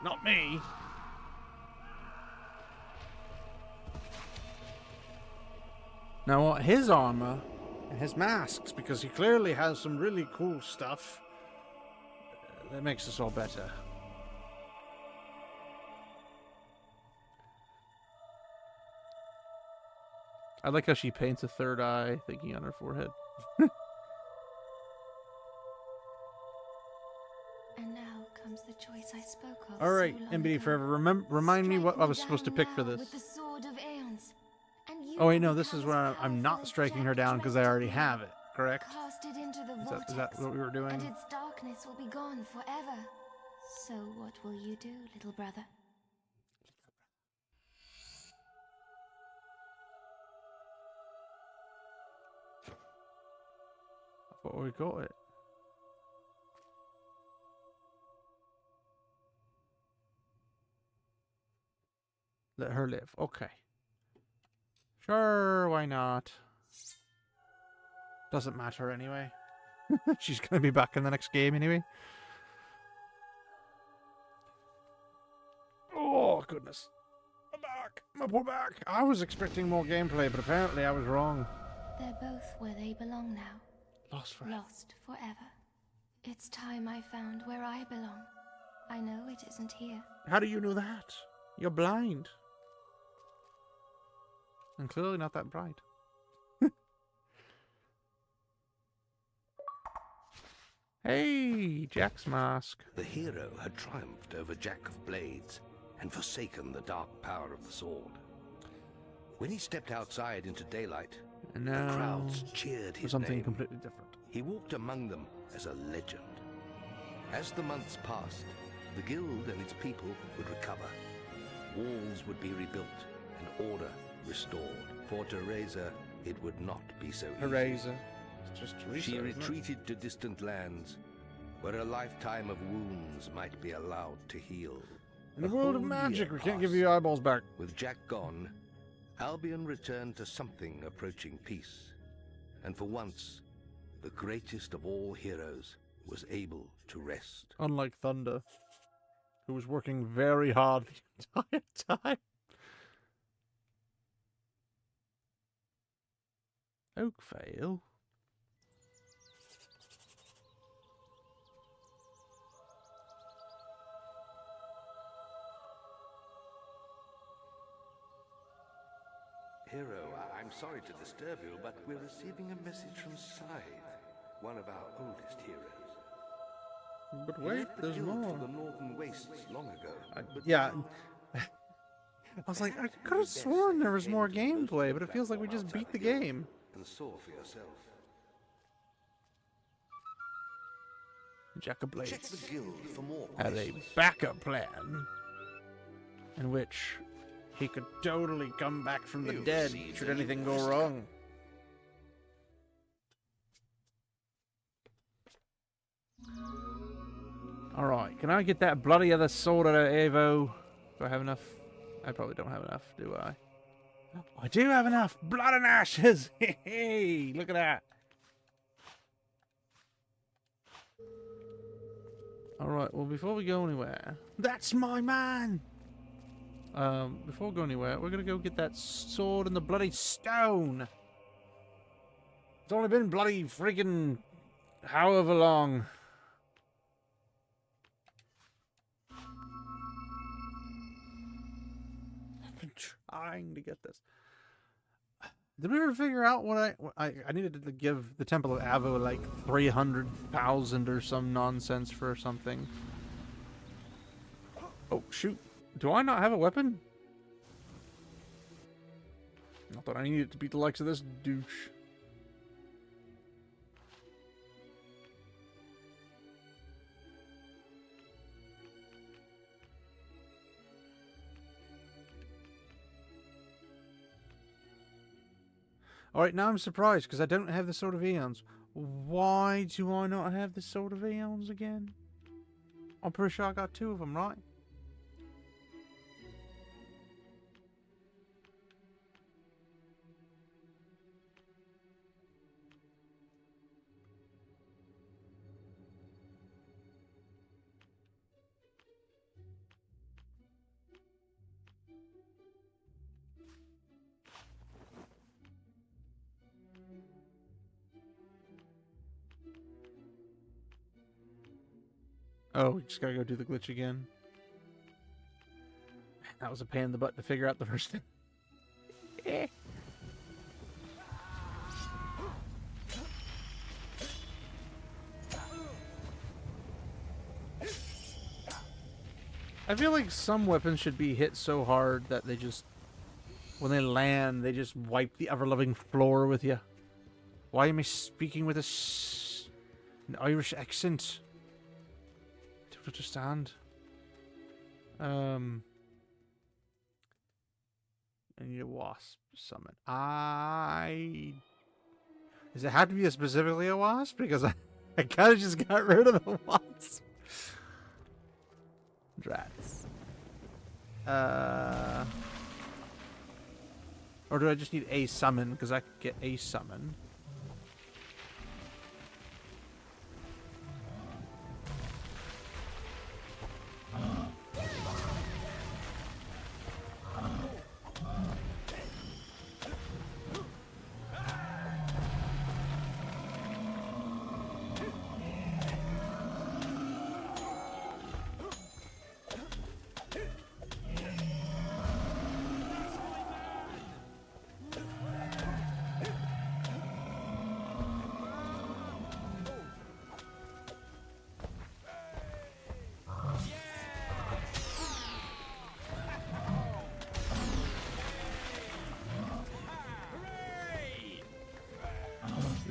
Not me. Now, what his armor and his masks, because he clearly has some really cool stuff that makes us all better. I like how she paints a third eye thinking on her forehead. And now comes the choice I spoke of. All right, so long MBD ago. Forever. Remind me what I was supposed to pick for Down now this. with the sword of Aeons. And you Oh wait, no, will this is become where as I'm not powerful as striking her Jack down because I dreamt to already be. have it. Correct? Cast it into the Is that what we were doing? and its darkness will be gone forever. So what will you do, little brother? I thought we got it. Let her live. Okay. Sure, why not? Doesn't matter anyway. She's gonna be back in the next game anyway. Oh, goodness. I'm back. My poor back. I was expecting more gameplay, but apparently I was wrong. They're both where they belong now. Lost forever. Lost forever. It's time I found where I belong. I know it isn't here. How do you know that? You're blind. And clearly not that bright. Hey, Jack's mask. The hero had triumphed over Jack of Blades and forsaken the dark power of the sword. When he stepped outside into daylight, And the now crowds cheered for his something name. completely different. He walked among them as a legend. As the months passed, the guild and its people would recover. Walls would be rebuilt and order restored. For Teresa, it would not be so easy. Teresa. It's just Teresa, She isn't it? retreated to distant lands, where a lifetime of wounds might be allowed to heal. In the A world of whole magic, year we can't give passed. you eyeballs back. With Jack gone, Albion returned to something approaching peace. And for once, the greatest of all heroes was able to rest. Unlike Thunder, who was working very hard the entire time. Oakvale? Hero, I'm sorry to disturb you, but we're receiving a message from Scythe, one of our oldest heroes. But He wait, left the there's guild more. for the Northern Wastes long ago. but Yeah. now- I was like, I could have sworn there was more gameplay, but it feels like we just beat the game. And saw for yourself. Jack of Blades Check the guild for more had a quests. backup plan in which he could totally come back from the You've dead seen should the anything go newest wrong. Alright, can I get that bloody other sword out of Evo? Do I have enough? I probably don't have enough, do I? I do have enough! Blood and ashes! Hey, look at that! Alright, well before we go anywhere... That's my man! Before we go anywhere, we're gonna go get that sword and the bloody stone! It's only been bloody freaking however long. I've been trying to get this. Did we ever figure out what I needed to give the Temple of Avo like 300,000 or some nonsense for something? Oh shoot! Do I not have a weapon? Not that I need it to beat the likes of this douche. Alright, now I'm surprised because I don't have the Sword of Aeons. Why do I not have the Sword of Aeons again? I'm pretty sure I got 2 of them, right? Oh, we just gotta go do the glitch again. That was a pain in the butt to figure out the first thing. I feel like some weapons should be hit so hard that they just, when they land, they just wipe the ever-loving floor with you. Why am I speaking with an Irish accent? Don't understand. I need a wasp summon. Does it have to be specifically a wasp? Because I kind of just got rid of the wasp. Drats. Or do I just need a summon? Because I could get a summon.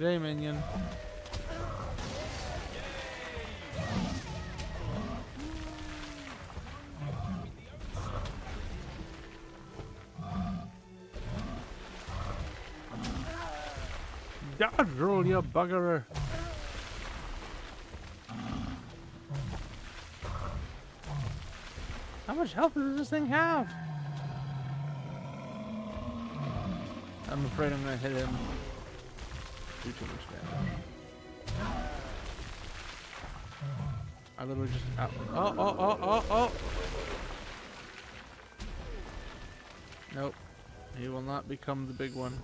Hey, minion. Dodge roll, you bugger. How much health does this thing have? I'm afraid I'm gonna hit him. Do too much damage. I literally just oh. Nope. He will not become the big one.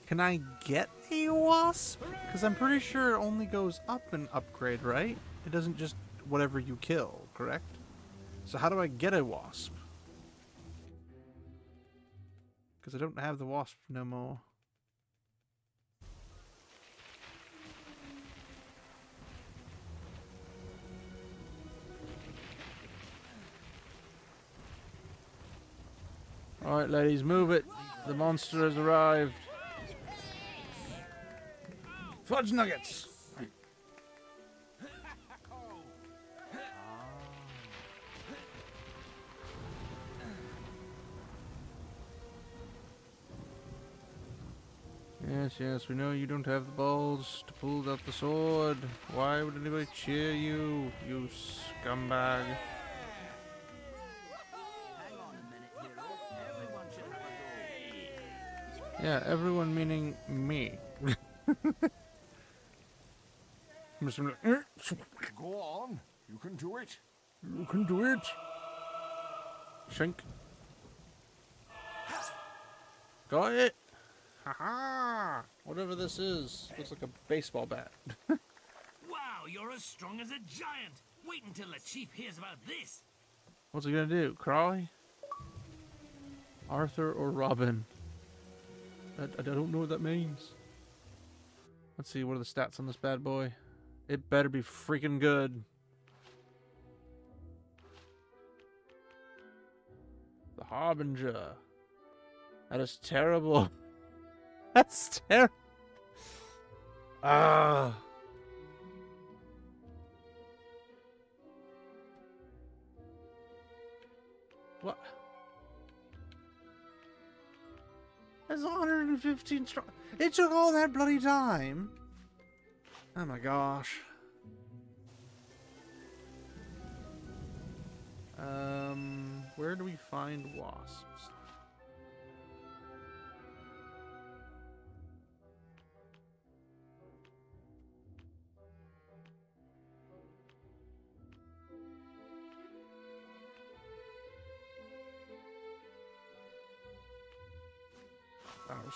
Can I get a wasp? Because I'm pretty sure it only goes up in upgrade, right? It doesn't just whatever you kill, correct? So how do I get a wasp? Because I don't have the wasp no more. Alright, ladies, move it. The monster has arrived. Fudge nuggets! Yes, we know you don't have the balls to pull out the sword. Why would anybody cheer you, you scumbag? Yeah, everyone meaning me. I'm just gonna, Go on. You can do it. You can do it. Shrink. Got it. Haha. Whatever this is. Looks like a baseball bat. Wow, you're as strong as a giant. Wait until the chief hears about this. What's he gonna do? Cry? Arthur or Robin? I don't know what that means. Let's see, what are the stats on this bad boy? It better be freaking good. The Harbinger. That is terrible. That's terrible. Ah. What? That's 115 strong. It took all that bloody time. Oh my gosh. Where do we find wasps?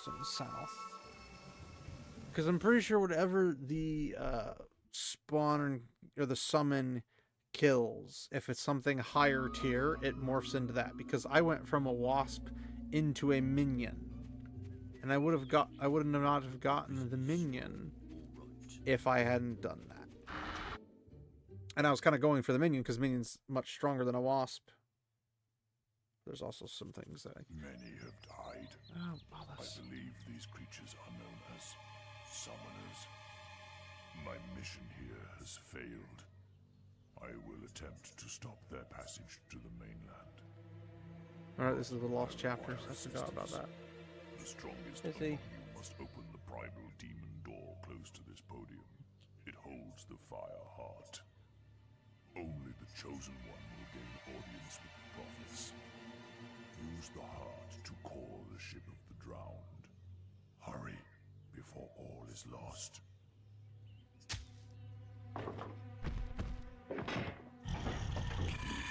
Something south, because I'm pretty sure whatever the spawn or the summon kills, if it's something higher tier, it morphs into that. Because I went from a wasp into a minion. And I would not have gotten the minion if I hadn't done that. And I was kind of going for the minion because minion's much stronger than a wasp. There's also some things that Many have died. Oh, I believe these creatures are known as summoners. My mission here has failed. I will attempt to stop their passage to the mainland. Alright, this is the lost chapters. I forgot about that. The strongest Is among he? you must open the primal demon door close to this podium. It holds the fire heart. Only the chosen one will gain audience with the prophets. Use the heart to call the ship of the drowned. Hurry, before all is lost.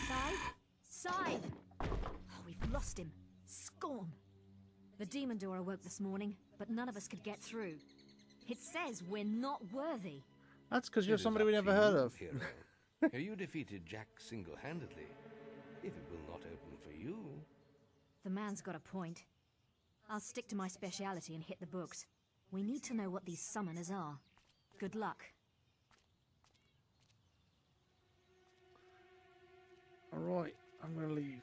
Scythe? Scythe! Oh, we've lost him. Scorn! The demon door awoke this morning, but none of us could get through. It says we're not worthy. That's because you're It is somebody up we to never you, heard of. hero. You defeated Jack single-handedly. If it will not open for you... The man's got a point. I'll stick to my speciality and hit the books. We need to know what these summoners are. Good luck. Alright, I'm gonna leave.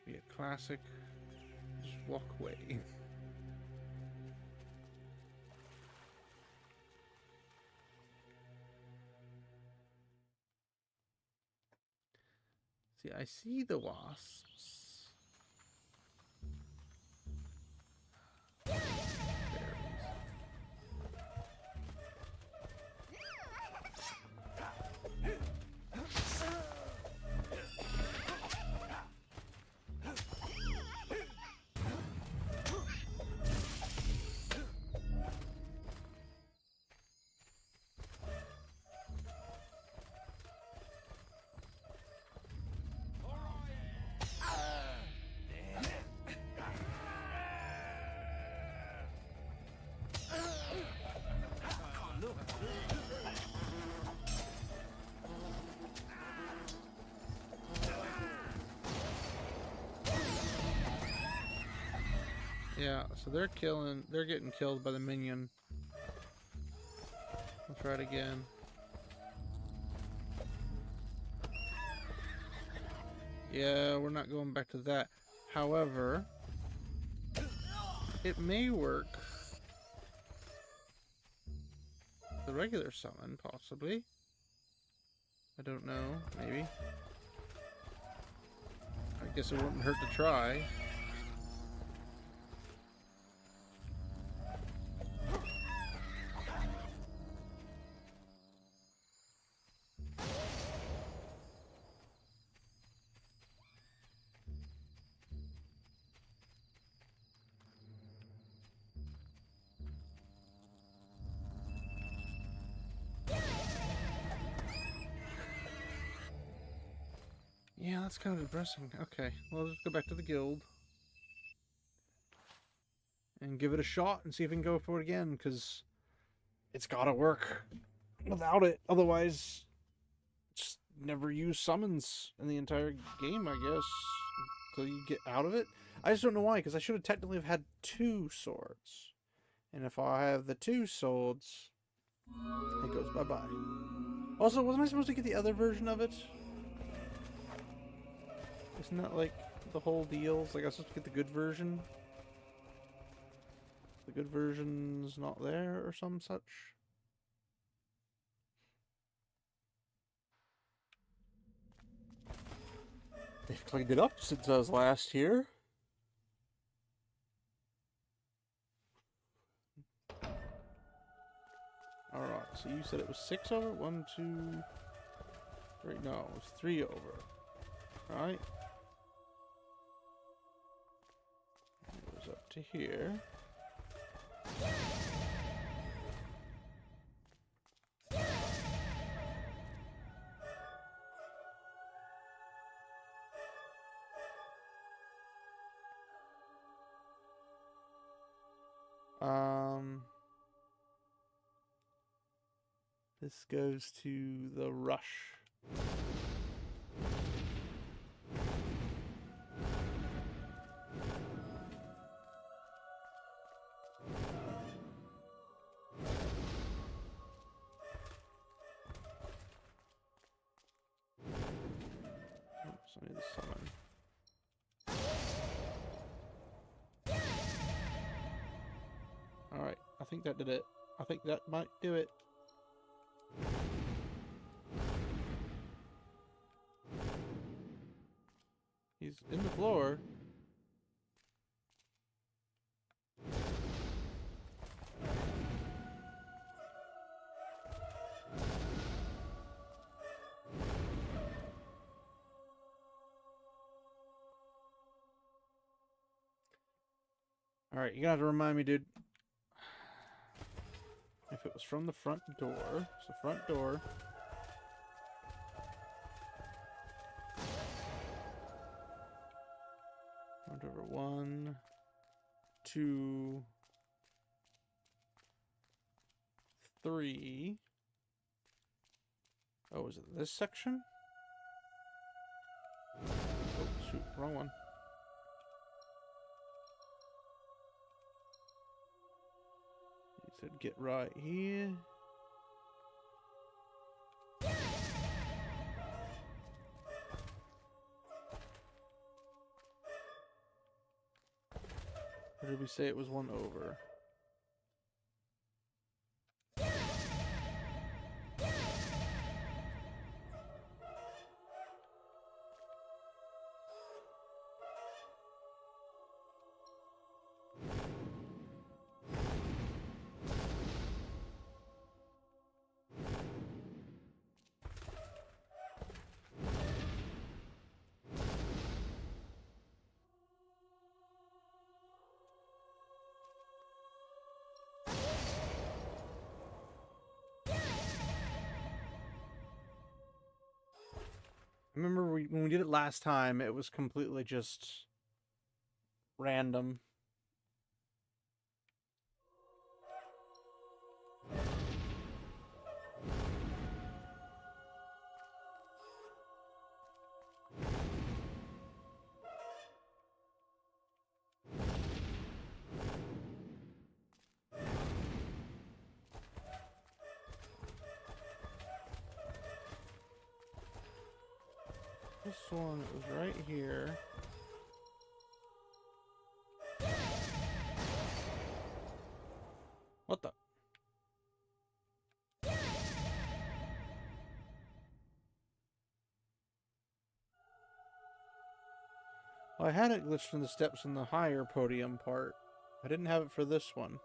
Be a classic. Just walk away. See, I see the wasps. Yeah, so they're getting killed by the minion. I'll try it again. Yeah, we're not going back to that. However, it may work. The regular summon, possibly. I don't know, maybe. I guess it wouldn't hurt to try. Yeah, that's kind of depressing. Okay, well, let's go back to the guild. And give it a shot and see if we can go for it again, because it's gotta work without it. Otherwise, just never use summons in the entire game, I guess, until you get out of it. I just don't know why, because I should have technically have had 2 swords. And if I have the 2 swords, it goes bye-bye. Also, wasn't I supposed to get the other version of it? Isn't that like the whole deal? It's like I was supposed to get the good version? The good version's not there or some such? They've cleaned it up since I was last here. Alright, so you said it was 6 over? 1, 2, 3. No, it was 3 over. Right? It goes up to here. This goes to the rush. Oops, I need to summon. Alright, I think that did it. I think that might do it. He's in the floor. Alright, you're gonna have to remind me, dude. If it was from the front door, so front door. Front over 1, 2, 3. Oh, is it this section? Oh, shoot, wrong one. He said get right here. Or did we say it was one over? I remember when we did it last time, it was completely just random. This one was right here. What the? Well, I had it glitched in the steps in the higher podium part. I didn't have it for this one.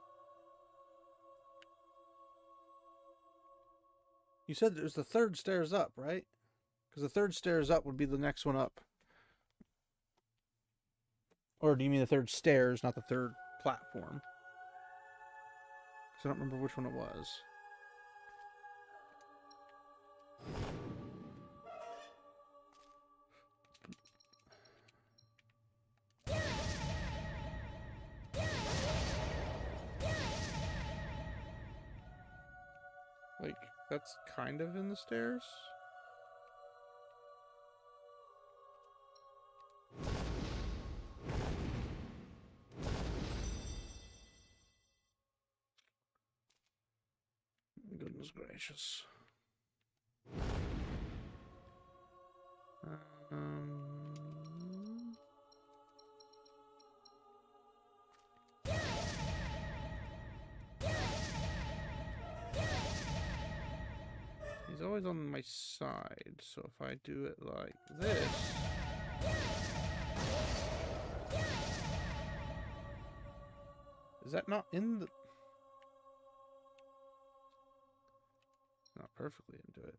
You said it was the third stairs up, right? Because the third stairs up would be the next one up. Or do you mean the third stairs, not the third platform? Because I don't remember which one it was. Like, that's kind of in the stairs? Goodness gracious. He's always on my side, so if I do it like this... Is that not in the... Not perfectly into it.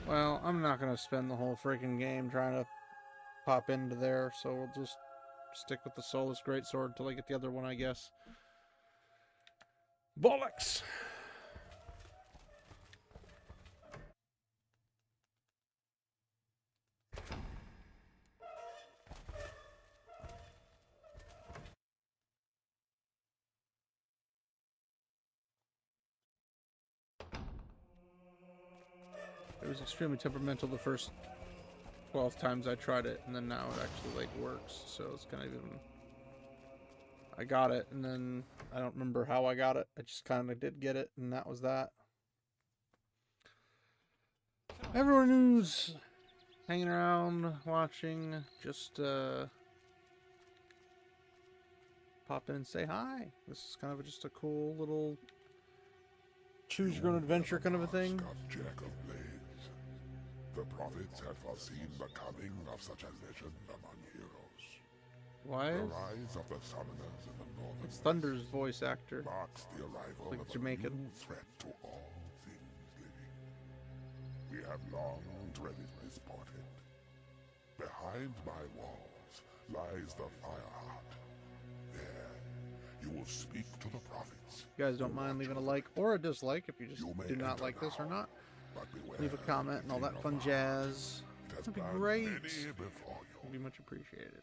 Well, I'm not going to spend the whole freaking game trying to pop into there, so we'll just stick with the Soulless Greatsword until I get the other one, I guess. Bollocks! was extremely temperamental the first 12 times I tried it, and then now it actually like works. So it's kind of even. I got it, and then I don't remember how I got it. I just kind of did get it, and that was that. Everyone who's hanging around, watching, just pop in and say hi. This is kind of just a cool little choose your own adventure kind of a thing. Jack of Blades. The prophets had foreseen the coming of such a legend among heroes. Why? The rise of the summoners in the northern It's Thunder's voice actor. marks the arrival Like of Jamaican. a new threat to all things living. We have long dreaded this portent. Behind my walls lies the Fireheart. There, you will speak to the prophets. You guys don't mind leaving a like or a dislike if you just do not like this or not. Leave a comment and all that fun jazz. That'd be great. It'd be much appreciated.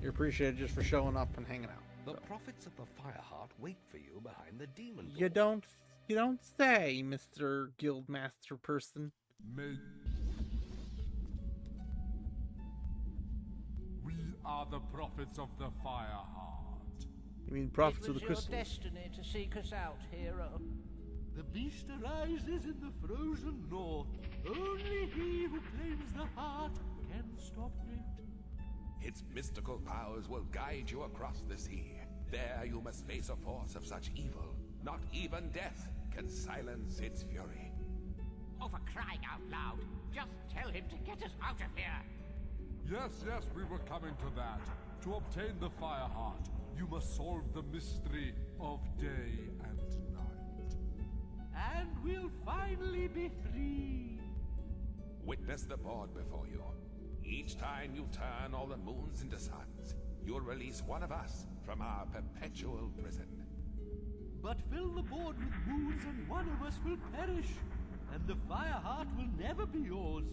You're appreciated just for showing up and hanging out. The prophets of the Fireheart wait for you behind the demon door. You don't say, Mr. Guildmaster person. We are the prophets of the Fireheart. You mean prophets of the It was crystal? your destiny to seek us out, hero. The beast arises in the frozen north. Only he who claims the heart can stop it. Its mystical powers will guide you across the sea. There you must face a force of such evil. Not even death can silence its fury. Oh, for crying out loud, just tell him to get us out of here. Yes, we were coming to that. To obtain the Fireheart, you must solve the mystery of day and night. And we'll finally be free. Witness the board before you. Each time you turn all the moons into suns, you'll release one of us from our perpetual prison. But fill the board with moons and one of us will perish. And the Fireheart will never be yours.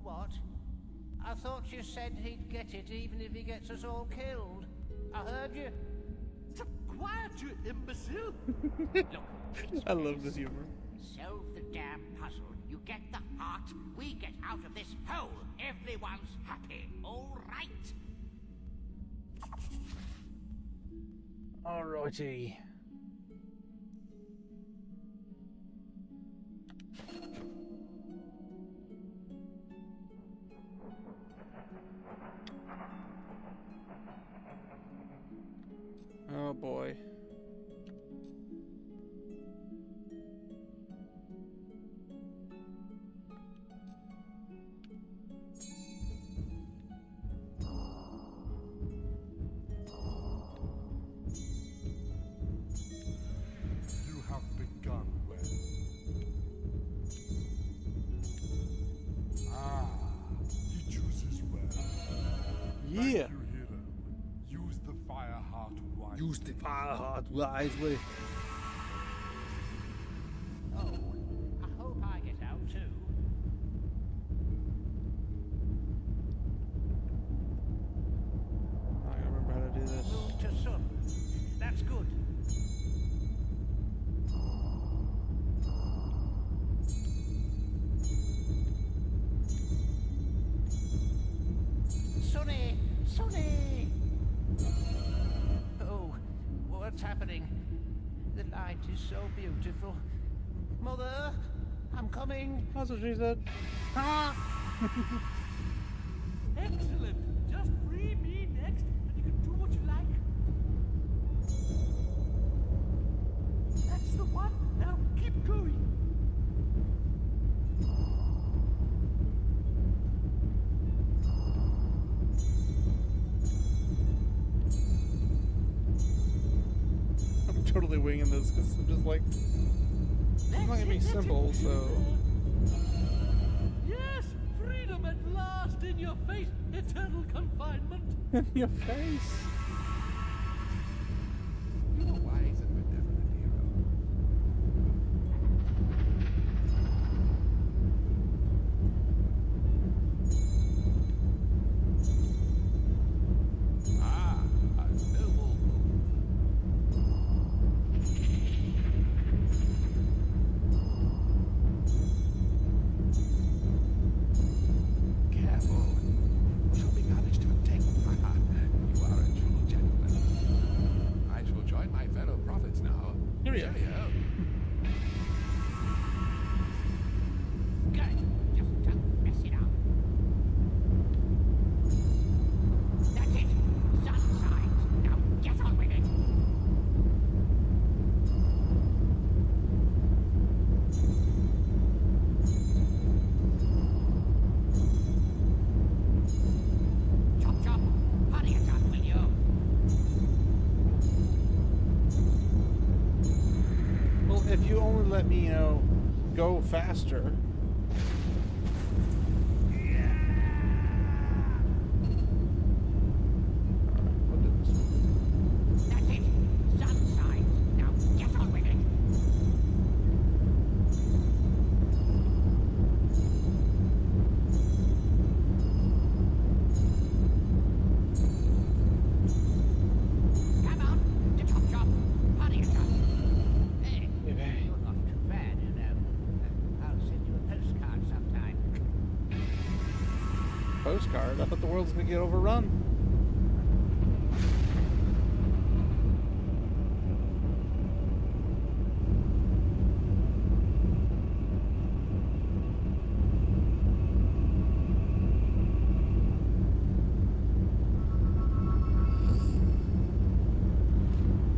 What? I thought you said he'd get it even if he gets us all killed. I heard you. Quiet, you imbecile! Look, I love this humor. solve the damn puzzle. You get the heart, we get out of this hole. Everyone's happy, all right? Alrighty. Oh boy. You have begun well. He chooses well. Yeah. Thank you, hero. Use the Fireheart wisely. Use the Fireheart wisely. Oh, I hope I get out too. I gotta remember how to do this. Moon to sun. That's good. Sonny! Sonny! Oh, what's happening? The light is so beautiful. Mother, I'm coming. That's what she said. Ah! Excellent! Just free me next, and you can do what you like. That's the one. Now keep going. I'm totally winging this because I'm just like, it's not gonna be simple, so. Yes, freedom at last in your face, eternal confinement. In your face. You're a wise and benevolent hero. Ah, a noble move. Cheerio. Good. Just don't mess it up. That's it. Sun signs. Now get on with it. Chop chop. Hurry it up, will you? Well, if you only let me, go faster. That's it. Sun signs. Now get on with it. Come on, to chop chop. Hurry it up. Hey, you're not too bad, you know. I'll send you a postcard sometime. Postcard? I thought the world was gonna get overrun.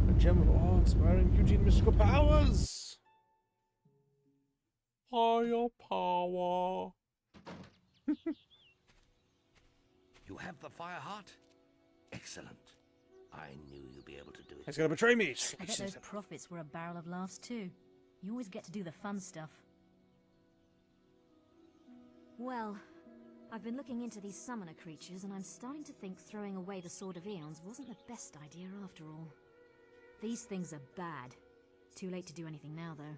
A gem of awe-inspiring beauty and mystical powers! Higher power. You have the fire heart? Excellent. I knew you'd be able to do it. He's gonna betray me! I bet those profits were a barrel of laughs too. You always get to do the fun stuff. Well, I've been looking into these summoner creatures, and I'm starting to think throwing away the Sword of Eons wasn't the best idea after all. These things are bad. Too late to do anything now, though.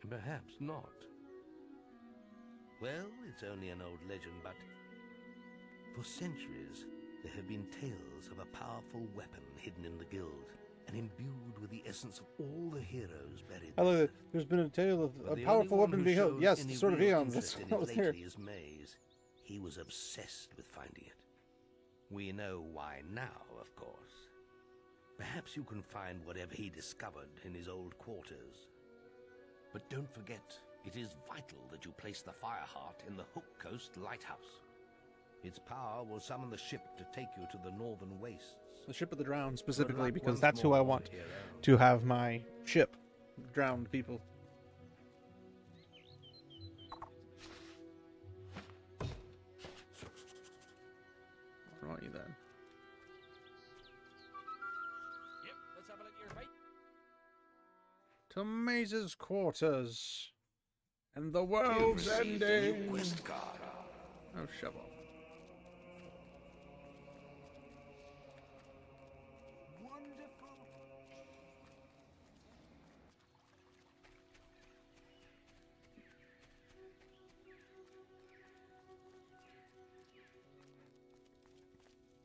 Perhaps not. Well, it's only an old legend, but for centuries there have been tales of a powerful weapon hidden in the guild and imbued with the essence of all the heroes buried I there. like that. There's been a tale of But a the powerful only one weapon who being held. shows Yes, any the Sword of real Eons. That's interest in what it was there. lately is Maze. He was obsessed with finding it. We know why now, of course. Perhaps you can find whatever he discovered in his old quarters. But don't forget, it is vital that you place the fire heart in the Hook Coast Lighthouse. Its power will summon the ship to take you to the northern wastes. The Ship of the Drowned, specifically, luck because once that's who I more, want hero. to have my ship. Drowned people. Right then. Yep, let's have a look at your fate. To Maze's quarters. And the world's ending. Oh, shove off.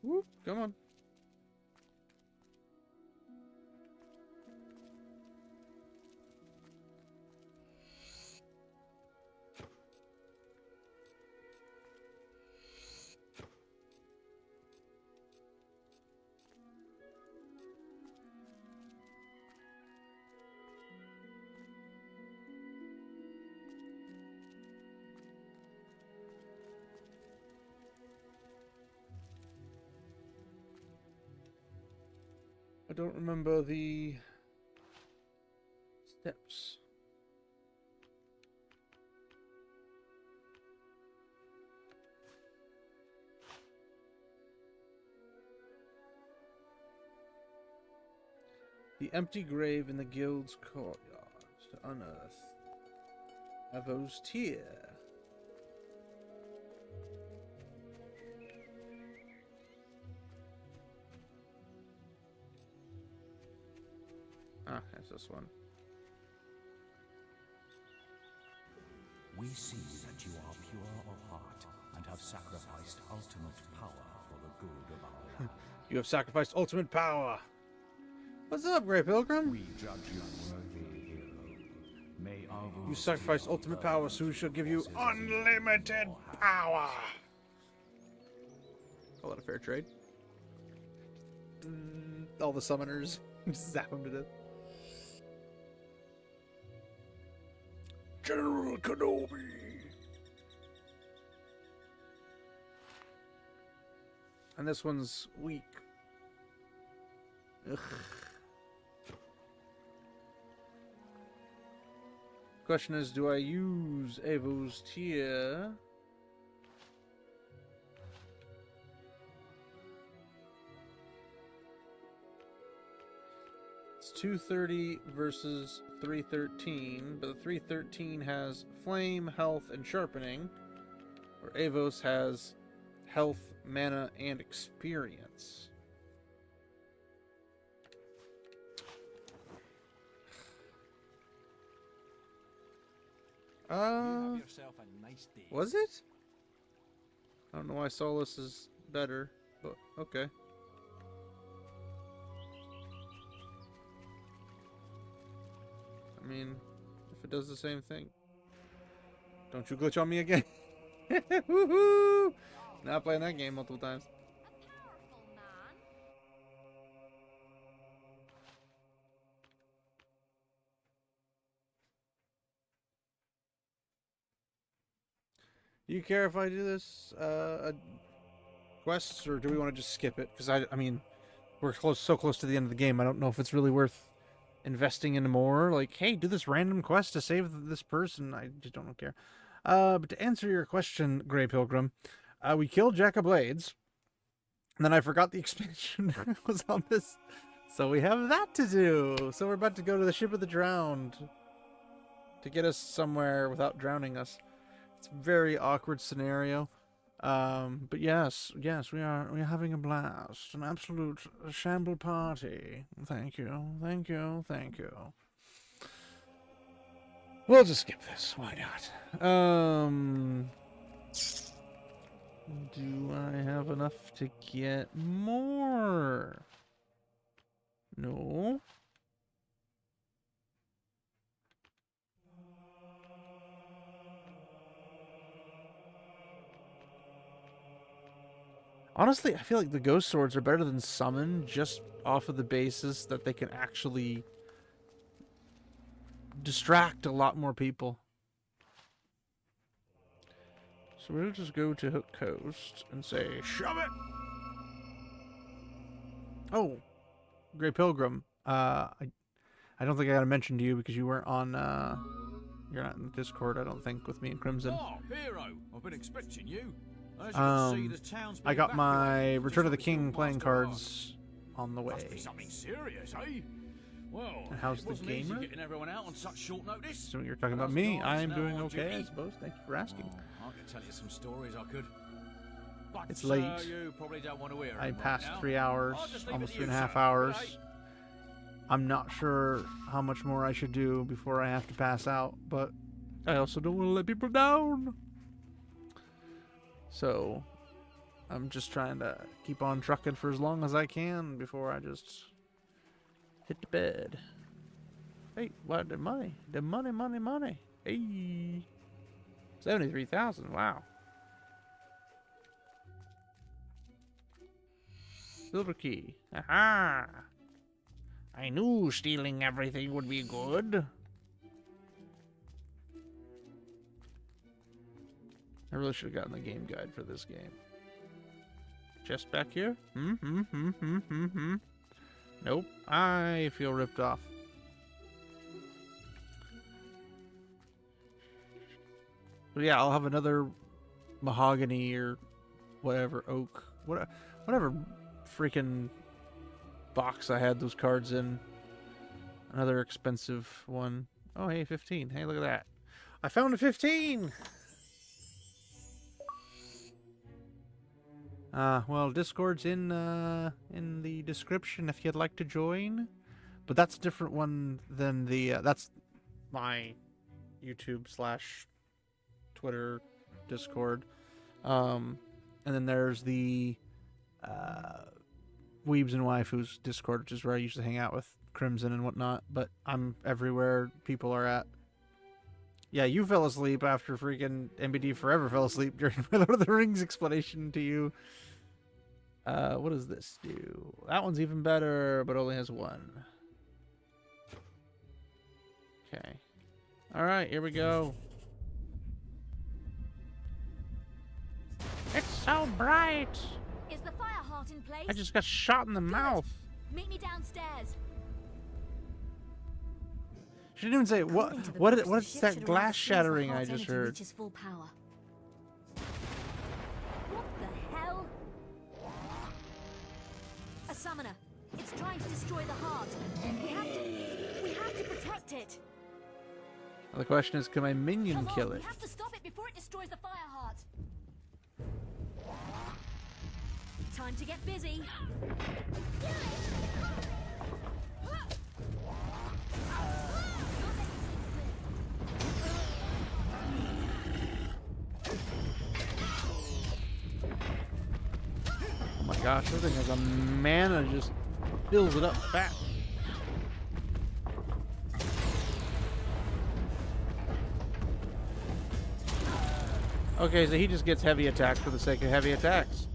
Whoop, come on. I don't remember the steps. The empty grave in the guild's courtyard to unearth Avo's tear. Ah, that's this one. We see that you are pure of heart and have sacrificed ultimate power for the good of our land. You have sacrificed ultimate power. What's up, Grey Pilgrim? We judge you worthy, hero. May our You sacrificed ultimate power, so we shall give you unlimited power. Call it a fair trade. All the summoners. Zap them to death. General Kenobi. And this one's weak. Ugh. Question is, do I use Evo's tier? It's 230 versus 313, but the 313 has flame, health, and sharpening, where Avos has health, mana, and experience. You have yourself a nice day. Was it? I don't know why Solus is better, but okay. I mean, if it does the same thing. Don't you glitch on me again. Woohoo! Not playing that game multiple times. Do you care if I do this quests, or do we want to just skip it? Because I mean, we're so close to the end of the game. I don't know if it's really worth investing in more. Like, hey, do this random quest to save this person. I just don't care. But to answer your question, Grey Pilgrim, we killed Jack of Blades, and then I forgot the expansion was on this, so we have that to do. So we're about to go to the Ship of the Drowned to get us somewhere without drowning us. It's a very awkward scenario. But yes, we are having a blast. An absolute shamble party. Thank you. We'll just skip this. Why not? Do I have enough to get more? No. Honestly, I feel like the ghost swords are better than summon, just off of the basis that they can actually distract a lot more people. So we'll just go to Hook Coast and say, shove it! Oh, Grey Pilgrim. I don't think I gotta mention to you because you weren't on, you're not in the Discord, I don't think, with me and Crimson. Oh, hero! I've been expecting you. As you can see, the town's I been got my evacuated. Return of the Just King like playing Master cards on the Must be way. something serious, eh? Well, And how's it the wasn't easy gamer? getting everyone out on such short notice. So you're talking But about us me. guards I am now doing on okay, I duty. suppose. Thank you for asking. Oh, I could tell you some stories I could. But, It's late. You probably don't want to hear I them right passed now. 3 hours, I'll just leave it almost to you, 3.5 sir. hours. Good day. I'm not sure how much more I should do before I have to pass out, but I also don't want to let people down. So I'm just trying to keep on trucking for as long as I can before I just hit the bed. Hey, what? The money. The money. Hey. 73,000. Wow. Silver key. Aha! I knew stealing everything would be good. I really should have gotten the game guide for this game. Chest back here? Nope. I feel ripped off. But yeah, I'll have another mahogany or whatever, oak, whatever freaking box I had those cards in. Another expensive one. Oh, hey, 15. Hey, look at that. I found a 15! Well, Discord's in the description if you'd like to join. But that's a different one than the, that's my YouTube / Twitter Discord. And then there's the, Weebs and Waifus Discord, which is where I usually hang out with Crimson and whatnot. But I'm everywhere people are at. Yeah, you fell asleep after freaking MBD Forever fell asleep during my Lord of the Rings explanation to you. What does this do? That one's even better, but only has one. Okay. Alright, here we go. It's so bright! Is the fire heart in place? I just got shot in the mouth. Meet me downstairs. She didn't even say what. According to the What? books, What's the that ship should glass arrive as soon as the shattering I heart's just energy heard? reaches full power. What the hell? A summoner. It's trying to destroy the heart. We have to protect it. The question is, can my minion kill it? We have to stop it before it destroys the fire heart. Time to get busy. Oh my gosh, this thing has a mana, just fills it up fast. Okay, so he just gets heavy attacks for the sake of heavy attacks.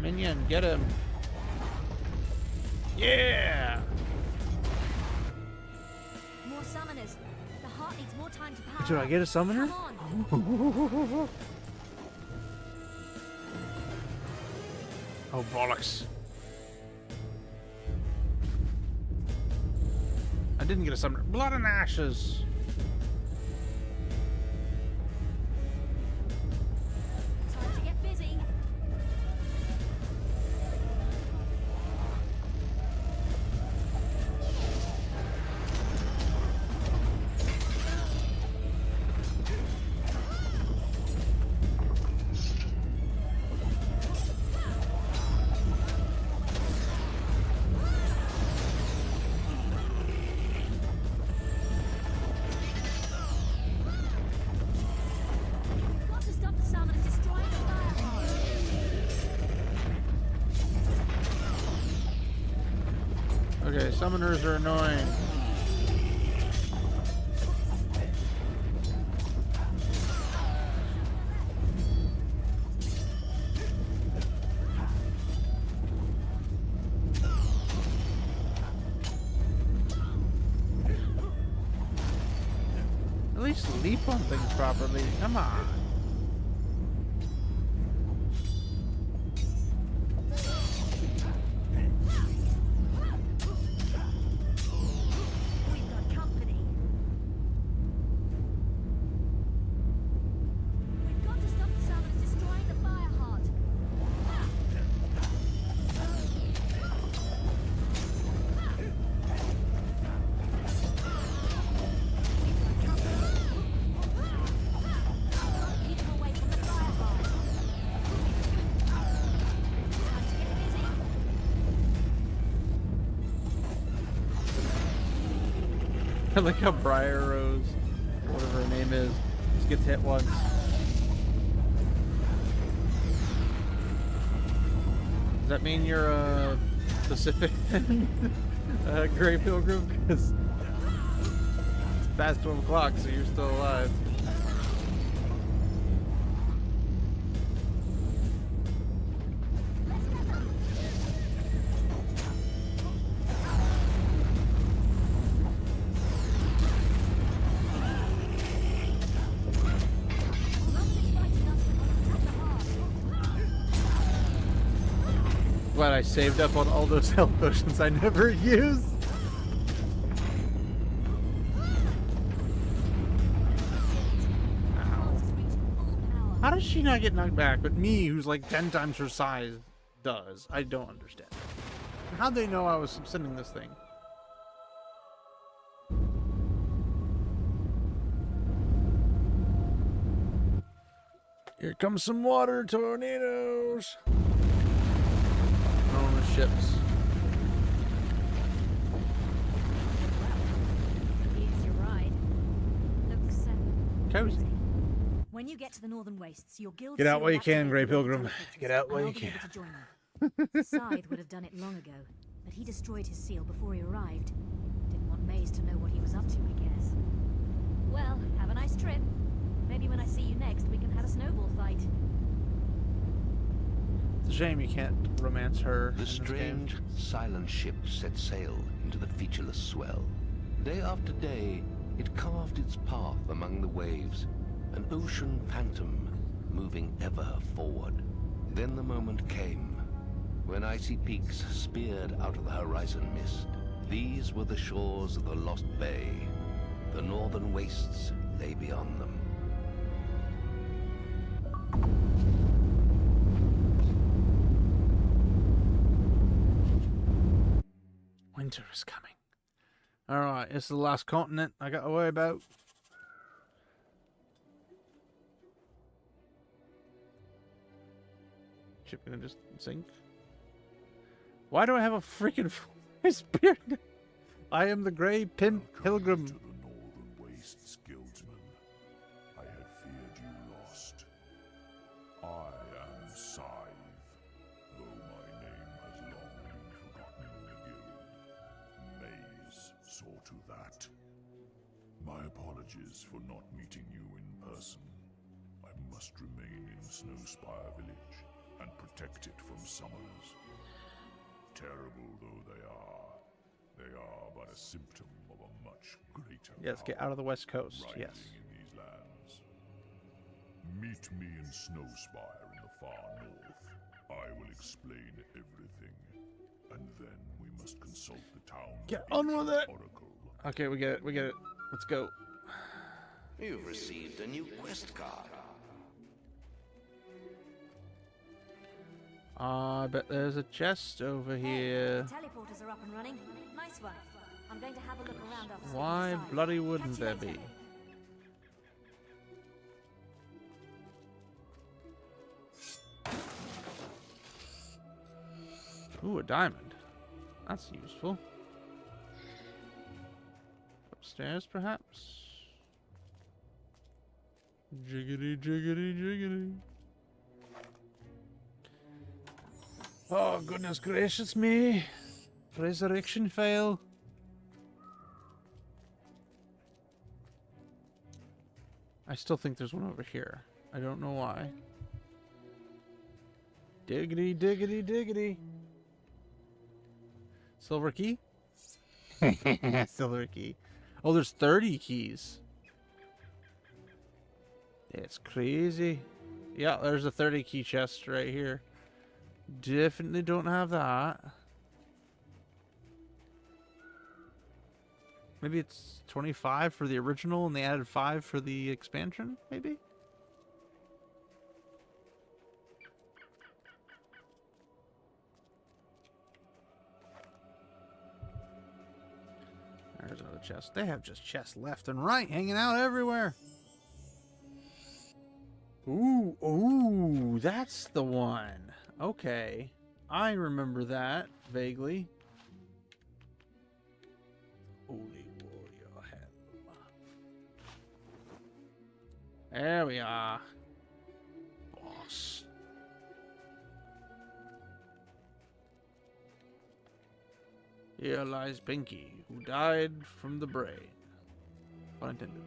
Minion, get him. Yeah! More summoners. The heart needs more time to power. Do I get a summoner? Oh, bollocks. I didn't get a summoner. Blood and ashes. Time to get busy. Got to stop the summoners destroying the fire heart. Okay, summoners are annoying. At least leap on things properly. Come on. We've got company. We've got to stop the summoners destroying the fire heart. Keep them away from the fire heart. Time to get busy. I like how Briar Rose, whatever her name is, just gets hit once. Does that mean you're a Pacific Grey Pilgrim? Because it's past 12 o'clock, so you're still alive. Glad I saved up on all those health potions I never used. Ow. How does she not get knocked back, but me, who's like 10 times her size, does? I don't understand. How'd they know I was sending this thing? Here comes some water tornadoes. On the ships. Here's your ride. Looks Cozy. When you get to the Northern Wastes, your guild Get out seal while you will can, activate Grey your Pilgrim. intelligence, Get out while and you I'll be can. able to join you. Scythe would have done it long ago. but he destroyed his seal before he arrived. Didn't want Maze to know what he was up to, I guess. Well, have a nice trip. Maybe when I see you next, we can have a snowball fight. It's a shame you can't romance her. The strange, silent ship set sail into the featureless swell. Day after day, it carved its path among the waves, an ocean phantom moving ever forward. Then the moment came, when icy peaks speared out of the horizon mist. These were the shores of the Lost Bay. The northern wastes lay beyond them. Winter is coming. Alright, this is the last continent I gotta worry about. Ship gonna just sink? Why do I have a freaking spear? I am the Grey Pilgrim. To the northern wastes, guildsman. I had feared you lost. I am Scythe, though my name has long been forgotten in the guild. Maze saw to that. My apologies for not meeting you in person. I must remain in Snowspire village and protect it from summoners. Terrible though they are but a symptom of a much greater Yes, get out of the West Coast. Yes. in these lands. Meet me in Snowspire in the far north. I will explain everything, and then we must consult the town. Get on with it. Oracle. Okay, we get it. We get it. Let's go. You've received a new quest card. I bet there's a chest over here. The teleporters are up and running. Nice one. I'm going to have a look around after. Why bloody wouldn't there be? Ooh, a diamond. That's useful. Upstairs, perhaps? Jiggity, jiggity, jiggity. Oh, goodness gracious me. Resurrection fail. I still think there's one over here. I don't know why. Diggity, diggity, diggity. Silver key? Silver key. Oh, there's 30 keys. It's crazy. Yeah, there's a 30 key chest right here. Definitely don't have that. Maybe it's 25 for the original and they added 5 for the expansion, maybe? There's another chest. They have just chests left and right hanging out everywhere. Ooh, ooh, that's the one. Okay. I remember that vaguely. Holy warrior helm. There we are. Boss. Here lies Pinky, who died from the brain. Pun intended.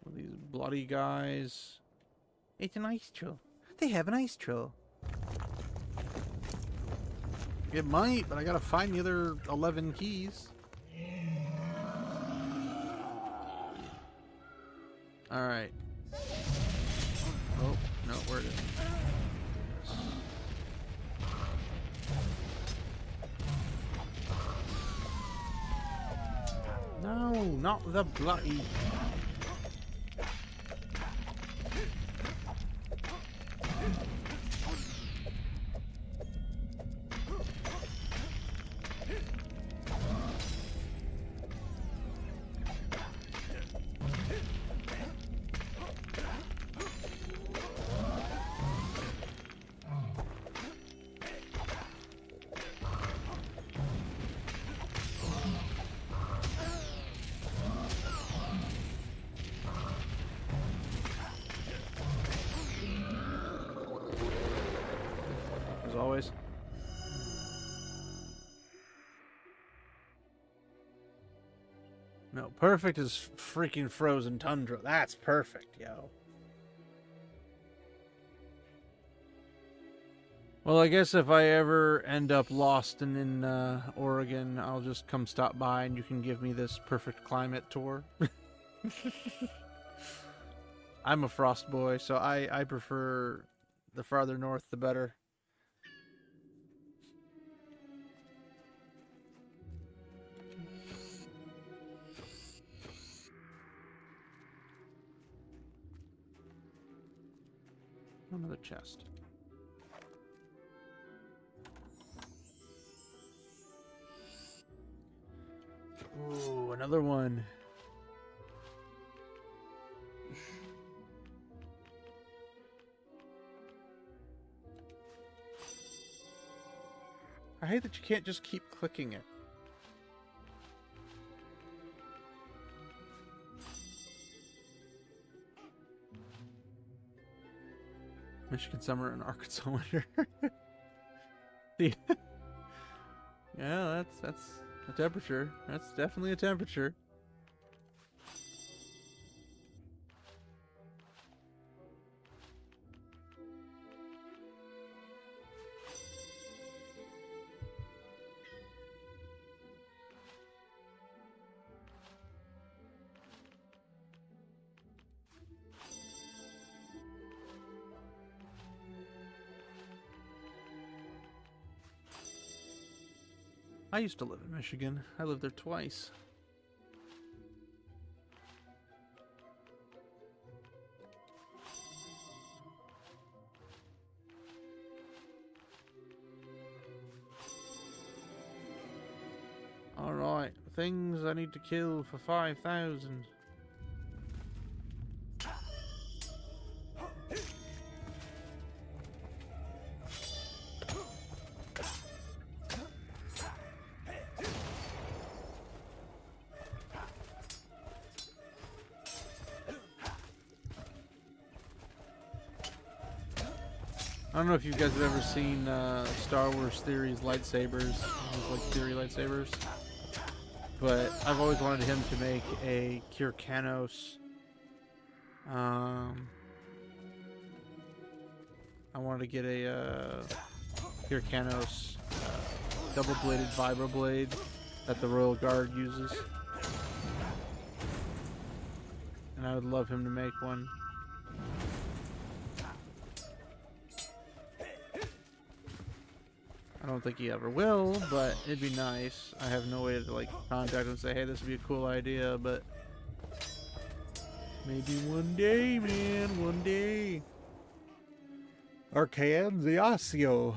Some of these bloody guys. It's an ice troll. They have an ice troll. It might, but I gotta find the other 11 keys. Alright. Oh, no, where is it? No, not the bloody... as always. No, perfect is freaking frozen tundra. That's perfect, yo. Well, I guess if I ever end up lost in Oregon, I'll just come stop by and you can give me this perfect climate tour. I'm a frost boy, so I prefer the farther north, the better. Another chest. Ooh, another one. I hate that you can't just keep clicking it. Michigan summer and Arkansas winter. Yeah, that's a temperature. That's definitely a temperature. I used to live in Michigan. I lived there twice. Alright, things I need to kill for 5,000. I don't know if you guys have ever seen Star Wars Theory's lightsabers, like Theory lightsabers, but I've always wanted him to make a Kyrkanos. I wanted to get a Kyrkanos double-bladed vibroblade that the Royal Guard uses, and I would love him to make one. I don't think he ever will, but it'd be nice. I have no way to like contact him and say, hey, this would be a cool idea, but maybe one day, man, one day. Arcanziasio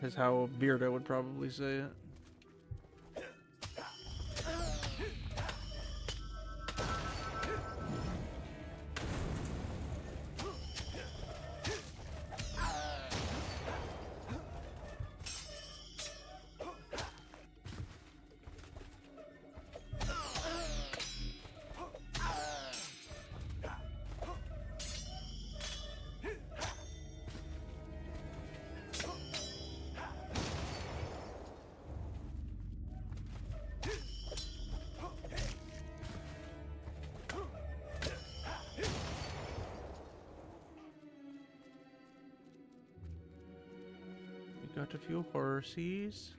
is how Beardo would probably say it. Got a few horsies.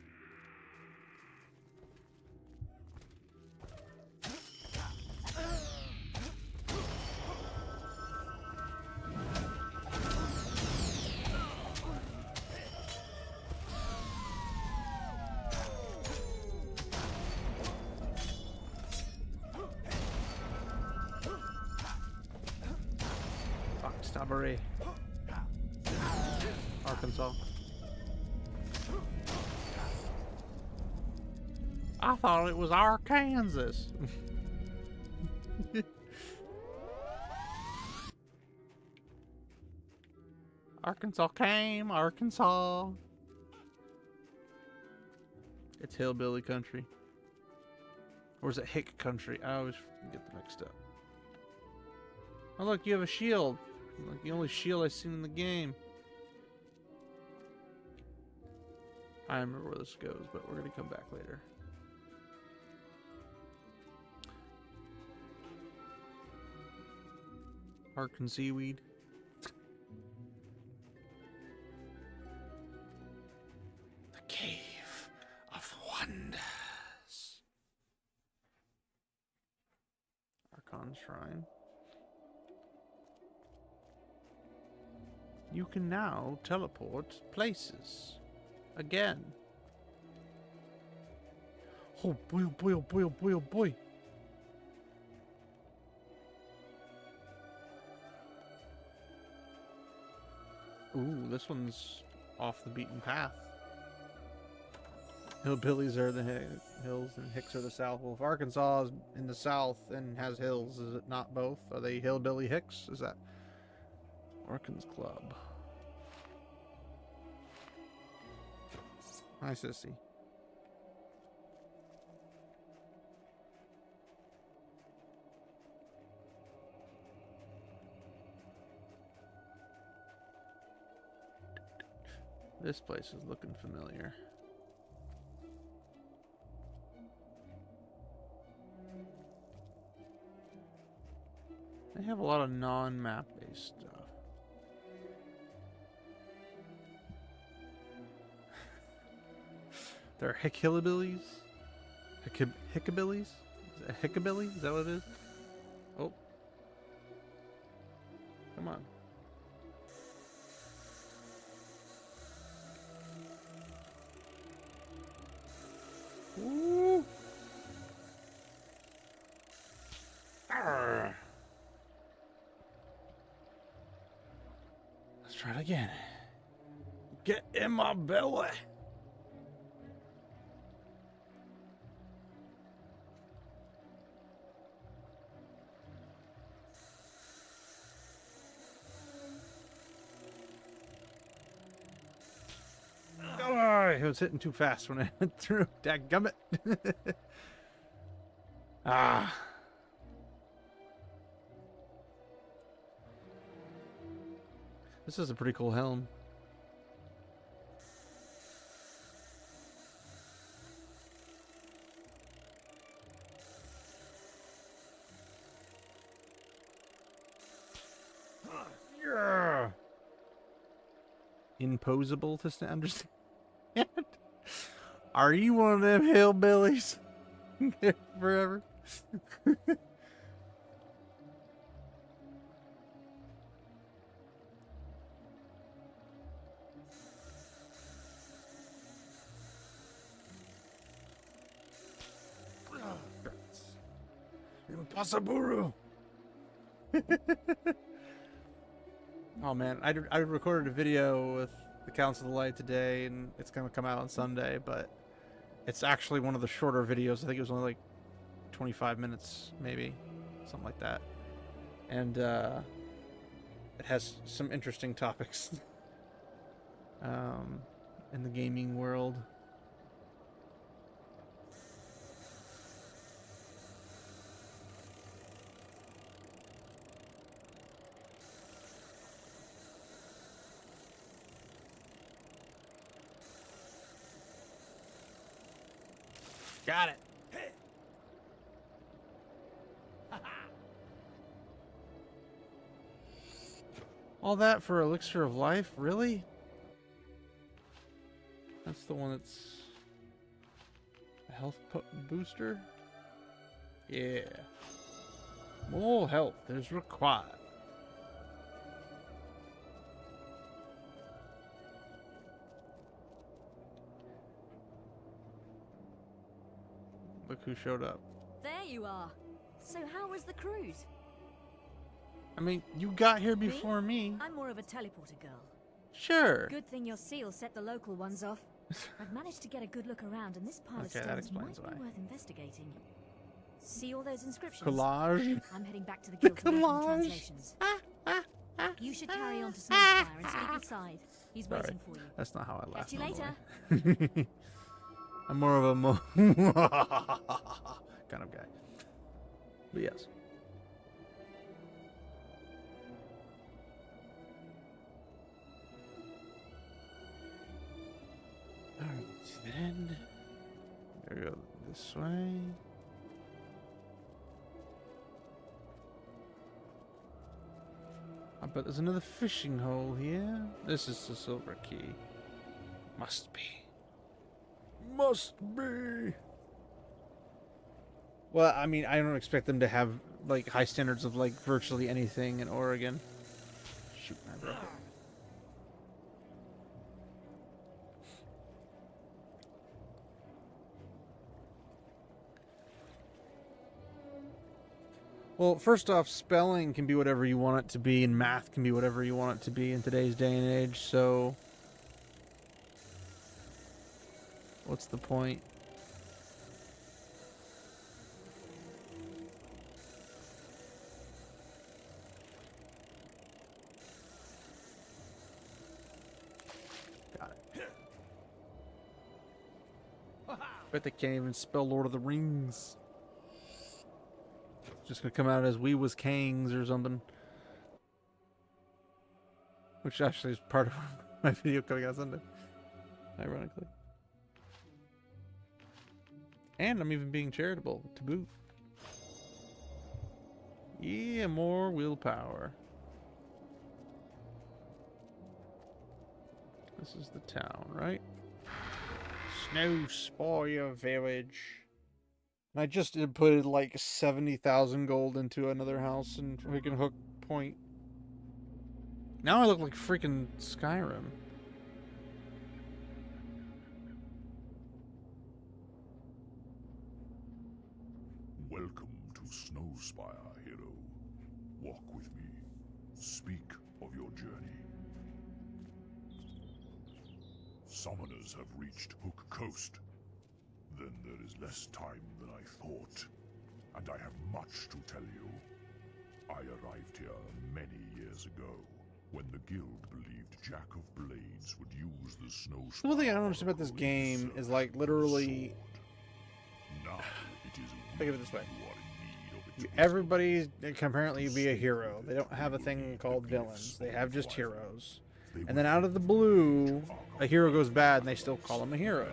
Foxtabbery. Arkansas. I thought it was Arkansas. Arkansas came, Arkansas. It's hillbilly country. Or is it hick country? I always get them mixed up. Oh look, you have a shield. Like the only shield I've seen in the game. I remember where this goes, but we're going to come back later. Ark and seaweed. The Cave of Wonders. Archon Shrine. You can now teleport places. Again. Oh boy, oh boy, oh boy, oh boy, oh boy. Ooh, this one's off the beaten path. Hillbillies are the hills and Hicks are the south. Well, if Arkansas is in the south and has hills, is it not both? Are they hillbilly Hicks? Is that Arkansas Club? Hi, sissy. This place is looking familiar. They have a lot of non-map based stuff. They're hickabillies? Hickabillies? Is it a hickabilly? Is that what it is? Oh. Come on. Ooh. Arrgh. Let's try it again. Get in my belly. Oh, it was hitting too fast when I went through. Dadgummit. Ah. This is a pretty cool helm. Yeah. Imposable to understand. Are you one of them hillbillies? Forever. Impossible. Oh man, I recorded a video with the Council of the Light today, and it's gonna come out on Sunday, but it's actually one of the shorter videos. I think it was only like 25 minutes, maybe, something like that. And it has some interesting topics in the gaming world. Got it. All that for Elixir of Life? Really? That's the one that's a health booster? Yeah. More health is required. Look who showed up. There you are. So how was the cruise? I mean, you got here before me. I'm more of a teleporter girl. Sure. Good thing your seal set the local ones off. I've managed to get a good look around, and this pile of stones might be worth investigating. See all those inscriptions? Collage. I'm heading back to the guild to work on the translations. You should carry on to Smithfire and speak with Scythe. He's waiting for you. That's not how I laugh. Catch you later. I'm more of a kind of guy. But yes. Alright. this way. I bet there's another fishing hole here. This is the silver key. Must be. Must be. Well, I mean, I don't expect them to have like high standards of like virtually anything in Oregon. Shoot, I broke it. Well, first off, spelling can be whatever you want it to be, and math can be whatever you want it to be in today's day and age, so what's the point? Got it. Bet they can't even spell Lord of the Rings. Just gonna come out as we was Kangs or something. Which actually is part of my video coming out Sunday. Ironically. And I'm even being charitable to boot. Yeah, more willpower. This is the town, right? Snow Spoiler Village. And I just inputted like 70,000 gold into another house in freaking Hook Point. Now I look like freaking Skyrim. Welcome to Snowspire, hero. Walk with me. Speak of your journey. Summoners have reached Hook Coast. Then there is less time than I thought, and I have much to tell you. I arrived here many years ago, when the guild believed Jack of Blades would use the snow. The one thing I don't understand about this game is like literally. Now it is think of it this way: everybody can apparently be a hero. They don't have a thing called villains. They have just heroes. And then out of the blue, a hero goes bad, and they still call him a hero.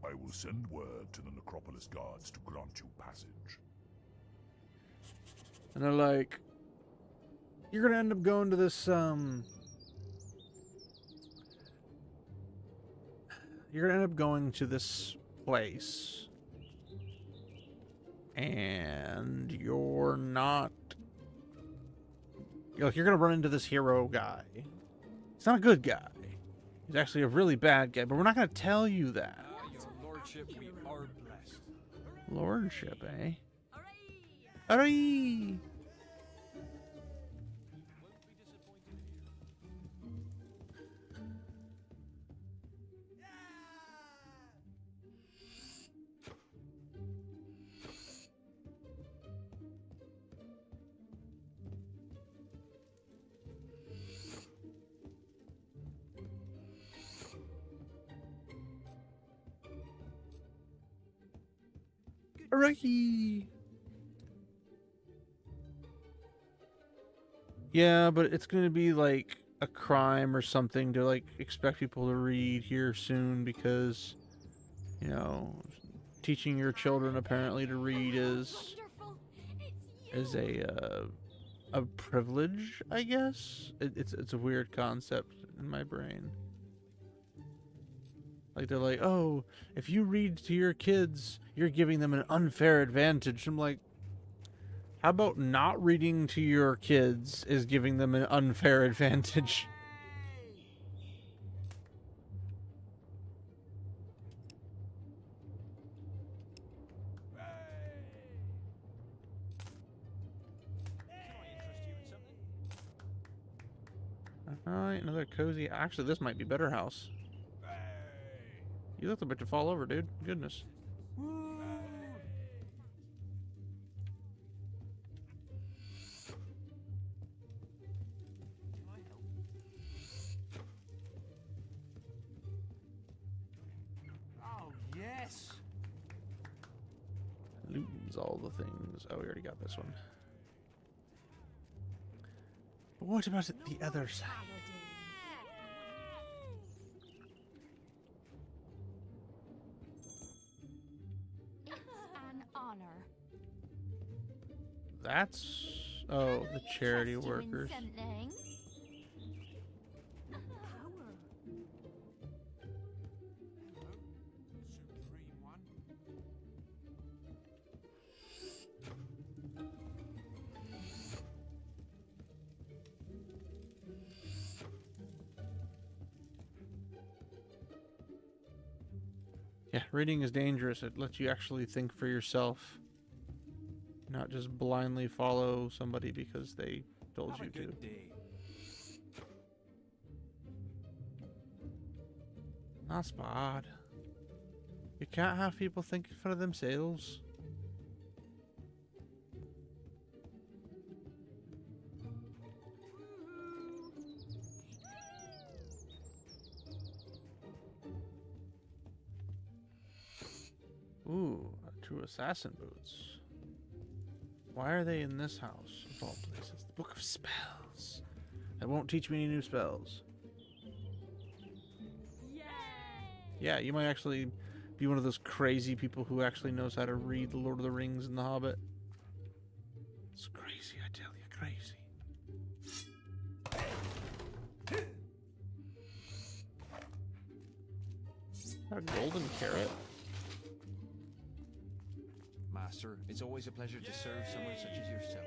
I will send word to the Necropolis guards to grant you passage. And they're like, you're gonna end up going to this, you're gonna end up going to this place. And you're not... You're gonna run into this hero guy. He's not a good guy. He's actually a really bad guy, but we're not gonna tell you that. Lordship, we are blessed. Lordship, eh? Hooray! Hooray! Yeah, but it's gonna be like a crime or something to like expect people to read here soon because, you know, teaching your children apparently to read is a privilege, I guess. It's a weird concept in my brain. Like they're like, oh, if you read to your kids, you're giving them an unfair advantage. I'm like, how about not reading to your kids is giving them an unfair advantage? Alright, another cozy... Actually, this might be better house. You look a bit to fall over, dude. Goodness. Oh, yes. Lose all the things. Oh, we already got this one. But what about the other side? that's... Oh, the charity workers. Yeah, reading is dangerous. It lets you actually think for yourself. Not just blindly follow somebody because they told you to. That's bad. You can't have people thinking for themselves. Ooh, true assassin boots. Why are they in this house, of all places? The Book of Spells. That won't teach me any new spells. Yeah, you might actually be one of those crazy people who actually knows how to read The Lord of the Rings and The Hobbit. It's crazy, I tell you, crazy. A golden carrot? Master, it's always a pleasure to serve someone such as yourself.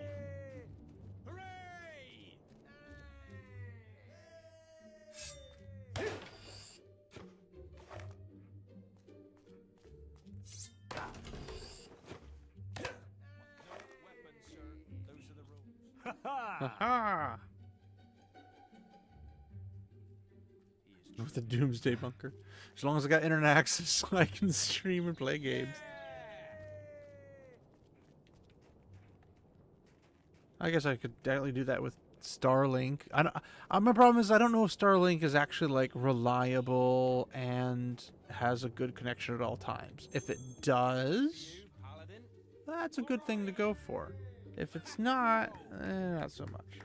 Haha! With the Doomsday Bunker. As long as I got internet access, I can stream and play games. I guess I could definitely do that with Starlink. My problem is I don't know if Starlink is actually like reliable and has a good connection at all times. If it does, that's a good thing to go for. If it's not, not so much.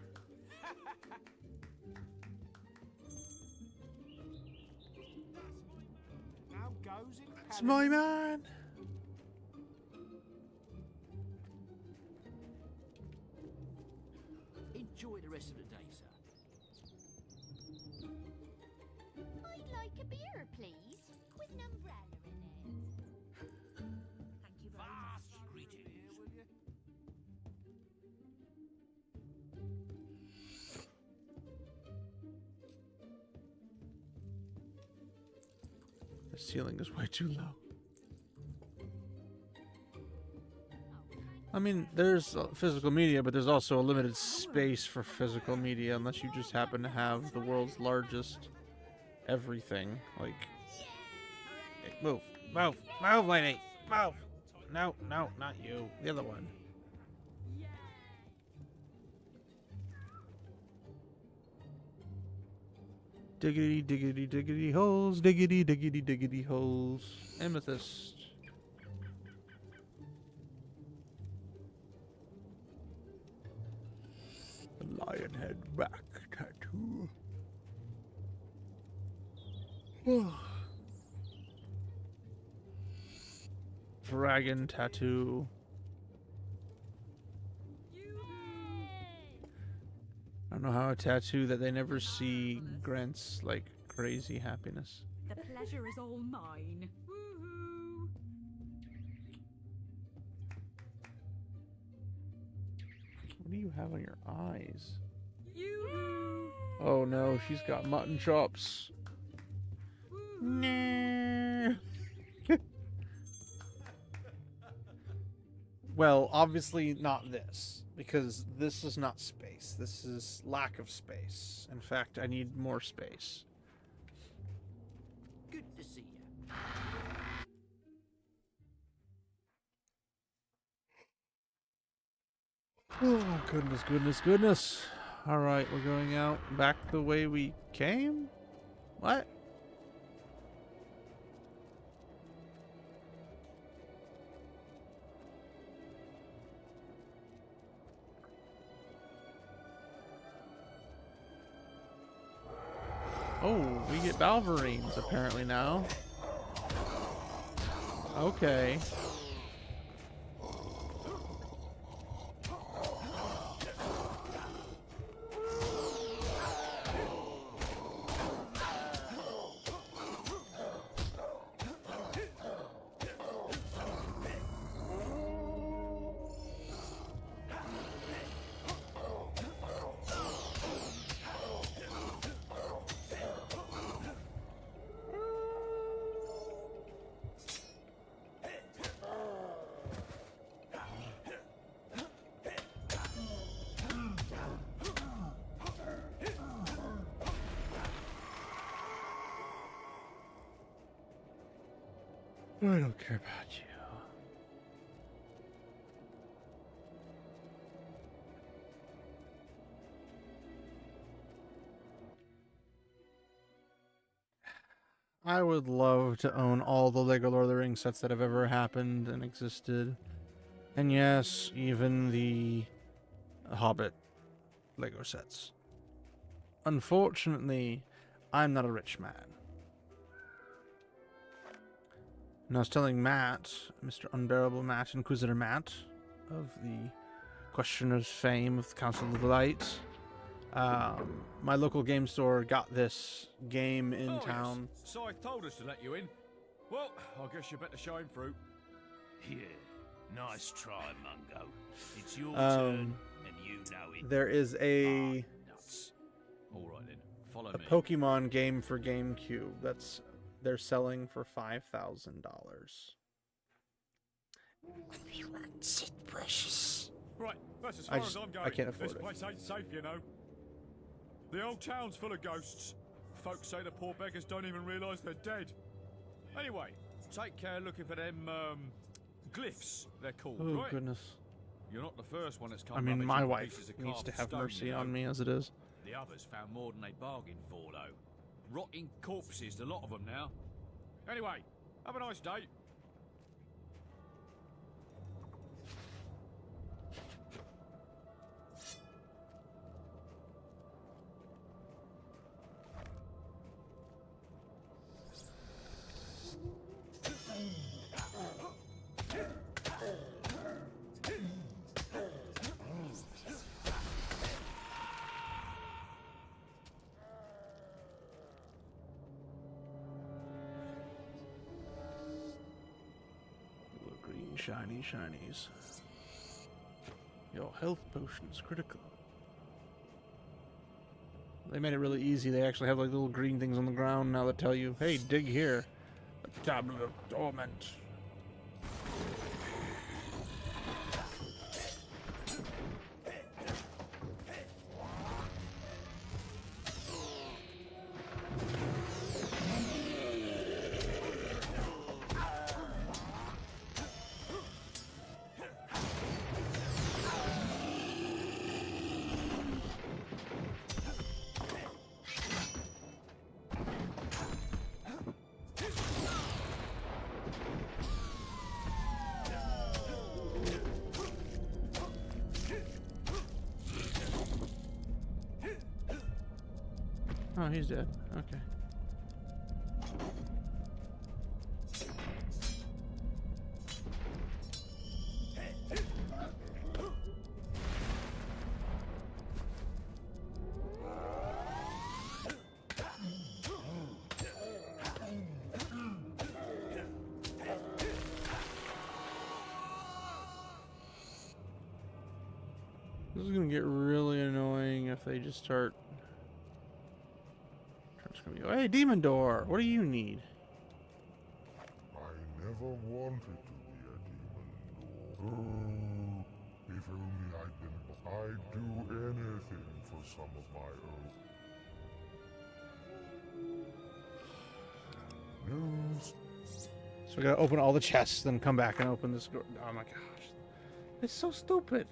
It's my man. Enjoy the rest of the day, sir. I'd like a beer, please, with an umbrella in it. Thank you very much. Greetings. The ceiling is way too low. I mean, there's physical media, but there's also a limited space for physical media unless you just happen to have the world's largest everything. Like, hey, move, move, move, lady, move. No, no, not you. The other one. Diggity, diggity, diggity holes, diggity, diggity, diggity holes. Amethyst. Lion head back tattoo. Dragon tattoo. I don't know how a tattoo that they never see grants like crazy happiness. The pleasure is all mine. Woohoo! What do you have on your eyes? Oh no, she's got mutton chops. Nah. Well, obviously not this, because this is not space. This is lack of space. In fact, I need more space. Good to see you. Oh, goodness, goodness, goodness. Alright, we're going out back the way we came? What? Oh, we get Balverines apparently now. Okay. I don't care about you. I would love to own all the Lego Lord of the Rings sets that have ever happened and existed. And yes, even the Hobbit Lego sets. Unfortunately, I'm not a rich man. And I was telling Matt, Mr. Unbearable Matt, Inquisitor Matt, of the Questioner's fame of the Council of the Light. My local game store got this game in town. Yes. Scythe told us to let you in. Well, I guess you better show him through. Yeah, nice try, Mungo. It's your turn, and you know it. There is a Nuts. All right then, follow a me. Pokemon game for GameCube that's they're selling for $5,000. It's precious. Right, that's as far as I'm going. I can't afford this it. place ain't safe, you know. The old town's full of ghosts. Folks say the poor beggars don't even realise they're dead. Anyway, take care looking for them, glyphs, they're called, Oh, right? goodness. You're not the first one that's come I mean, rummaging my for wife pieces of needs to carved have stone, mercy you know. on me as it is. The others found more than they bargained for, though. Rotting corpses, a lot of them now. Anyway, have a nice day. Little green shiny shinies. Your health potion is critical. They made it really easy. They actually have like little green things on the ground now that tell you, hey, dig here. A tablet of torment. Oh, he's dead. Okay. This is gonna get really annoying if they just start. Hey, Demon Door, what do you need? I never wanted to be a demon. Oh, if only I'd do anything for some of my own. News. So we gotta open all the chests, then come back and open this door. Oh my gosh. It's so stupid.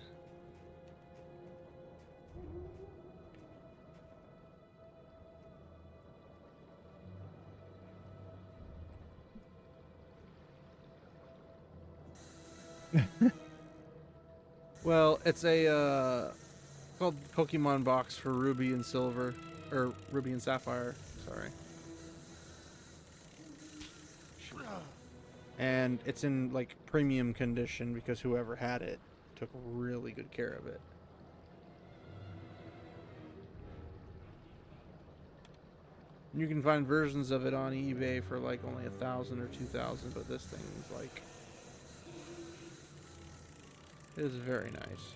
Well, it's a called Pokemon box for Ruby and Silver, or Ruby and Sapphire. Sorry. And it's in like premium condition because whoever had it took really good care of it. You can find versions of it on eBay for like only 1,000 or 2,000, but this thing's like, it is very nice.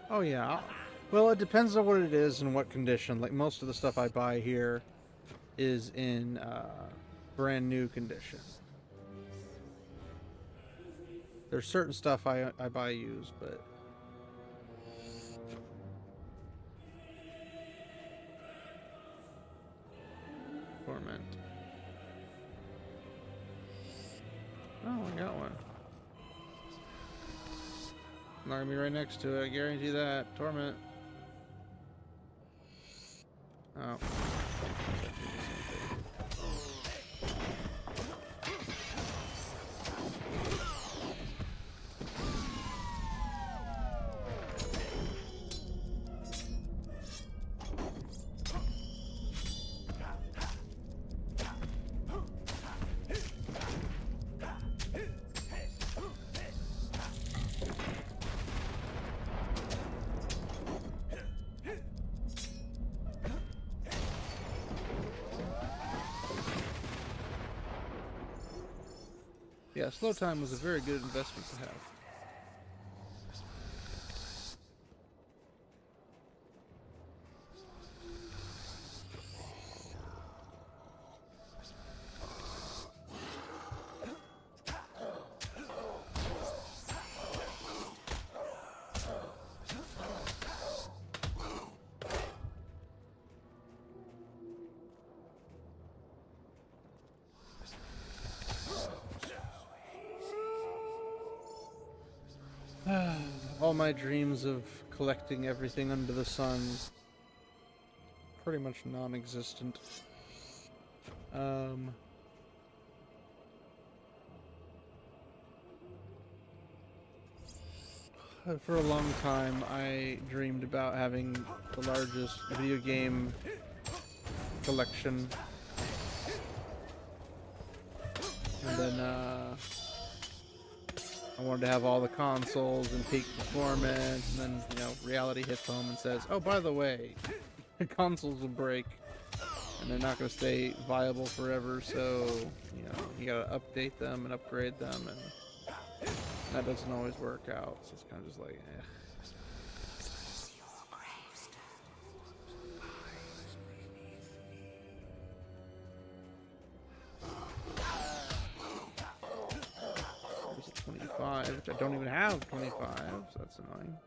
Oh yeah. Well, it depends on what it is and what condition. Like most of the stuff I buy here is in brand new condition. There's certain stuff I buy used, but Torment. Oh, I got one. Not gonna be right next to it, I guarantee that. Torment. Oh. Yeah, slow time was a very good investment to have. All my dreams of collecting everything under the sun, pretty much non-existent. For a long time, I dreamed about having the largest video game collection. And then, I wanted to have all the consoles and peak performance, and then, you know, reality hits home and says, oh, by the way, the consoles will break, and they're not going to stay viable forever, so, you know, you got to update them and upgrade them, and that doesn't always work out, so it's kind of just like, eh. There's a 25, which I don't even have 25, so that's annoying.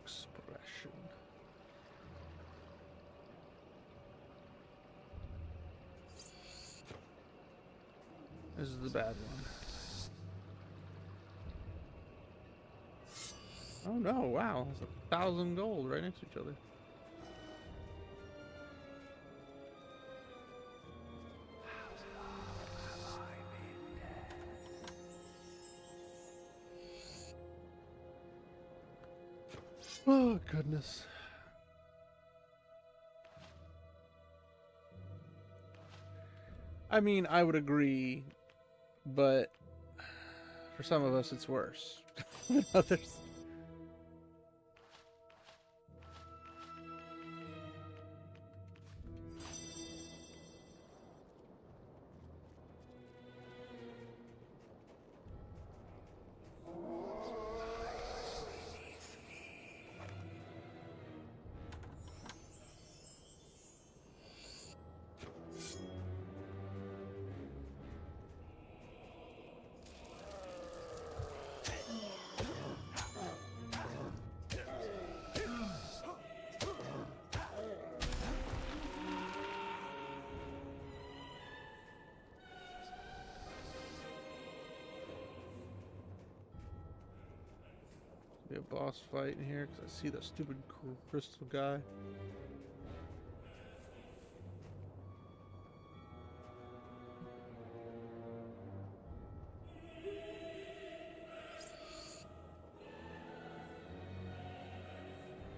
Expression. This is the bad one. Oh no, wow, it's 1,000 gold right next to each other. Oh, goodness. I mean, I would agree, but for some of us, it's worse than others. Be a boss fight in here because I see the stupid crystal guy.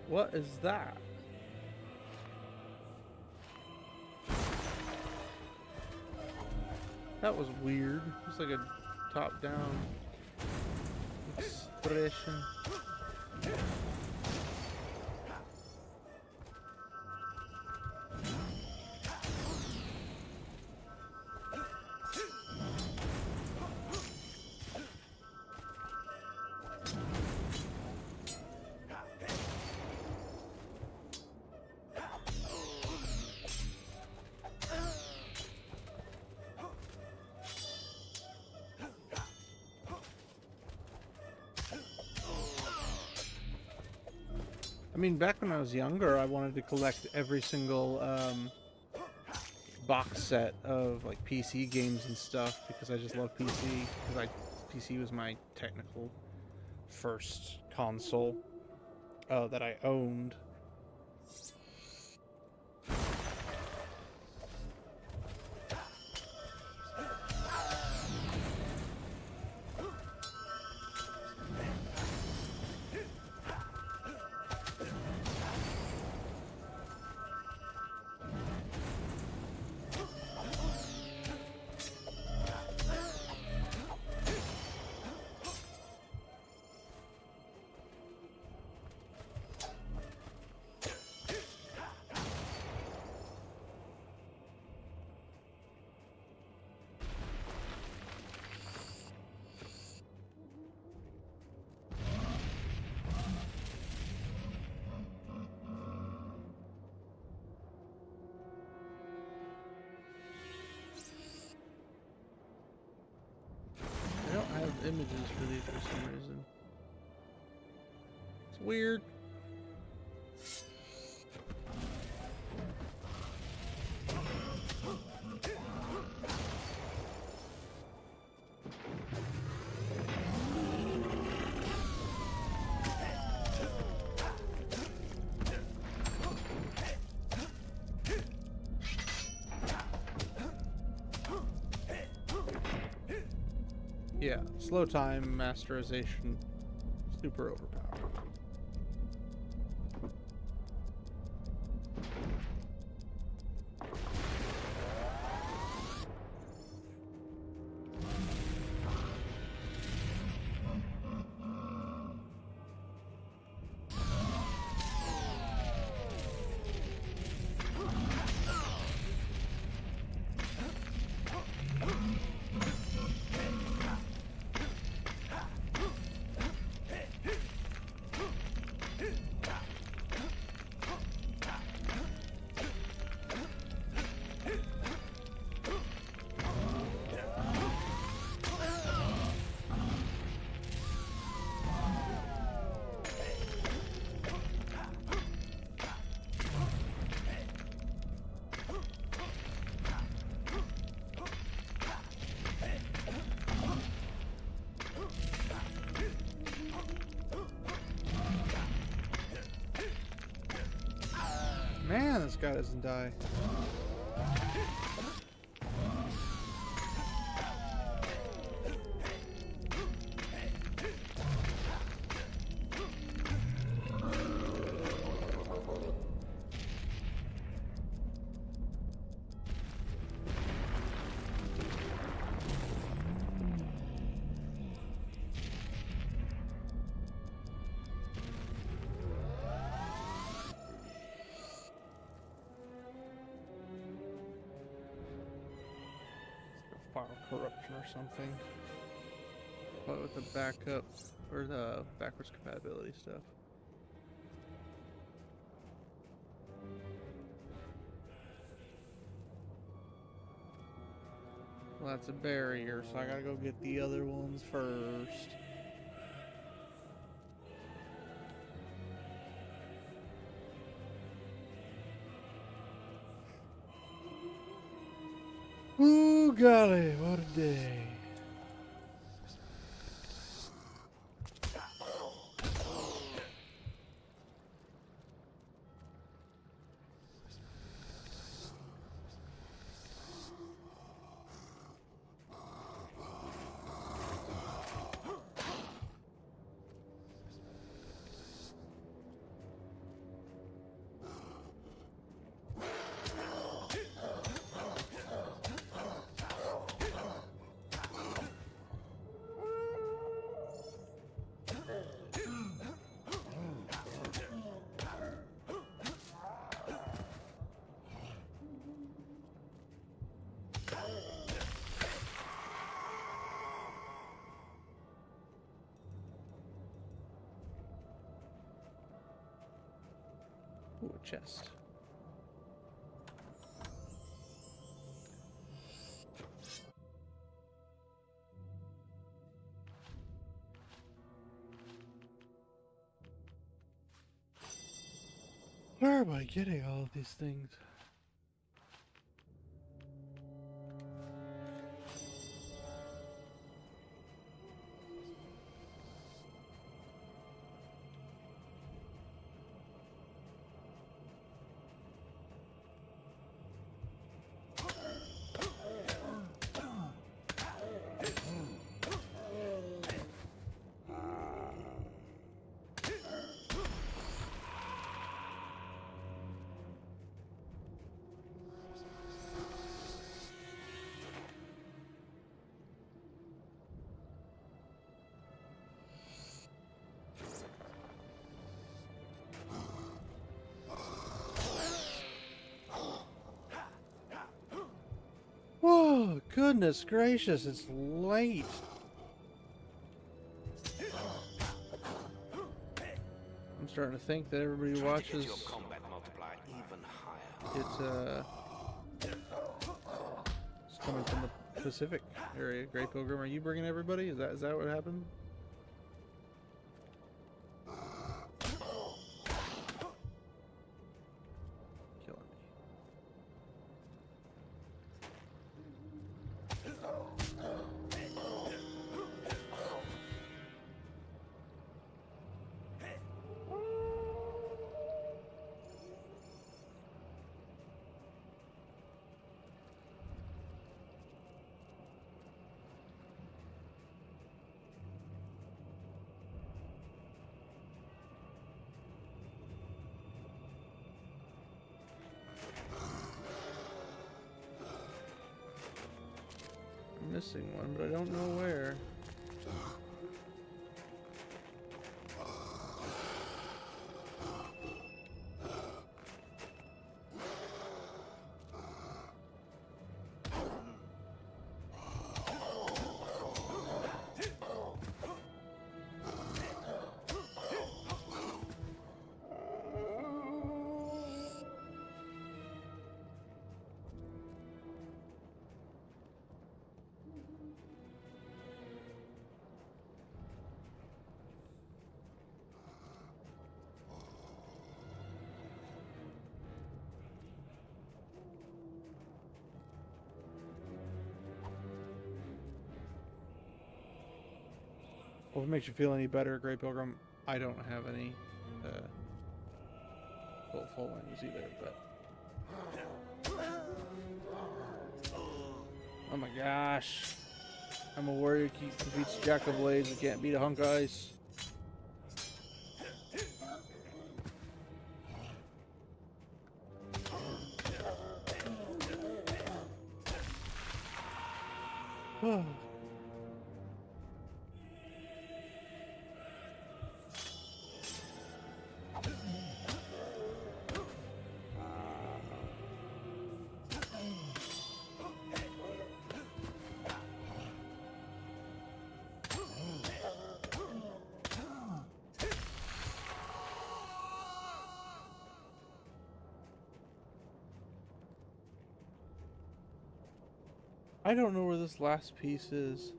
What is that? That was weird. It's like a top-down expression. I mean, back when I was younger, I wanted to collect every single box set of like PC games and stuff because I just love PC. Because PC was my technical first console that I owned. I don't have images for these for some reason. It's weird. Yeah, slow time, masterization, super overpowered. Man, this guy doesn't die. File corruption or something. But with the backup or the backwards compatibility stuff. Well, that's a barrier, so I gotta go get the other ones first. Ooh, golly, what a day. Ooh, a chest. Where am I getting all of these things? Whoa, goodness gracious, it's late. I'm starting to think that everybody who watches Your combat multiplier even higher. it's coming from the Pacific area. Great Pilgrim, are you bringing everybody? Is that what happened? Killing me. I'm missing one, but I don't know where. Well, if it makes you feel any better, Great Pilgrim, I don't have any full language either, but... Oh my gosh. I'm a warrior who beats Jack of Blades and can't beat a hunk of ice. Oh. I don't know where this last piece is.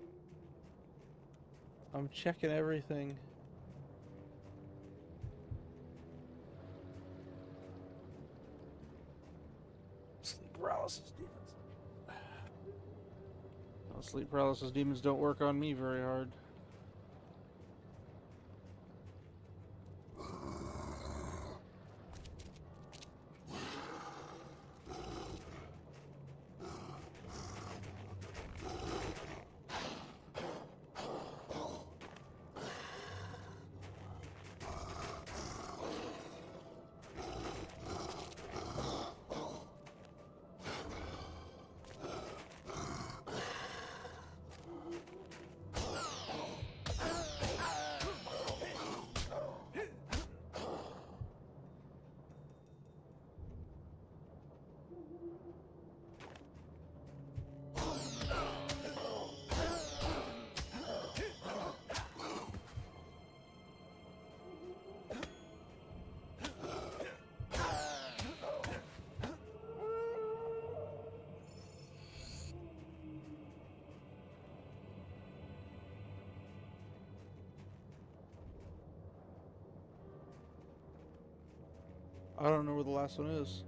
I'm checking everything. Sleep paralysis demons. No, sleep paralysis demons don't work on me very hard. I don't know where the last one is.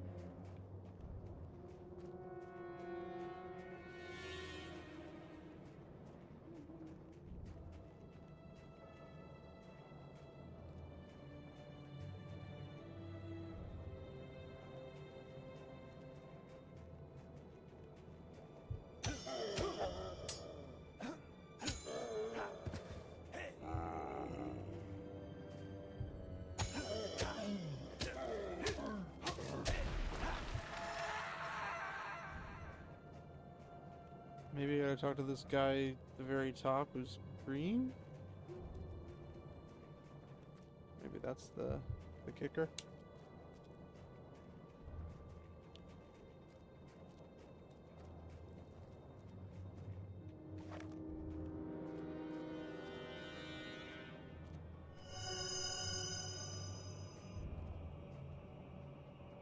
Maybe I gotta talk to this guy at the very top who's green? Maybe that's the kicker.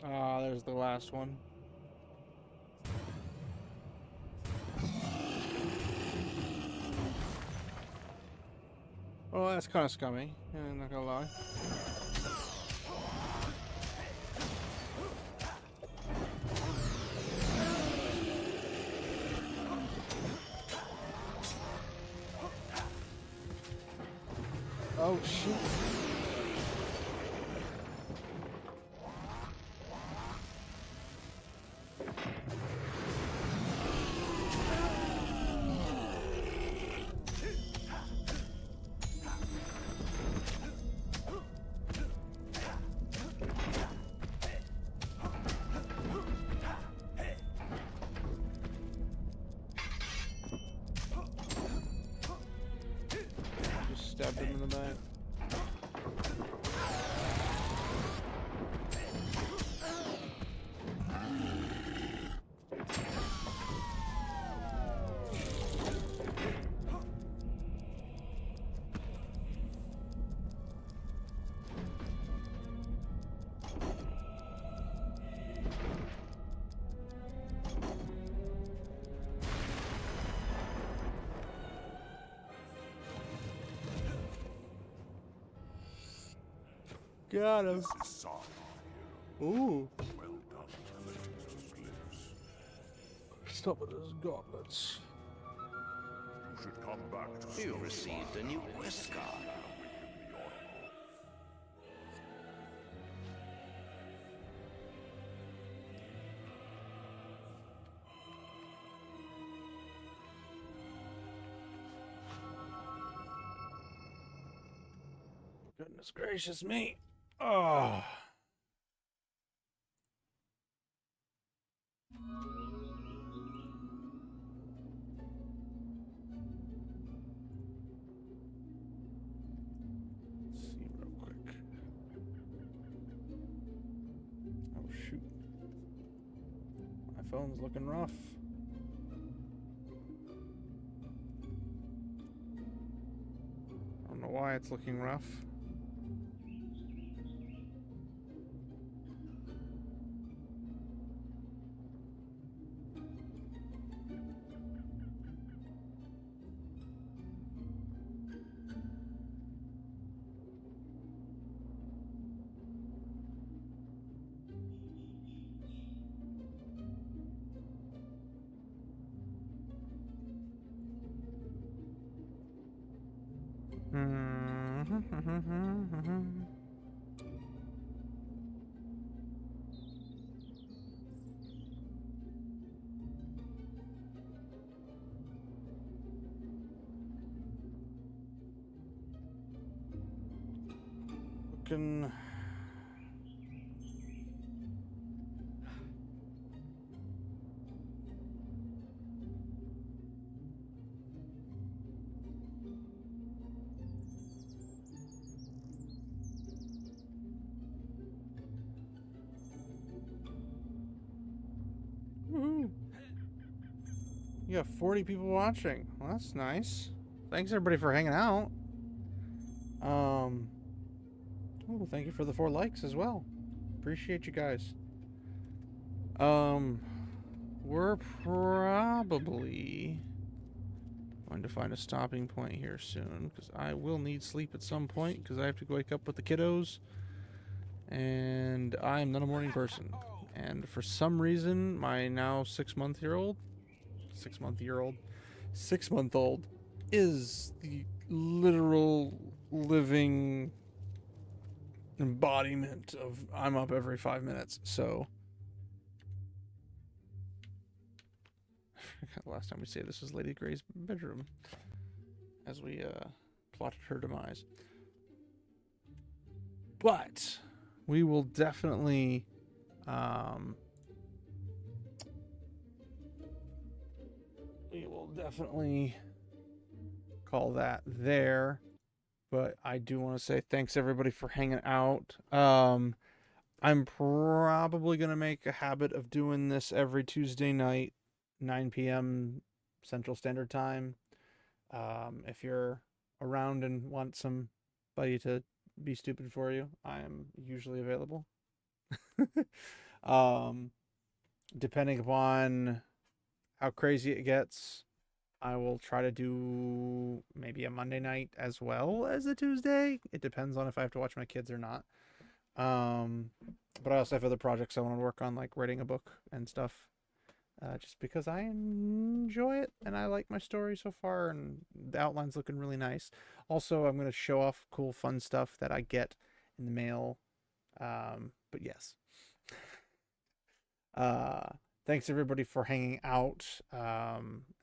Ah, there's the last one. Well, that's kind of scummy. Yeah, I'm not gonna lie. Oh, shoot. Just stabbed him in the back. Got him. Ooh. Well done, collecting those glyphs. Stop with those gauntlets. You should come back to You've received a new quest card. Goodness gracious me. Oh. Let's see real quick. Oh shoot. My phone's looking rough. I don't know why it's looking rough. Looking. Woohoo. You got 40 people watching. Well, that's nice. Thanks everybody for hanging out. Oh, thank you for the 4 likes as well. Appreciate you guys. We're probably going to find a stopping point here soon because I will need sleep at some point because I have to wake up with the kiddos And I'm not a morning person. And for some reason, my now 6-month-old is the literal living embodiment of I'm up every 5 minutes. So last time we saved this was Lady Grey's bedroom as we plotted her demise. But we will definitely call that there. But I do want to say thanks everybody for hanging out. I'm probably going to make a habit of doing this every Tuesday night, 9 p.m. Central Standard Time. If you're around and want somebody to be stupid for you, I am usually available. Depending upon how crazy it gets, I will try to do maybe a Monday night as well as a Tuesday. It depends on if I have to watch my kids or not. But I also have other projects I want to work on, like writing a book and stuff. Just because I enjoy it and I like my story so far, and the outline's looking really nice. Also, I'm going to show off cool, fun stuff that I get in the mail. But yes. Thanks everybody for hanging out. I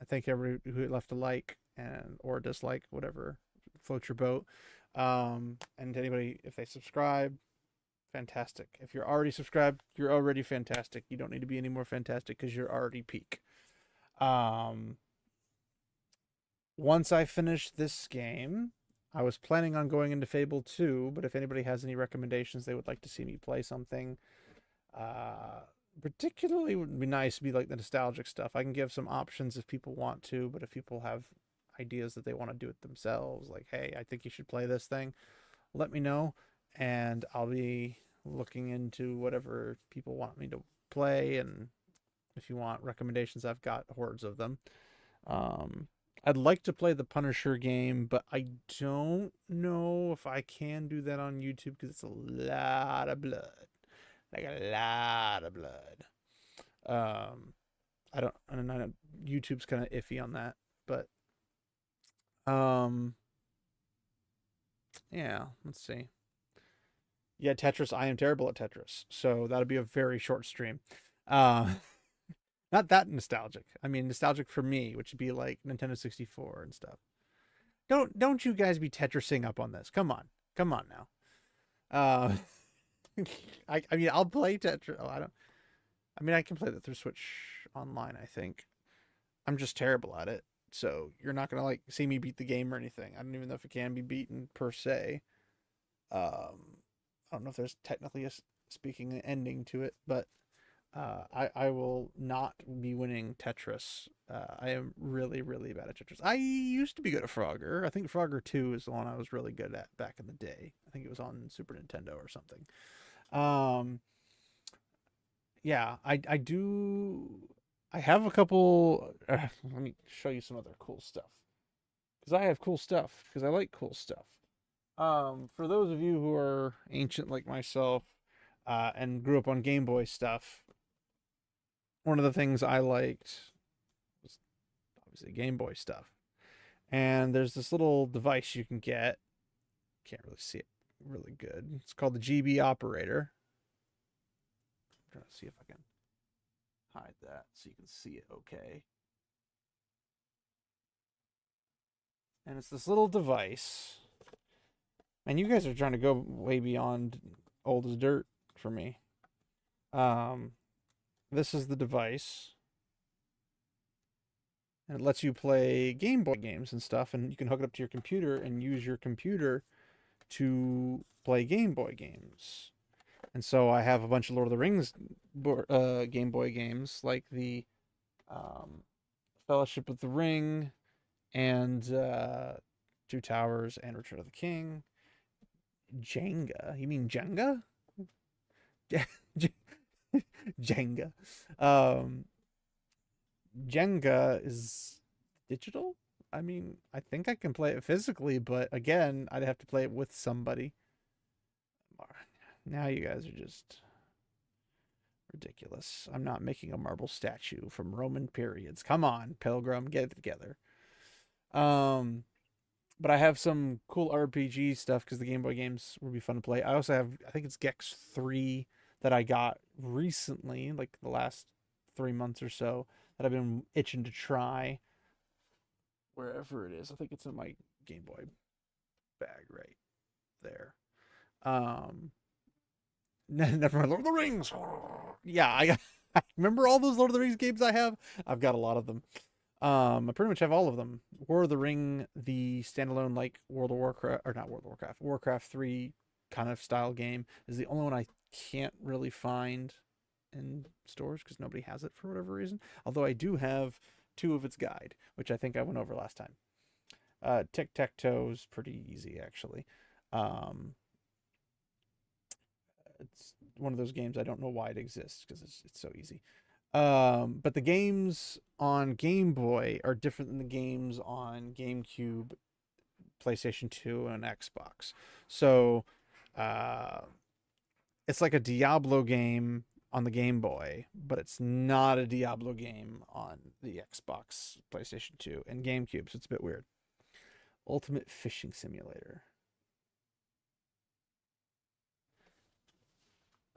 thank everybody who left a like or dislike, whatever floats your boat. And anybody, if they subscribe, fantastic. If you're already subscribed, you're already fantastic. You don't need to be any more fantastic because you're already peak. Once I finish this game, I was planning on going into Fable 2, but if anybody has any recommendations they would like to see me play something, particularly would be nice to be like the nostalgic stuff. I can give some options if people want to, but if people have ideas that they want to do it themselves, like, hey, I think you should play this thing, let me know, and I'll be looking into whatever people want me to play. And if you want recommendations, I've got hordes of them. I'd like to play the Punisher game, but I don't know if I can do that on YouTube because it's a lot of blood. Like a lot of blood. I know YouTube's kind of iffy on that, but yeah, let's see. Yeah, Tetris, I am terrible at Tetris, so that'll be a very short stream. Not that nostalgic. I mean, nostalgic for me, which would be like Nintendo 64 and stuff. Don't you guys be Tetrising up on this. Come on now. I mean, I'll play Tetris. Oh, I can play that through Switch online, I think. I'm just terrible at it. So you're not gonna like see me beat the game or anything. I don't even know if it can be beaten per se. I don't know if there's technically a speaking ending to it, but I will not be winning Tetris. I am really, really bad at Tetris. I used to be good at Frogger. I think Frogger 2 is the one I was really good at back in the day. I think it was on Super Nintendo or something. Yeah, I have a couple. Let me show you some other cool stuff. Because I have cool stuff. Because I like cool stuff. For those of you who are ancient like myself and grew up on Game Boy stuff, one of the things I liked was obviously Game Boy stuff. And there's this little device you can get. Can't really see it really good. It's called the GB operator. I'm trying to see if I can hide that so you can see it okay. And it's this little device. And you guys are trying to go way beyond old as dirt for me. This is the device. And it lets you play Game Boy games and stuff, and you can hook it up to your computer and use your computer to play Game Boy games. And so I have a bunch of Lord of the Rings Game Boy games, like the Fellowship of the Ring and Two Towers and Return of the King. Jenga? You mean Jenga? Jenga. Jenga is digital? I mean, I think I can play it physically, but again, I'd have to play it with somebody. Now you guys are just ridiculous. I'm not making a marble statue from Roman periods. Come on, Pilgrim, get it together. But I have some cool RPG stuff because the Game Boy games would be fun to play. I also have, I think it's Gex 3 that I got recently, like the last 3 months or so, that I've been itching to try. Wherever it is, I think it's in my Game Boy bag right there. Never mind, Lord of the Rings. Yeah, I remember all those Lord of the Rings games I have. I've got a lot of them. I pretty much have all of them. War of the Ring, the standalone like World of Warcraft, or not World of Warcraft, Warcraft 3 kind of style game is the only one I can't really find in stores because nobody has it for whatever reason. Although I do have 2 of its guide, which I think I went over last time. Tic-tac-toe is pretty easy actually. It's one of those games I don't know why it exists because it's so easy. But the games on Game Boy are different than the games on GameCube, PlayStation 2, and Xbox. So it's like a Diablo game on the Game Boy, but it's not a Diablo game on the Xbox, PlayStation 2, and GameCube, so it's a bit weird. Ultimate Fishing Simulator.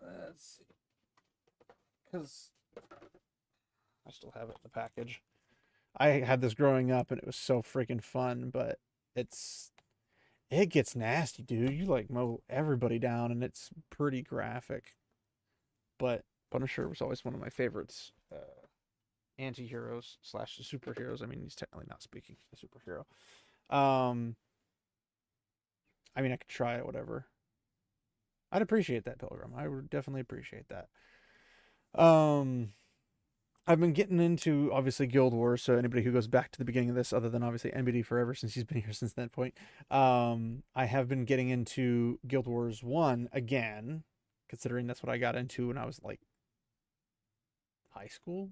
Let's see. Because I still have it in the package. I had this growing up and it was so freaking fun, but it gets nasty, dude. You like mow everybody down and it's pretty graphic. But Punisher was always one of my favorites. Anti-heroes / superheroes. I mean, he's technically not speaking a superhero. I mean, I could try it, whatever. I'd appreciate that, Pilgrim. I would definitely appreciate that. I've been getting into obviously Guild Wars, so anybody who goes back to the beginning of this, other than obviously NBD forever since he's been here since that point, I have been getting into Guild Wars 1 again, considering that's what I got into when I was like high school,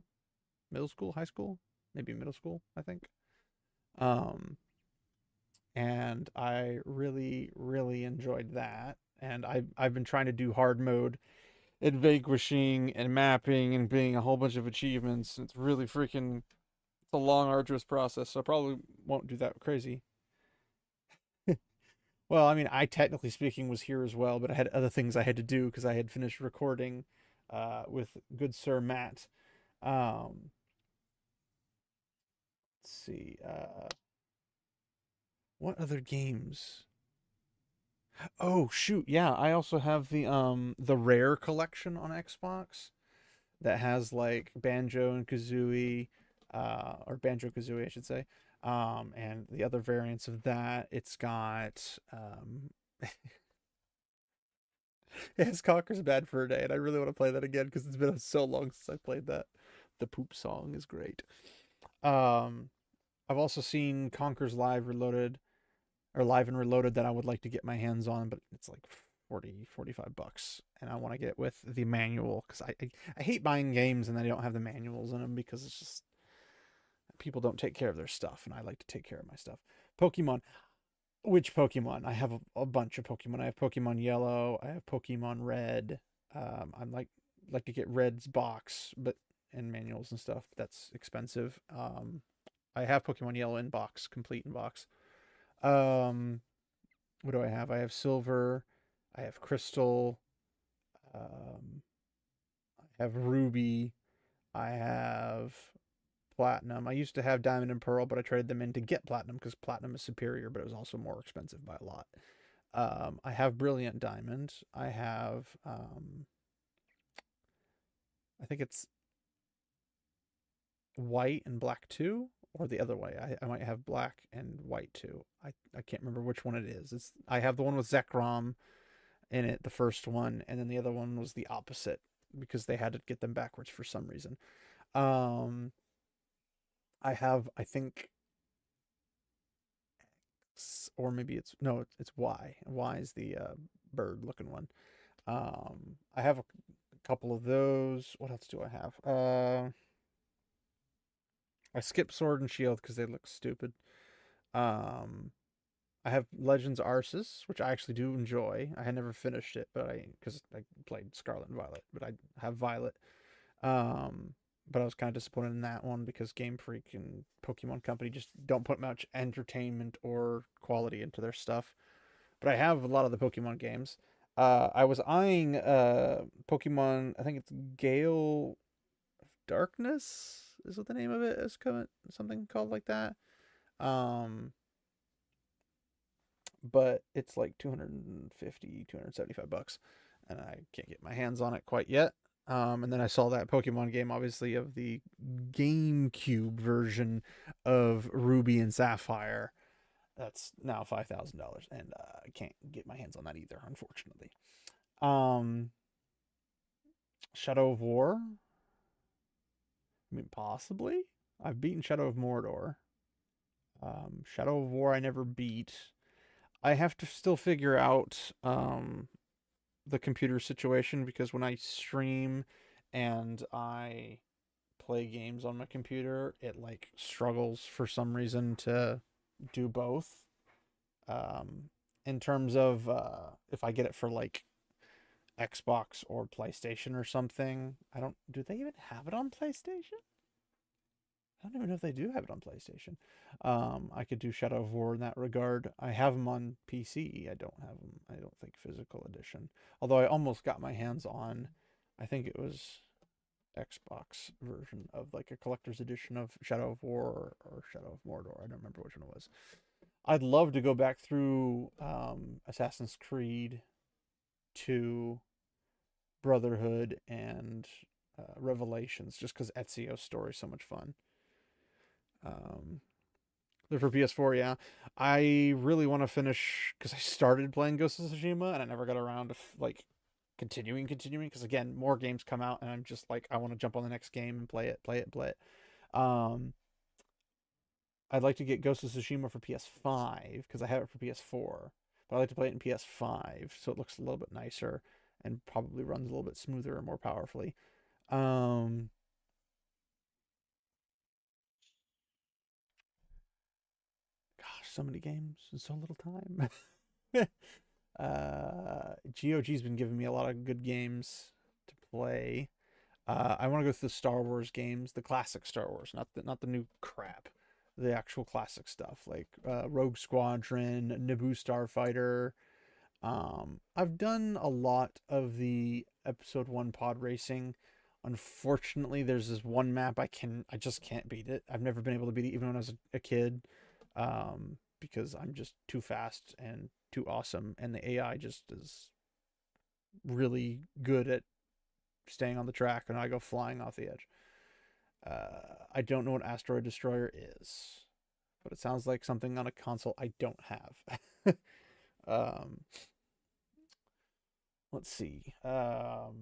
middle school, high school, maybe middle school, I think. And I really, really enjoyed that. And I've been trying to do hard mode and vanquishing and mapping and being a whole bunch of achievements. It's really freaking, it's a long, arduous process, so I probably won't do that crazy. Well, I mean, I technically speaking was here as well, but I had other things I had to do because I had finished recording with good Sir Matt. Let's see. What other games? Oh shoot, yeah, I also have the Rare collection on Xbox that has like Banjo and Kazooie, or Banjo Kazooie, I should say, and the other variants of that. It's got it has Conker's Bad Fur Day, and I really want to play that again because it's been so long since I played that. The poop song is great. I've also seen Conker's Live Reloaded or Live and Reloaded that I would like to get my hands on, but it's like 45 bucks, and I want to get it with the manual because I hate buying games and they don't have the manuals in them because it's just people don't take care of their stuff, and I like to take care of my stuff. Pokemon. Which Pokemon? I have a bunch of Pokemon. I have Pokemon Yellow. I have Pokemon Red. I'm like to get Red's box, but and manuals and stuff. That's expensive. I have Pokemon Yellow in box, complete in box. What do I have? I have Silver. I have Crystal. I have Ruby. I have Platinum. I used to have Diamond and Pearl, but I traded them in to get Platinum because Platinum is superior, but it was also more expensive by a lot. I have Brilliant Diamond. I have, I think it's White and Black 2, or the other way. I might have Black and White 2. I can't remember which one it is. I have the one with Zekrom in it, the first one, and then the other one was the opposite because they had to get them backwards for some reason. I have, I think, X, or maybe it's no, it's Y. Y is the bird looking one. I have a couple of those. What else do I have? I skip Sword and Shield because they look stupid. I have Legends Arceus, which I actually do enjoy. I had never finished it, but because I played Scarlet and Violet, but I have Violet. Um, but I was kind of disappointed in that one because Game Freak and Pokemon Company just don't put much entertainment or quality into their stuff. But I have a lot of the Pokemon games. I was eyeing Pokemon. I think it's Gale of Darkness is what the name of it is. Something called like that. Um, but it's like 250, 275 bucks, and I can't get my hands on it quite yet. And then I saw that Pokemon game, obviously, of the GameCube version of Ruby and Sapphire. That's now $5,000, and I can't get my hands on that either, unfortunately. Um, Shadow of War. I mean, possibly. I've beaten Shadow of Mordor. Shadow of War I never beat. I have to still figure out the computer situation because when I stream and I play games on my computer, it like struggles for some reason to do both. Um, in terms of if I get it for like Xbox or PlayStation or something, I don't. Do they even have it on PlayStation? I don't even know if they do have it on PlayStation. I could do Shadow of War in that regard. I have them on PC. I don't have them. I don't think physical edition. Although I almost got my hands on. I think it was Xbox version of like a collector's edition of Shadow of War or Shadow of Mordor. I don't remember which one it was. I'd love to go back through Assassin's Creed 2, Brotherhood, and Revelations just because Ezio's story is so much fun. They're for PS4, yeah. I really want to finish because I started playing Ghost of Tsushima and I never got around to like continuing because again, more games come out and I'm just like I want to jump on the next game and play it. Um, I'd like to get Ghost of Tsushima for PS5 because I have it for PS4, but I like to play it in PS5 so it looks a little bit nicer and probably runs a little bit smoother and more powerfully. Um, Gosh, so many games in so little time. GOG's been giving me a lot of good games to play. I want to go through the Star Wars games, the classic Star Wars, not the new crap, the actual classic stuff like Rogue Squadron, Naboo Starfighter. I've done a lot of the Episode 1 pod racing. Unfortunately, there's this one map I just can't beat it. I've never been able to beat it even when I was a kid. Because I'm just too fast and too awesome, and the AI just is really good at staying on the track, and I go flying off the edge. I don't know what Asteroid Destroyer is, but it sounds like something on a console I don't have. um, let's see. Oh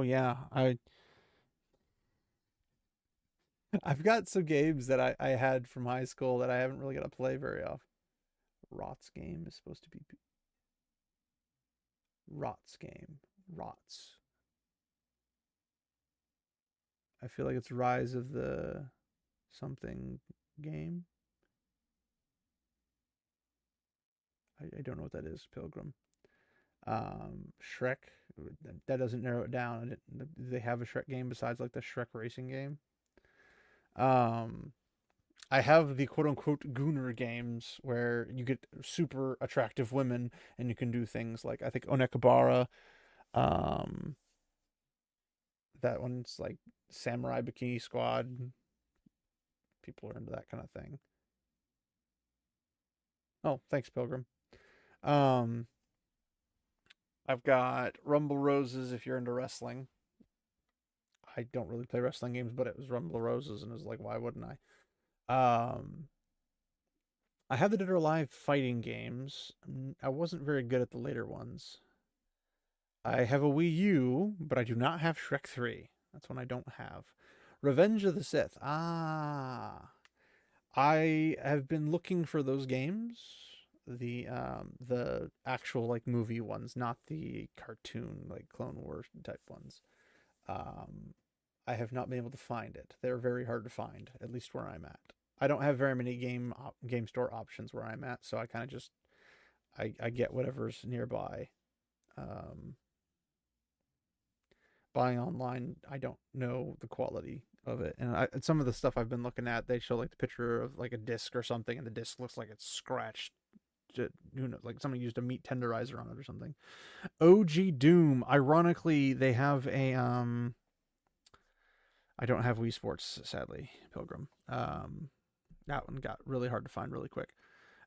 yeah, I've got some games that I had from high school that I haven't really got to play very often. Rot's game is supposed to be Rot's game. Rots. I feel like it's Rise of the something game. I don't know what that is, Pilgrim. Shrek. That doesn't narrow it down. Do they have a Shrek game besides like the Shrek racing game? I have the quote unquote Gooner games where you get super attractive women and you can do things like I think Onekabara. Um, that one's like Samurai Bikini Squad. People are into that kind of thing. Oh, thanks, Pilgrim. Um, I've got Rumble Roses if you're into wrestling. I don't really play wrestling games, but it was Rumble Roses, and it was like, why wouldn't I? I have the Dead or Alive fighting games. I wasn't very good at the later ones. I have a Wii U, but I do not have Shrek 3. That's one I don't have. Revenge of the Sith. Ah. I have been looking for those games. The actual like movie ones, not the cartoon like Clone Wars type ones. Um I have not been able to find it. They're very hard to find, at least where I'm at. I don't have very many game store options where I'm at, so I kind of just I get whatever's nearby. Buying online, I don't know the quality of it, and some of the stuff I've been looking at, they show like the picture of like a disc or something, and the disc looks like it's scratched. Who knows? Like someone used a meat tenderizer on it or something. OG Doom. Ironically, they have a I don't have Wii Sports, sadly, Pilgrim. That one got really hard to find really quick.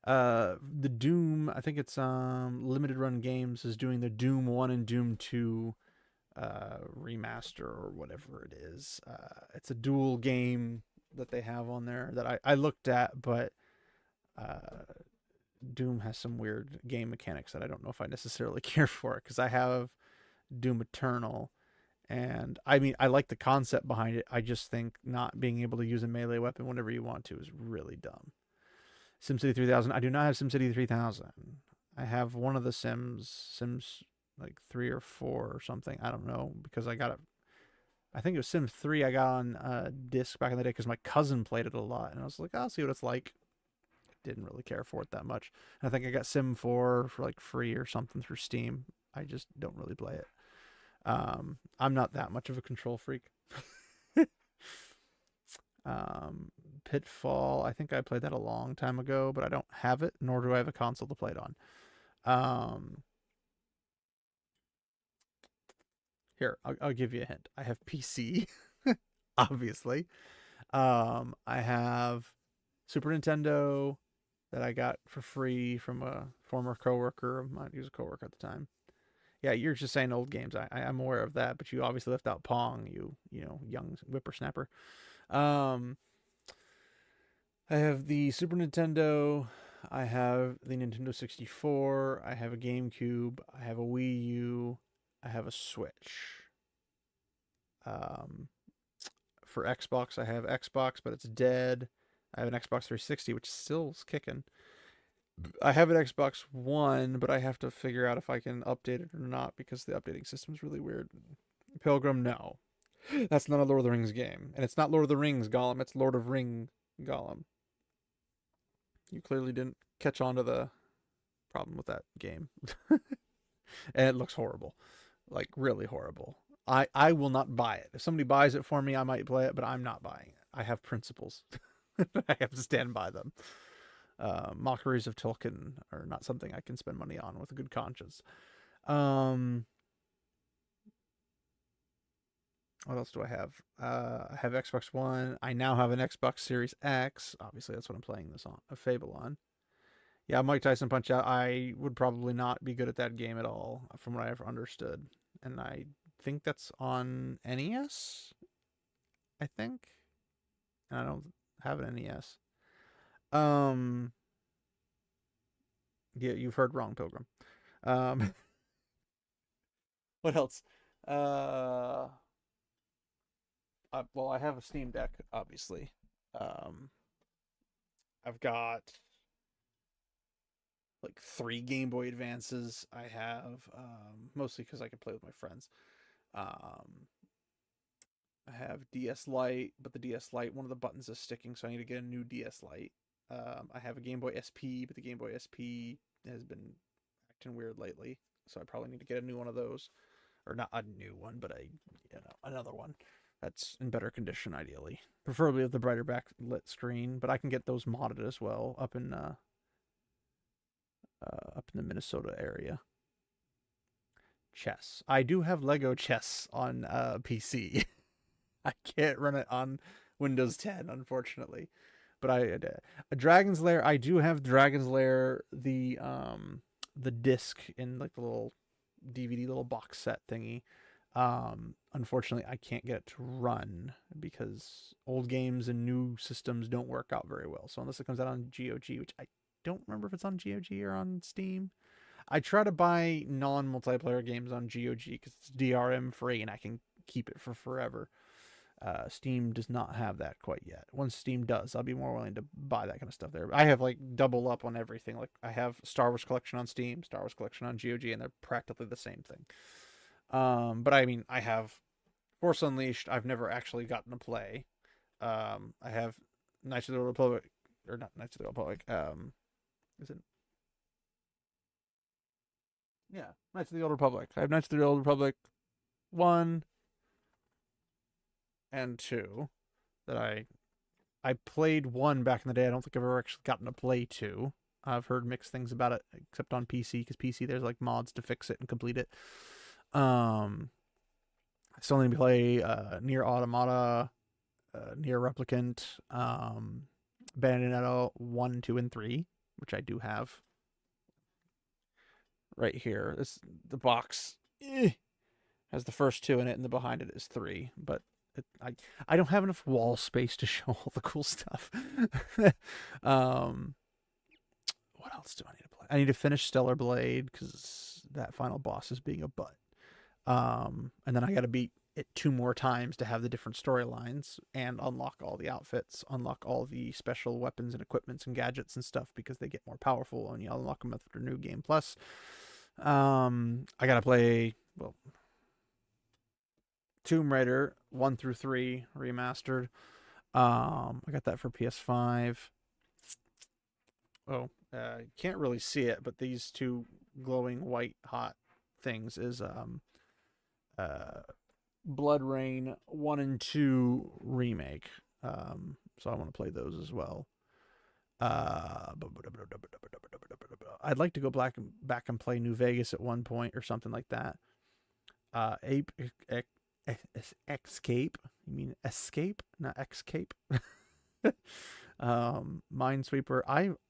The Doom, I think it's Limited Run Games is doing the Doom 1 and Doom 2 remaster or whatever it is. It's a dual game that they have on there that I looked at, but Doom has some weird game mechanics that I don't know if I necessarily care for, because I have Doom Eternal, and I mean, I like the concept behind it. I just think not being able to use a melee weapon whenever you want to is really dumb. SimCity 3000. I do not have SimCity 3000. I have one of the Sims like 3 or 4 or something. I don't know, because I got it. I think it was Sim 3 I got on disc back in the day because my cousin played it a lot, and I was like, I'll see what it's like. Didn't really care for it that much. And I think I got Sim 4 for like free or something through Steam. I just don't really play it. I'm not that much of a control freak. Pitfall, I think I played that a long time ago, but I don't have it, nor do I have a console to play it on. Here, I'll give you a hint. I have PC, obviously. I have Super Nintendo that I got for free from a former coworker of mine. He was a coworker at the time. Yeah, you're just saying old games. I'm aware of that, but you obviously left out Pong. You know, young whippersnapper. I have the Super Nintendo. I have the Nintendo 64. I have a GameCube. I have a Wii U. I have a Switch. For Xbox, I have Xbox, but it's dead. I have an Xbox 360, which still is kicking. I have an Xbox One, but I have to figure out if I can update it or not, because the updating system is really weird. Pilgrim, no. That's not a Lord of the Rings game. And it's not Lord of the Rings Gollum, it's Lord of Ring Gollum. You clearly didn't catch on to the problem with that game. And it looks horrible. Like, really horrible. I will not buy it. If somebody buys it for me, I might play it, but I'm not buying it. I have principles. I have to stand by them. Mockeries of Tolkien are not something I can spend money on with a good conscience. What else do I have? I have Xbox One. I now have an Xbox Series X. Obviously, that's what I'm playing this on. A Fable on. Yeah, Mike Tyson Punch Out. I would probably not be good at that game at all, from what I've understood. And I think that's on NES. I think. And I don't have an NES. Yeah, you've heard wrong, Pilgrim. What else? Well, I have a Steam Deck, obviously. I've got like 3 Game Boy Advances. I have mostly because I can play with my friends. I have DS Lite, but the DS Lite, one of the buttons is sticking, so I need to get a new DS Lite. I have a Game Boy SP, but the Game Boy SP has been acting weird lately, so I probably need to get a new one of those. Or not a new one, but another one that's in better condition, ideally. Preferably with the brighter backlit screen, but I can get those modded as well up in the Minnesota area. Chess. I do have Lego Chess on PC. I can't run it on Windows 10, unfortunately. But a Dragon's Lair. I do have Dragon's Lair, the disc in like the little DVD little box set thingy. Unfortunately, I can't get it to run because old games and new systems don't work out very well. So unless it comes out on GOG, which I don't remember if it's on GOG or on Steam. I try to buy non-multiplayer games on GOG because it's DRM free and I can keep it for forever. Steam does not have that quite yet. Once Steam does, I'll be more willing to buy that kind of stuff there. I have like double up on everything. Like I have Star Wars Collection on Steam, Star Wars Collection on GOG, and they're practically the same thing. But I mean, I have Force Unleashed. I've never actually gotten to play. I have Knights of the Old Republic, or not Knights of the Old Republic. Is it? Yeah, Knights of the Old Republic. I have Knights of the Old Republic 1 and 2 that I played 1 back in the day. I don't think I've ever actually gotten to play 2. I've heard mixed things about it, except on PC, because PC there's like mods to fix it and complete it. I still need to play Near Automata, Near Replicant, Bayonetta 1, 2, and 3, which I do have right here. This the box has the first 2 in it, and the behind it is 3. But I don't have enough wall space to show all the cool stuff. What else do I need to play? I need to finish Stellar Blade because that final boss is being a butt. And then I got to beat it 2 more times to have the different storylines and unlock all the outfits, unlock all the special weapons and equipments and gadgets and stuff because they get more powerful and you unlock them after New Game Plus. I got to play, well, Tomb Raider 1 through 3 remastered. I got that for PS5. Oh, can't really see it, but these 2 glowing white hot things is Blood Rain 1 and 2 remake. So I want to play those as well. I'd like to go back and play New Vegas at one point or something like that. Escape. You mean escape, not escape? Minesweeper.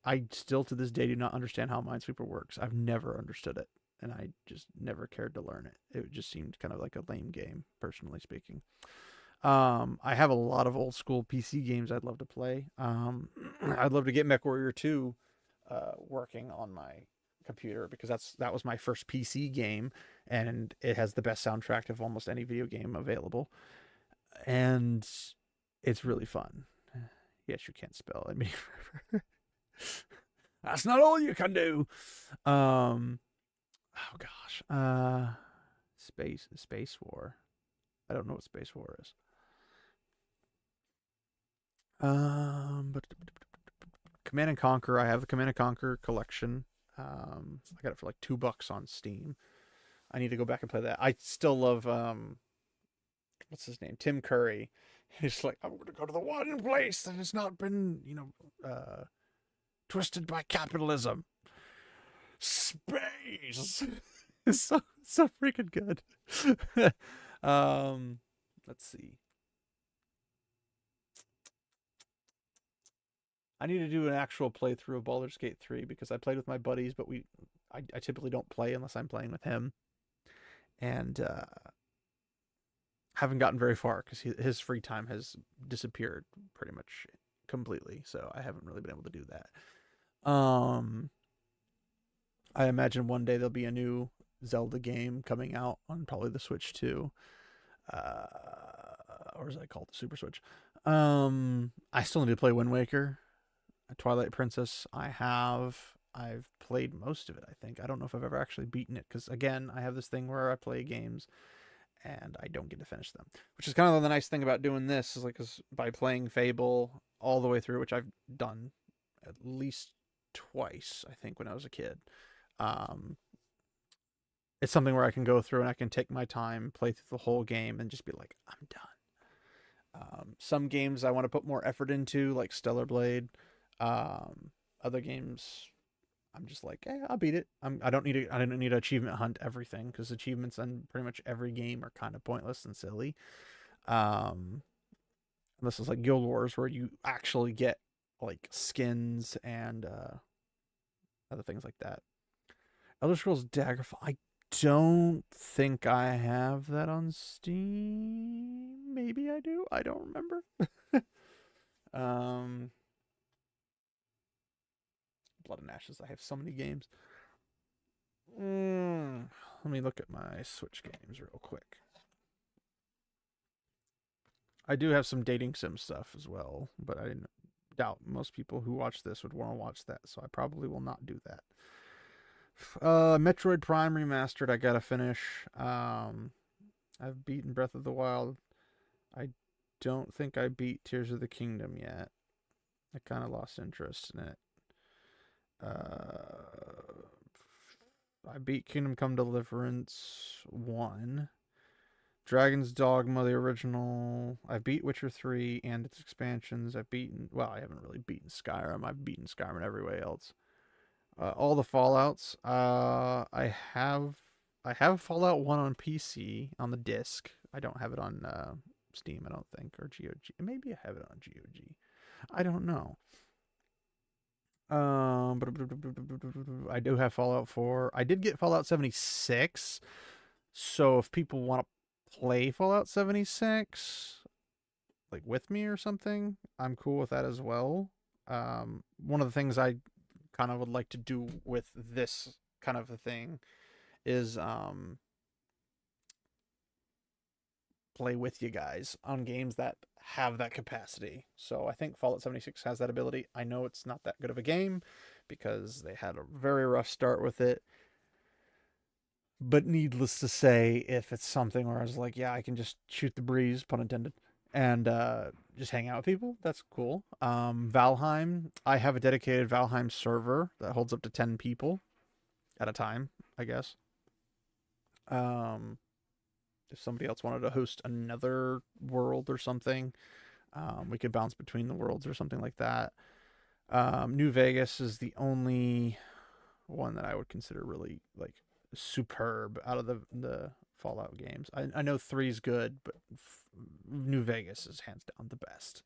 I still to this day do not understand how Minesweeper works. I've never understood it, and I just never cared to learn it. It just seemed kind of like a lame game, personally speaking. I have a lot of old school PC games I'd love to play. I'd love to get MechWarrior 2 working on my computer because that was my first PC game, and it has the best soundtrack of almost any video game available, and it's really fun. Yes, you can't spell. I mean, that's not all you can do. Oh gosh. Space War. I don't know what Space War is. But Command and Conquer. I have the Command and Conquer collection. I got it for like $2 on Steam. I need to go back and play that. I still love what's his name? Tim Curry. He's like, I'm going to go to the one place that has not been, twisted by capitalism. Space. It's so freaking good. Let's see. I need to do an actual playthrough of Baldur's Gate 3 because I played with my buddies, but I typically don't play unless I'm playing with him. And haven't gotten very far because his free time has disappeared pretty much completely. So I haven't really been able to do that. I imagine one day there'll be a new Zelda game coming out on probably the Switch too. Or is that called the Super Switch? I still need to play Wind Waker, Twilight Princess. I've played most of it, I think. I don't know if I've ever actually beaten it because, again, I have this thing where I play games and I don't get to finish them, which is kind of the nice thing about doing this is by playing Fable all the way through, which I've done at least twice, I think, when I was a kid. It's something where I can go through and I can take my time, play through the whole game, and just be like, I'm done. Some games I want to put more effort into, like Stellar Blade. Other games, I'm just like, I'll beat it. I don't need to achievement hunt everything because achievements on pretty much every game are kind of pointless and silly. This is like Guild Wars where you actually get like skins and other things like that. Elder Scrolls Daggerfall. I don't think I have that on Steam. Maybe I do. I don't remember. Blood and Ashes. I have so many games. Let me look at my Switch games real quick. I do have some dating sim stuff as well, but I doubt most people who watch this would want to watch that, so I probably will not do that. Metroid Prime Remastered, I gotta finish. I've beaten Breath of the Wild. I don't think I beat Tears of the Kingdom yet. I kind of lost interest in it. I beat Kingdom Come Deliverance 1. Dragon's Dogma, the original. I beat Witcher 3 and its expansions. I've beaten, well, I haven't really beaten Skyrim. I've beaten Skyrim every way else. All the Fallouts. I have Fallout 1 on PC on the disc. I don't have it on Steam, I don't think, or GOG. Maybe I have it on GOG. I don't know. I do have Fallout 4. I did get Fallout 76. So if people want to play Fallout 76 like with me or something, I'm cool with that as well. One of the things I kind of would like to do with this kind of a thing is play with you guys on games that have that capacity. So I think Fallout 76 has that ability. I know it's not that good of a game because they had a very rough start with it. But needless to say, if it's something where I was like, yeah, I can just shoot the breeze, pun intended, and just hang out with people, that's cool. Valheim, I have a dedicated Valheim server that holds up to 10 people at a time, I guess. If somebody else wanted to host another world or something, we could bounce between the worlds or something like that. New Vegas is the only one that I would consider really like superb out of the Fallout games. I know 3 is good, but New Vegas is hands down the best,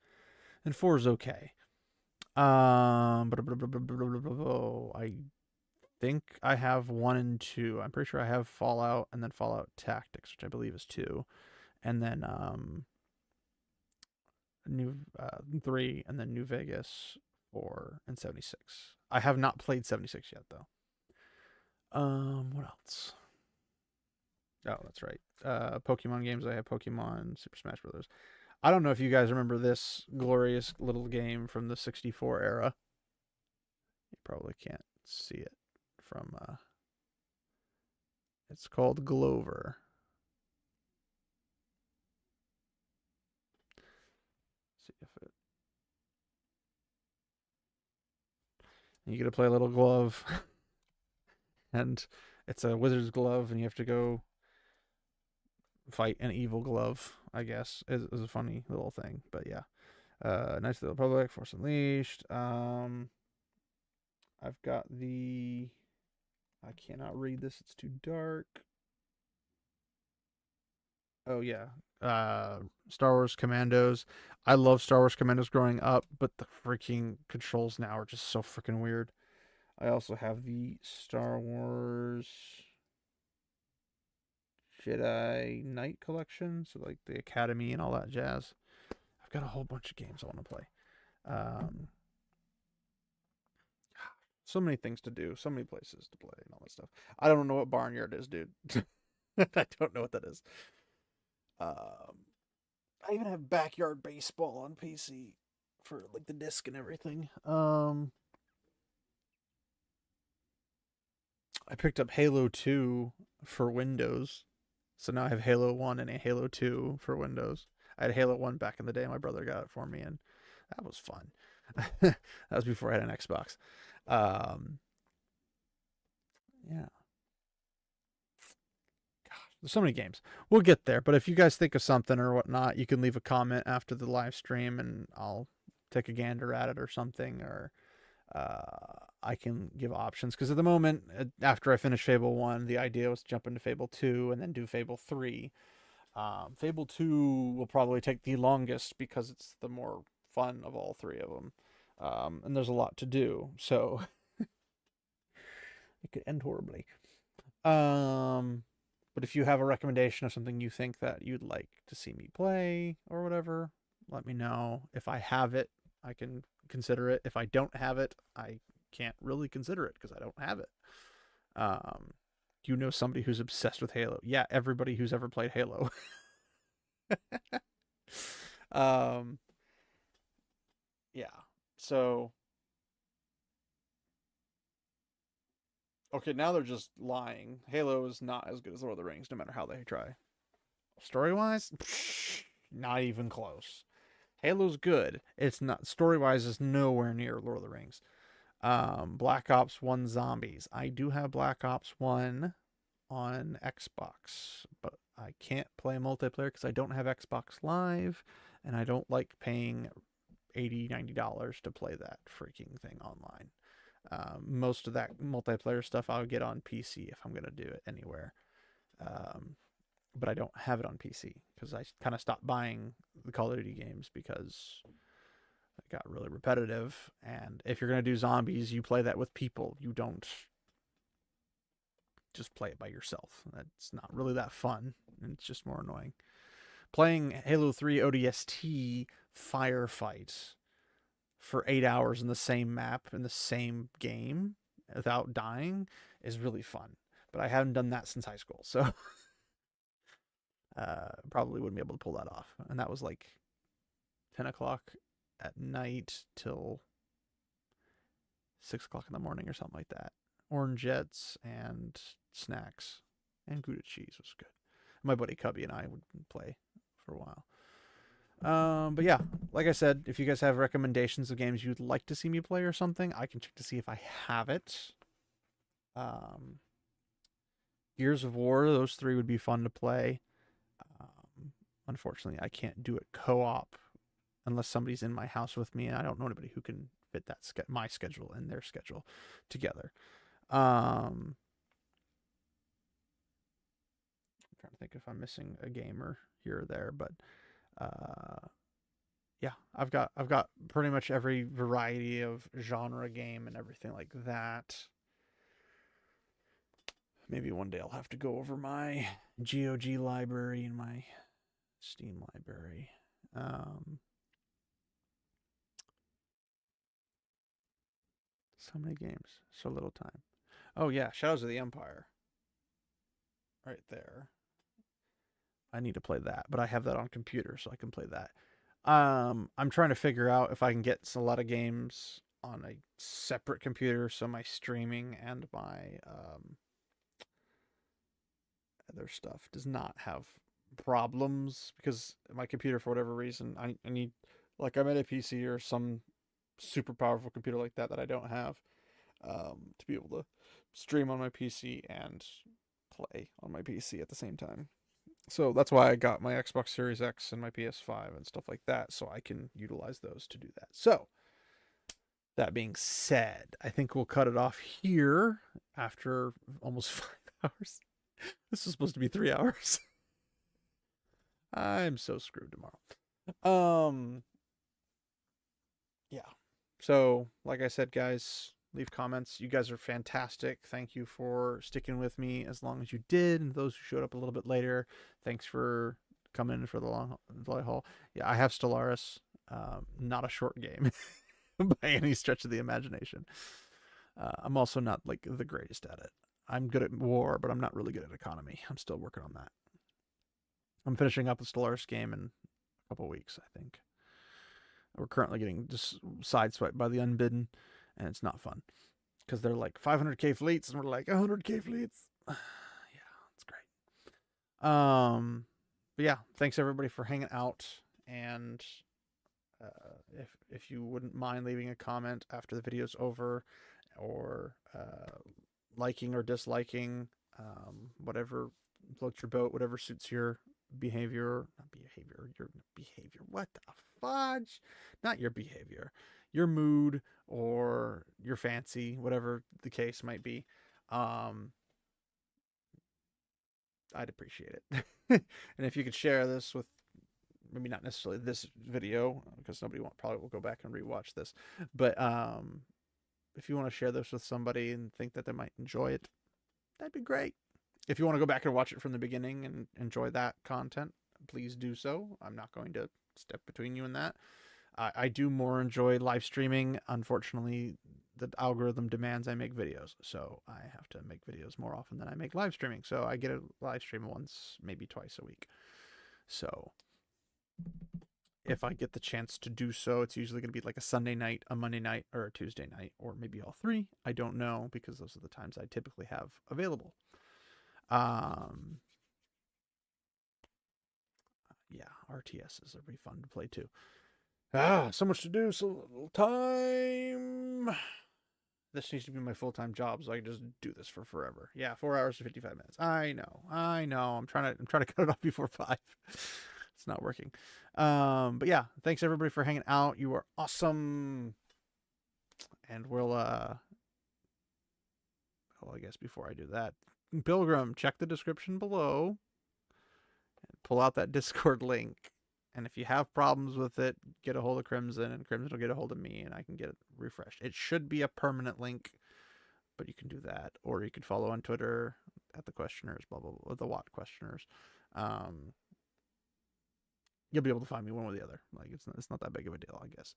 and 4 is okay. I think I have 1 and 2. I'm pretty sure I have Fallout and then Fallout Tactics, which I believe is 2, and then New 3, and then New Vegas 4 and 76. I have not played 76 yet though. What else? Oh, that's right. Pokemon games. I have Pokemon Super Smash Brothers. I don't know if you guys remember this glorious little game from the 64 era. You probably can't see it from it's called Glover. See if it. You get to play a little glove. And it's a wizard's glove, and you have to go fight an evil glove, I guess. Is a funny little thing, but yeah. Knights of the Republic, Force Unleashed. I've got the. I cannot read this; it's too dark. Oh yeah, Star Wars Commandos. I love Star Wars Commandos growing up, but the freaking controls now are just so freaking weird. I also have the Star Wars Jedi Knight collection, so like the Academy and all that jazz. I've got a whole bunch of games I want to play. So many things to do, so many places to play, and all that stuff. I don't know what Barnyard is, dude. I don't know what that is. I even have Backyard Baseball on PC for like the disc and everything. I picked up Halo 2 for Windows. So now I have Halo 1 and a Halo 2 for Windows. I had Halo 1 back in the day. My brother got it for me, and that was fun. That was before I had an Xbox. Yeah. Gosh, there's so many games. We'll get there, but if you guys think of something or whatnot, you can leave a comment after the live stream, and I'll take a gander at it or something, or I can give options, because at the moment, after I finish Fable 1, the idea was to jump into Fable 2 and then do Fable 3. Fable 2 will probably take the longest because it's the more fun of all 3 of them. And there's a lot to do, so it could end horribly. But if you have a recommendation of something you think that you'd like to see me play or whatever, let me know. If I have it, I can consider it. If I don't have it, I can't really consider it because I don't have it. You know somebody who's obsessed with Halo? Yeah, everybody who's ever played Halo. Yeah. So okay, now they're just lying. Halo is not as good as Lord of the Rings, no matter how they try. Story-wise, not even close. Halo's good. It's not story-wise is nowhere near Lord of the Rings. Black Ops 1 Zombies. I do have Black Ops 1 on Xbox, but I can't play multiplayer because I don't have Xbox Live, and I don't like paying $80-90 to play that freaking thing online. Most of that multiplayer stuff I'll get on PC if I'm going to do it anywhere. But I don't have it on PC because I kind of stopped buying the Call of Duty games because it got really repetitive. And if you're going to do zombies, you play that with people. You don't just play it by yourself. That's not really that fun, and it's just more annoying. Playing Halo 3 ODST firefight for 8 hours in the same map in the same game without dying is really fun. But I haven't done that since high school, so probably wouldn't be able to pull that off. And that was like 10 o'clock at night till 6 o'clock in the morning or something like that. Orange Jets and snacks and Gouda cheese was good. My buddy Cubby and I would play for a while. But yeah, like I said, if you guys have recommendations of games you'd like to see me play or something, I can check to see if I have it. Gears of War, those 3 would be fun to play. Unfortunately, I can't do it co-op unless somebody's in my house with me, and I don't know anybody who can fit that my schedule and their schedule together. I'm trying to think if I'm missing a gamer here or there, but yeah, I've got pretty much every variety of genre game and everything like that. Maybe one day I'll have to go over my GOG library and my Steam library. So many games, so little time. Oh yeah, Shadows of the Empire. Right there. I need to play that, but I have that on computer, so I can play that. I'm trying to figure out if I can get a lot of games on a separate computer, so my streaming and my other stuff does not have problems, because my computer, for whatever reason, I need, like, I'm at a PC or some super powerful computer like that I don't have, to be able to stream on my PC and play on my PC at the same time. So that's why I got my Xbox Series X and my PS5 and stuff like that, so I can utilize those to do that. So, that being said, I think we'll cut it off here after almost 5 hours. This is supposed to be 3 hours. I'm so screwed tomorrow. Yeah. So, like I said, guys, leave comments. You guys are fantastic. Thank you for sticking with me as long as you did. And those who showed up a little bit later, thanks for coming for the long haul. Yeah, I have Stellaris. Not a short game by any stretch of the imagination. I'm also not like the greatest at it. I'm good at war, but I'm not really good at economy. I'm still working on that. I'm finishing up a Stellaris game in a couple weeks, I think. We're currently getting just sideswiped by the Unbidden, and it's not fun because they're like 500k fleets, and we're like 100k fleets. Yeah, it's great. But yeah, thanks everybody for hanging out, and if you wouldn't mind leaving a comment after the video's over, or liking or disliking, whatever floats your boat, whatever suits your behavior, not behavior, your behavior. What the fudge? Not your behavior, your mood or your fancy, whatever the case might be. I'd appreciate it. And if you could share this with, maybe not necessarily this video, because nobody probably will go back and rewatch this, but if you want to share this with somebody and think that they might enjoy it, that'd be great. If you want to go back and watch it from the beginning and enjoy that content, please do so. I'm not going to step between you in that. I do more enjoy live streaming. Unfortunately, the algorithm demands I make videos, so I have to make videos more often than I make live streaming. So I get a live stream once, maybe twice a week. So if I get the chance to do so, it's usually going to be like a Sunday night, a Monday night, or a Tuesday night, or maybe all 3. I don't know, because those are the times I typically have available. Yeah, RTSs are pretty fun to play too. So much to do, so little time. This needs to be my full-time job, so I can just do this for forever. Yeah, 4 hours and 55 minutes. I know. I'm trying to cut it off before 5. It's not working. But yeah, thanks everybody for hanging out. You are awesome. And we'll I guess before I do that, Pilgrim, check the description below and pull out that Discord link. And if you have problems with it, get a hold of Crimson, and Crimson will get a hold of me, and I can get it refreshed. It should be a permanent link, but you can do that, or you can follow on Twitter at the questioners, blah blah blah, the Watt questioners. You'll be able to find me one or the other. Like it's not that big of a deal, I guess.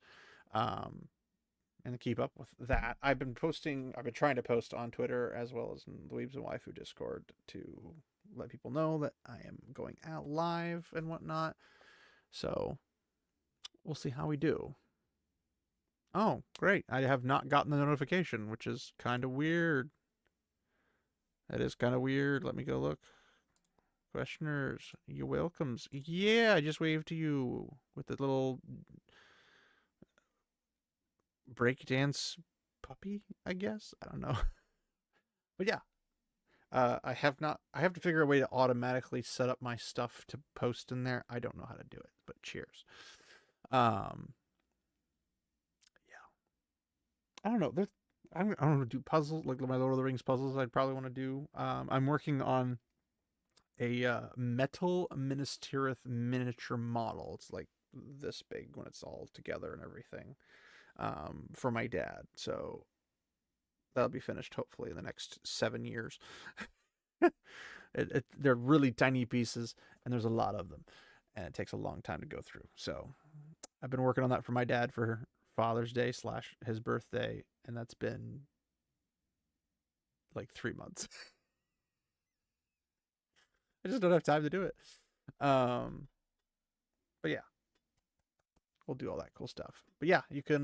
And to keep up with that, I've been trying to post on Twitter as well as in the Weebs and Waifu Discord to let people know that I am going out live and whatnot. So we'll see how we do. Oh, great. I have not gotten the notification, which is kind of weird. That is kind of weird. Let me go look. Questioners, you welcomes. Yeah, I just waved to you with the little breakdance puppy, I guess. I don't know. But yeah. I have to figure a way to automatically set up my stuff to post in there. I don't know how to do it, but cheers. Yeah. I don't know. I don't want to do puzzles like my Lord of the Rings puzzles. I'd probably want to do. I'm working on a metal Minas Tirith miniature model. It's like this big when it's all together and everything. For my dad. So that'll be finished hopefully in the next 7 years. They're really tiny pieces, and there's a lot of them, and it takes a long time to go through. So I've been working on that for my dad for Father's Day / his birthday, and that's been like 3 months. I just don't have time to do it. But yeah, we'll do all that cool stuff. But yeah, you can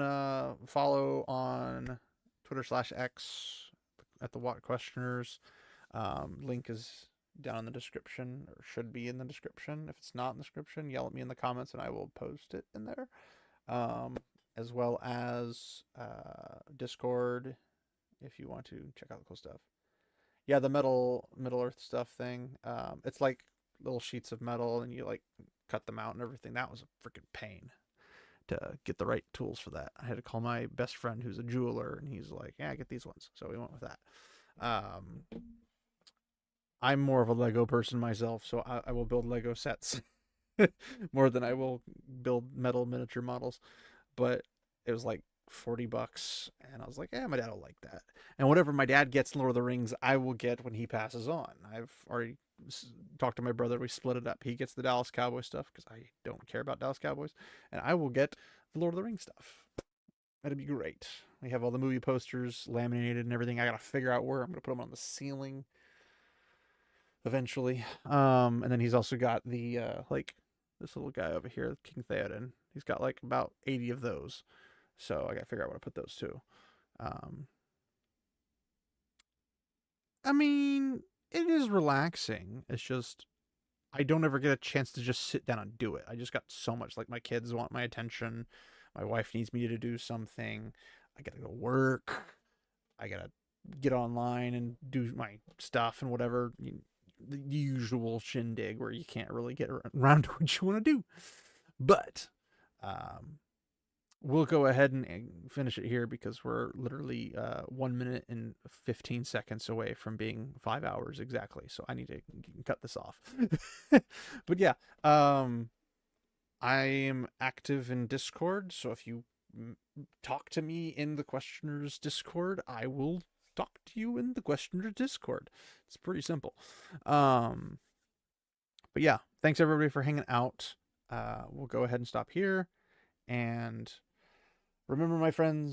follow on Twitter /X at the Watt Questioners. Link is down in the description, or should be in the description. If it's not in the description, yell at me in the comments and I will post it in there. As well as Discord if you want to check out the cool stuff. Yeah, the Middle Earth stuff thing. It's like little sheets of metal and you like cut them out and everything. That was a freaking pain to get the right tools for that. I had to call my best friend who's a jeweler, and he's like, yeah, get these ones. So we went with that. I'm more of a Lego person myself, so I will build Lego sets more than I will build metal miniature models. But it was like $40, and I was like, yeah, my dad will like that. And whatever my dad gets in Lord of the Rings, I will get when he passes on. I've already talked to my brother. We split it up. He gets the Dallas Cowboy stuff because I don't care about Dallas Cowboys, and I will get the Lord of the Rings stuff. That'd be great. We have all the movie posters laminated and everything. I gotta figure out where I'm gonna put them on the ceiling eventually. And then he's also got the like this little guy over here, King Theoden. He's got like about 80 of those. So I gotta figure out where to put those too. I mean, it is relaxing. It's just I don't ever get a chance to just sit down and do it. I just got so much. Like my kids want my attention. My wife needs me to do something. I gotta go work. I gotta get online and do my stuff and whatever. The usual shindig where you can't really get around to what you want to do. But we'll go ahead and finish it here because we're literally 1 minute and 15 seconds away from being 5 hours exactly. So I need to cut this off. But yeah, I am active in Discord. So if you talk to me in the Questioners Discord, I will talk to you in the Questioners Discord. It's pretty simple. But yeah, thanks everybody for hanging out. We'll go ahead and stop here. And remember, my friends,